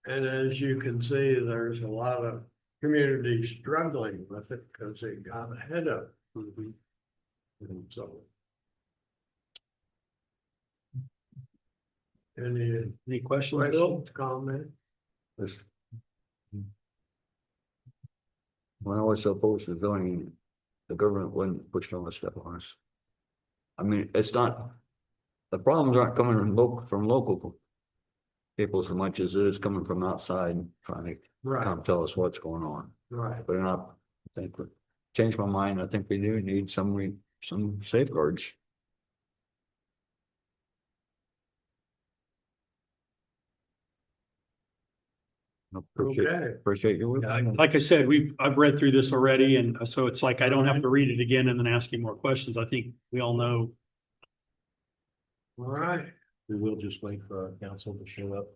And as you can see, there's a lot of communities struggling with it because they got ahead of it. And so. Any questions, Bill? Questions, comment? This- When I was opposed to zoning, the government wouldn't push all this stuff on us. I mean, it's not, the problems aren't coming from local people so much as it is coming from outside trying to Right, come tell us what's going on. right. But I think, changed my mind. I think we do need some safeguards. Okay. Appreciate your. Like I said, I've read through this already, and so it's like I don't have to read it again and then ask you more questions. I think we all know. All right. We will just wait for our council to show up.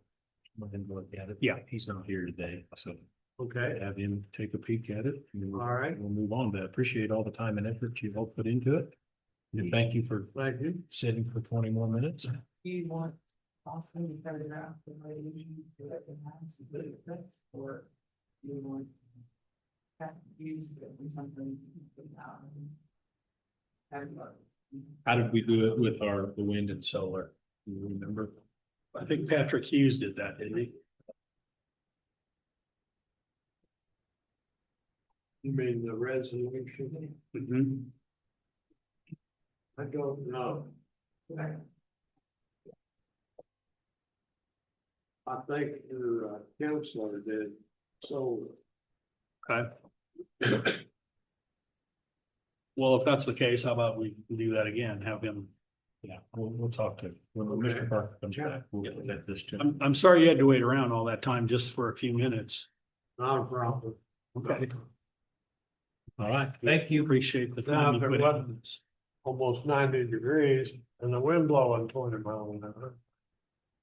Let him look at it. Yeah. He's not here today, so Okay. have him take a peek at it. And we'll- All right. We'll move on, but I appreciate all the time and effort you all put into it. And thank you for Thank you. sitting for 20 more minutes. Do you want also to photograph the lady to recognize the effect, or you want that use it in something? How did we do it with the wind and solar? Do you remember? I think Patrick Hughes did that, didn't he? You mean the resolution? Mhm. I don't know. I think your counselor did, so. Okay. Well, if that's the case, how about we do that again? Have him. Yeah, we'll talk to, when Okay. Mr. Parker comes back, we'll get this to him. I'm sorry you had to wait around all that time just for a few minutes. Not a problem. Okay. All right. Thank you. Appreciate the Now, time. if you it put wasn't- in this. Almost 90 degrees and the wind blowing 20 miles an hour.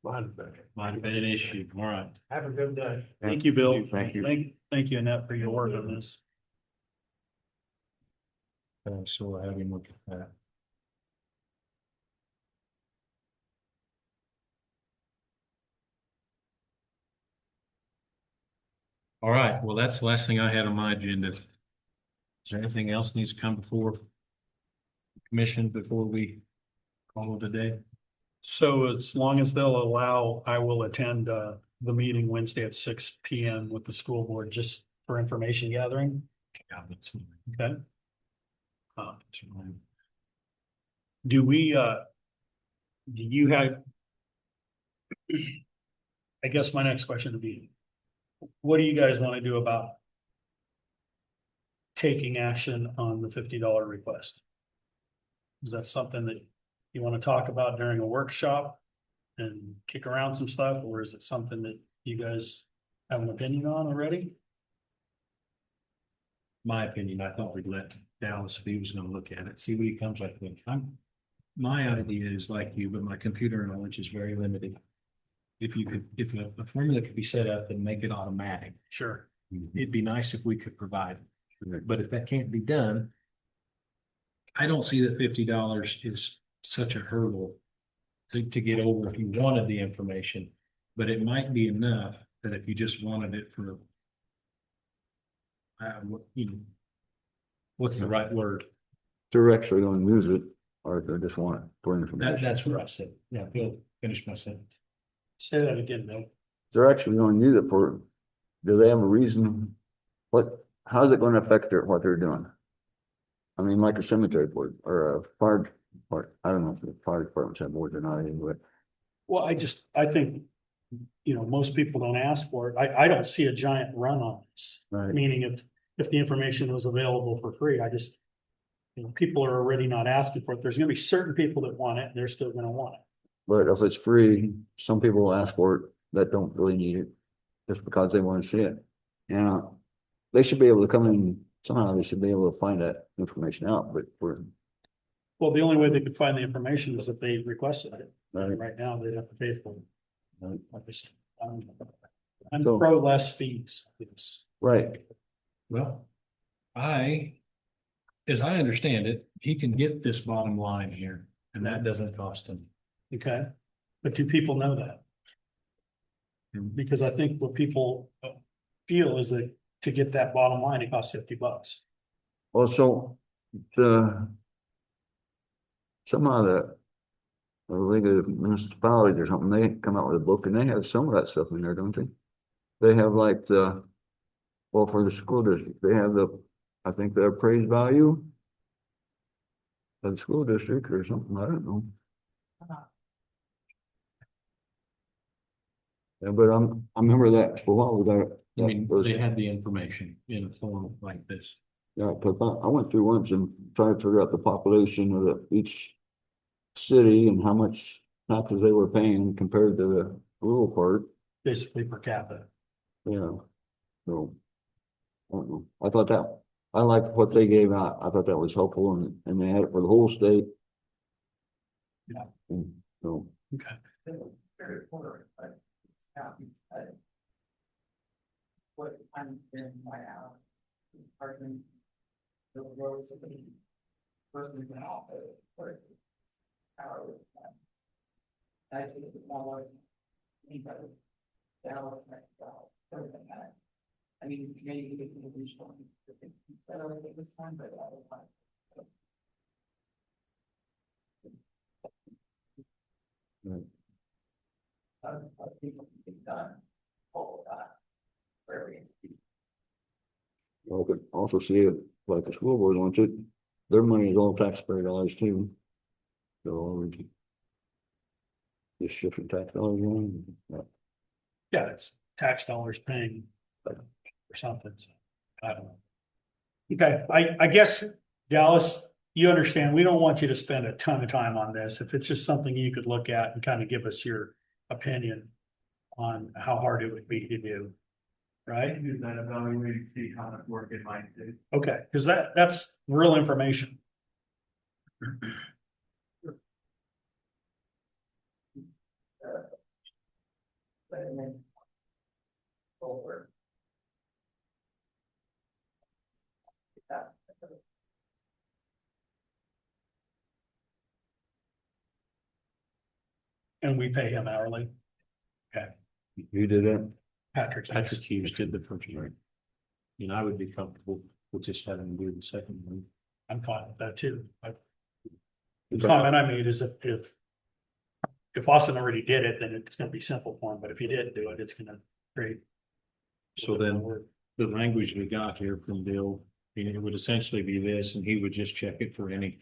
Might have been. Might have been an issue. All right. Have a good day. Thank you, Bill. Thank you. Thank you, Annette, for your work on this. So we'll have him look at that. All right, well, that's the last thing I had on my agenda. Is there anything else needs to come before the commission before we call it a day? So as long as they'll allow, I will attend the meeting Wednesday at 6 PM with the school board, just for information gathering. Yeah, that's- Okay. Do we, do you have? I guess my next question would be, what do you guys want to do about taking action on the $50 request? Is that something that you want to talk about during a workshop and kick around some stuff, or is it something that you guys have an opinion on already? My opinion, I thought we'd let Dallas, if he was gonna look at it, see what he comes up with. My idea is like you, but my computer knowledge is very limited. If you could, if a formula could be set up and make it automatic, Sure. it'd be nice if we could provide it. But if that can't be done, I don't see that $50 is such a hurdle to get over if you wanted the information, but it might be enough that if you just wanted it for you know, what's the right word? They're actually gonna use it, or if they just want it for information. That's what I said. Yeah, Bill, finish my sentence. Say that again, Bill. They're actually gonna use it for, do they have a reason? How's it gonna affect what they're doing? I mean, like a cemetery board or a fire, or I don't know if the fire departments have boards or not anyway. Well, I think, most people don't ask for it. I don't see a giant run on this. Right. Meaning if the information was available for free, people are already not asking for it. There's gonna be certain people that want it, and they're still gonna want it. But if it's free, some people will ask for it that don't really need it, just because they want to see it. And they should be able to come in, somehow they should be able to find that information out, but Well, the only way they could find the information is if they requested it. right, Right now, they'd have to pay for it. right, Like I said, I'm So- pro less fees. Yes. right. Well, as I understand it, he can get this bottom line here, and that doesn't cost him. Okay, but do people know that? Because I think what people feel is that to get that bottom line, it costs $50. Well, so somehow the League of Municipalities or something, they come out with a book and they have some of that stuff in there, don't they? They have like for the school district, they have I think the appraised value of the school district or something, I don't know. Yeah, but I remember that for a while, we got. I mean, they had the information in a form like this. Yeah, cause I went through once and tried to figure out the population of each city and how much taxes they were paying compared to the rural part, Basically per capita. so. I don't know, I liked what they gave out, I thought that was helpful and they had it for the whole state. Yeah. And so, Okay. Very important, but it's not, what I'm in my hour. Pardon. The roads of the person in office, or hour. I think it's more. Anybody. Dallas, something like that. I mean, maybe you can do something. Instead of it this time, but I don't mind. right. People can be done all of that. Very. Well, I could also see it, like the school board wants it, their money is all taxpayer dollars too. So we just shifting tax dollars around. Yeah, it's tax dollars paying for something. So I don't know. Okay, I guess Dallas, you understand, we don't want you to spend a ton of time on this. If it's just something you could look at and kind of give us your opinion on how hard it would be to do. Right? Do that evaluate, see how much work it might do. Okay, because that's real information. Over. And we pay him hourly. You did that? Patrick. Patrick Hughes did the first one. I would be comfortable with just having to do the second one. I'm fine with that too. The comment I made is if if Austin already did it, then it's gonna be simple for him, but if he didn't do it, it's gonna create. So then the language we got here from Bill, it would essentially be this, and he would just check it for any.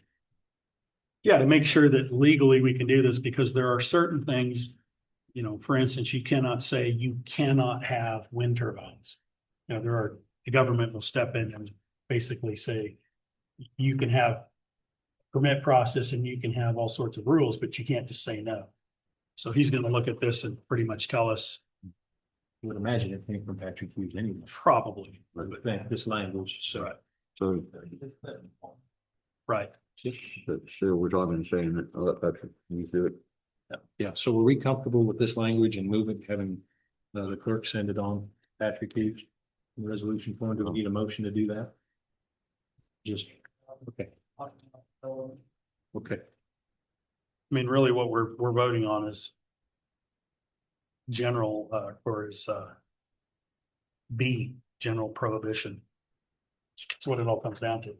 Yeah, to make sure that legally we can do this, because there are certain things, you know, for instance, you cannot say you cannot have wind turbines. You know, the government will step in and basically say, you can have permit process and you can have all sorts of rules, but you can't just say no. So he's gonna look at this and pretty much tell us I would imagine it came from Patrick Hughes anyway, probably, but this language, so. So, right? so we're talking, saying that, I'll let Patrick, you do it. Yeah, so were we comfortable with this language and moving, having the clerk send it on Patrick Hughes? The resolution form, do we need a motion to do that? Just, okay, okay. I mean, really what we're voting on is general, or is, B, general prohibition. That's what it all comes down to.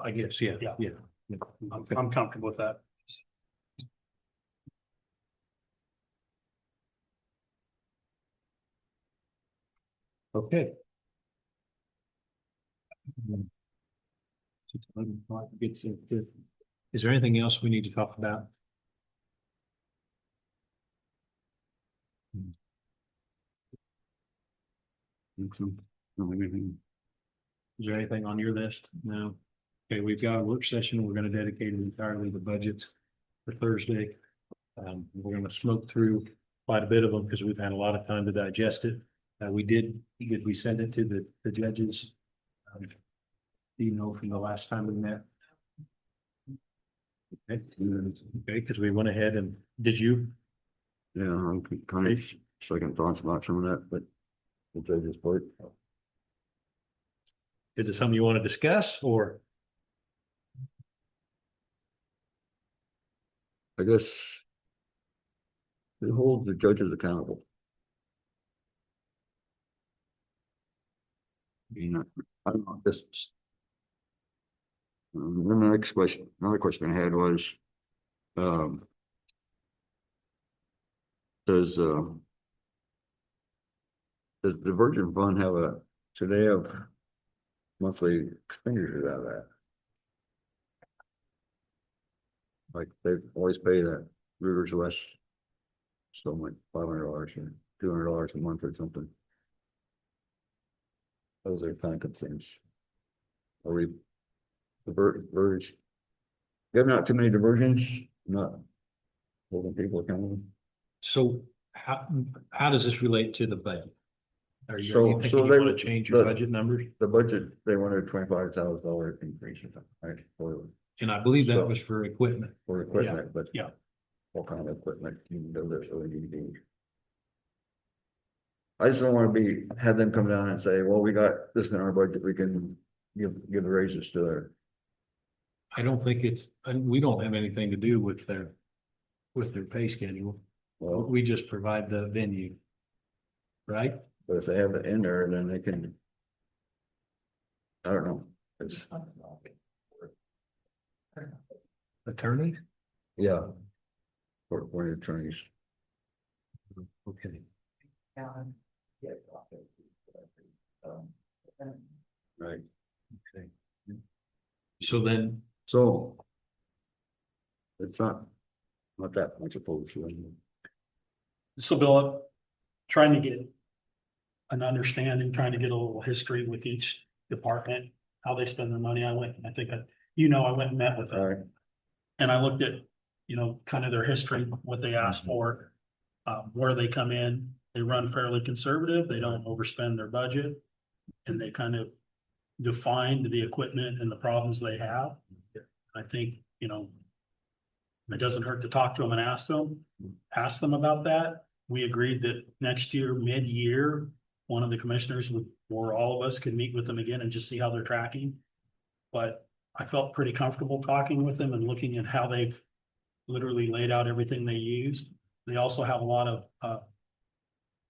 I guess, yeah, Yeah. yeah. I'm comfortable with that. Okay. Is there anything else we need to talk about? Is there anything on your list? No. Okay, we've got a work session. We're gonna dedicate it entirely to budgets for Thursday. We're gonna smoke through quite a bit of them because we've had a lot of time to digest it. Did we send it to the judges? Do you know from the last time we met? Okay, because we went ahead and, did you? Yeah, I'm kind of second thoughts about some of that, but the judge's part. Is it something you want to discuss or? I guess it holds the judges accountable. You know, I don't know, this. Then the next question, another question I had was, does the Virgin Fund should they have monthly expenditures out of that? Like they always pay that Rivers West, so like $500 or $200 a month or something. Those are kind of concerns. Are we diverge? Giving out too many diversions, not holding people accountable. So how does this relate to the budget? Are you So thinking you they- want to change your the- budget numbers? The budget, they wanted $25,000 increase, right, And I believe that So- was for equipment. for equipment, but. yeah. What kind of equipment you can do this, or you need. I just don't want to have them come down and say, well, we got this in our budget, we can give raises to their. I don't think we don't have anything to do with their pay schedule. Well, We just provide the venue. Right? but if they have it in there, then they can. I don't know, it's, Attorneys? yeah. For the attorneys, Okay. Yes. right, Okay. So then, so. It's not that much opposed to it. So Bill, trying to get an understanding, trying to get a little history with each department, how they spend their money. I went and met with them. All right, And I looked at, you know, kind of their history, what they asked for, where they come in. They run fairly conservative. They don't overspend their budget. And they kind of defined the equipment and the problems they have. I think, you know, it doesn't hurt to talk to them and ask them about that. We agreed that next year, mid-year, one of the commissioners or all of us could meet with them again and just see how they're tracking. But I felt pretty comfortable talking with them and looking at how they've literally laid out everything they use. They also have a lot of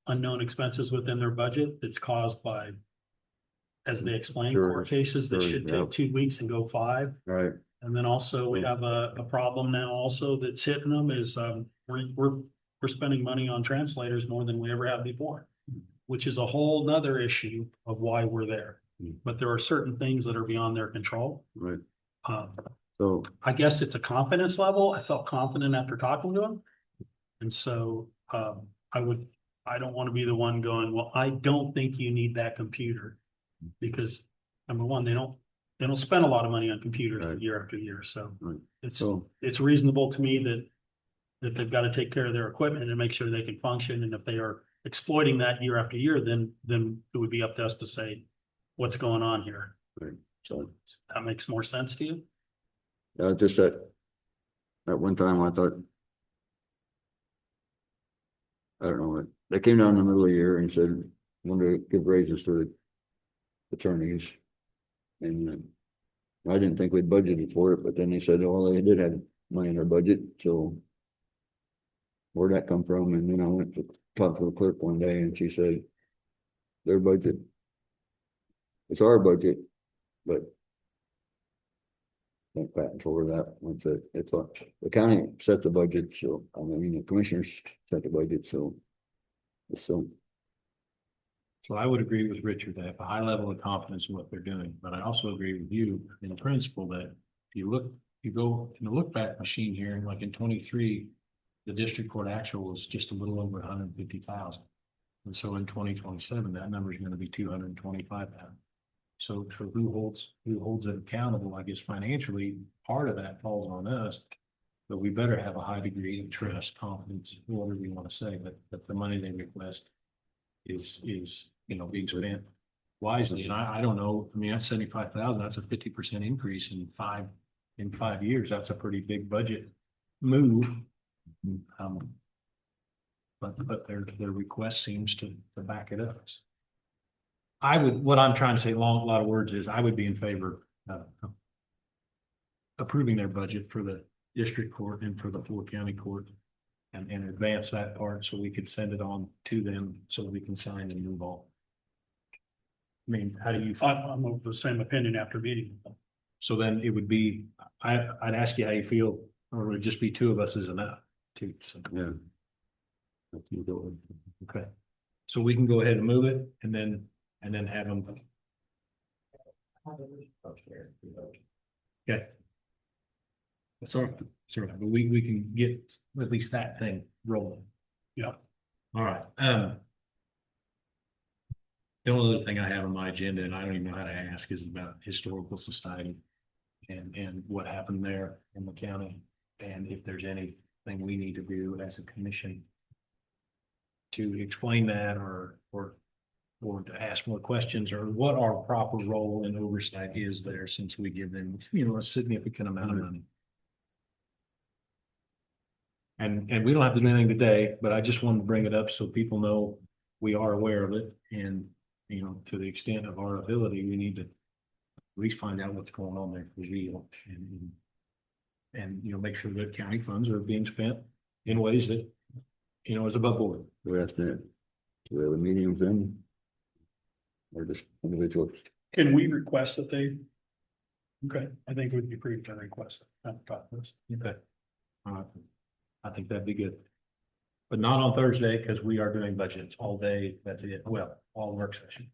unknown expenses within their budget that's caused by, as they explain, Sure, court cases that sure, should yeah. take 2 weeks and go 5. all right, And then also we have a problem now also that's hitting them is, we're spending money on translators more than we ever have before. Which is a whole nother issue of why we're there. Hmm. But there are certain things that are beyond their control. Right, Um, so, I guess it's a confidence level. I felt confident after talking to him. And so, I don't want to be the one going, well, I don't think you need that computer. Because number one, they don't spend a lot of money on computers Right. year after year, so. Right. It's, so, it's reasonable to me that they've got to take care of their equipment and make sure they can function. And if they are exploiting that year after year, then it would be up to us to say, what's going on here? so, That makes more sense to you? just that. At one time I thought. I don't know, they came down in the middle of the year and said, wanted to give raises to the attorneys. And I didn't think we'd budgeted for it, but then they said, oh, they did have money in their budget, so. Where'd that come from? And then I went to talk to the clerk one day and she said, their budget. It's our budget, but. I think Pat told her that once that it's the county set the budget, so I mean, the commissioners set the budget, so. So, So I would agree with Richard. They have a high level of confidence in what they're doing, but I also agree with you in principle that if you go in the look back machine here, and like in 23, the district court actual was just a little over 150,000. And so in 2027, that number is going to be 225,000. So for who holds it accountable, I guess financially, part of that falls on us. But we better have a high degree of trust, confidence, whatever we want to say, that the money they request is being spent wisely. And I don't know, I mean, that's 75,000, that's a 50% increase in 5 years. That's a pretty big budget move. But their request seems to back it up. What I'm trying to say, a lot of words is, I would be in favor of approving their budget for the district court and for the full county court. And advance that part so we could send it on to them so we can sign and move on. I mean, how do you? I'm of the same opinion after meeting with them. So then it would be, I'd ask you how you feel, or would it just be two of us is enough? Two. So, yeah. okay. So we can go ahead and move it and then have them. Okay. That's all right. But we can get at least that thing rolling. Yeah. All right. The only other thing I have on my agenda, and I don't even know how to ask, is about Historical Society and what happened there in the county, and if there's anything we need to do as a commission to explain that or to ask more questions, or what our proper role in oversight is there, since we give them, a significant amount of money. And we don't have to do anything today, but I just wanted to bring it up so people know we are aware of it. And, to the extent of our ability, we need to at least find out what's going on there for real. And make sure that county funds are being spent in ways that, is above board. We have to have a meeting with them. Or just individual. Can we request that they? Okay, I think it would be pretty to request that. Okay. I think that'd be good. But not on Thursday, because we are doing budgets all day. That's it. Well, all work session.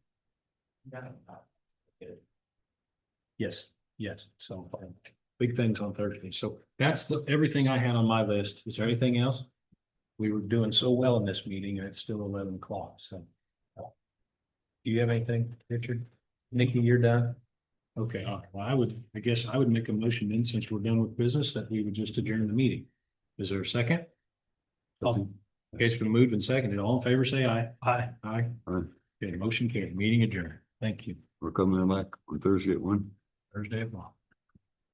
Yes. So big things on Thursday. So that's everything I had on my list. Is there anything else? We were doing so well in this meeting and it's still 11 o'clock. So do you have anything, Richard? Nikki, you're done? Okay. All right. Well, I guess I would make a motion then, since we're done with business, that we would just adjourn the meeting. Is there a second? Okay, it's been moved and seconded. All in favor, say aye. Aye. Aye. Aye. Okay, motion carried. Meeting adjourned. Thank you. We're coming back on Thursday at 1. Thursday at 1.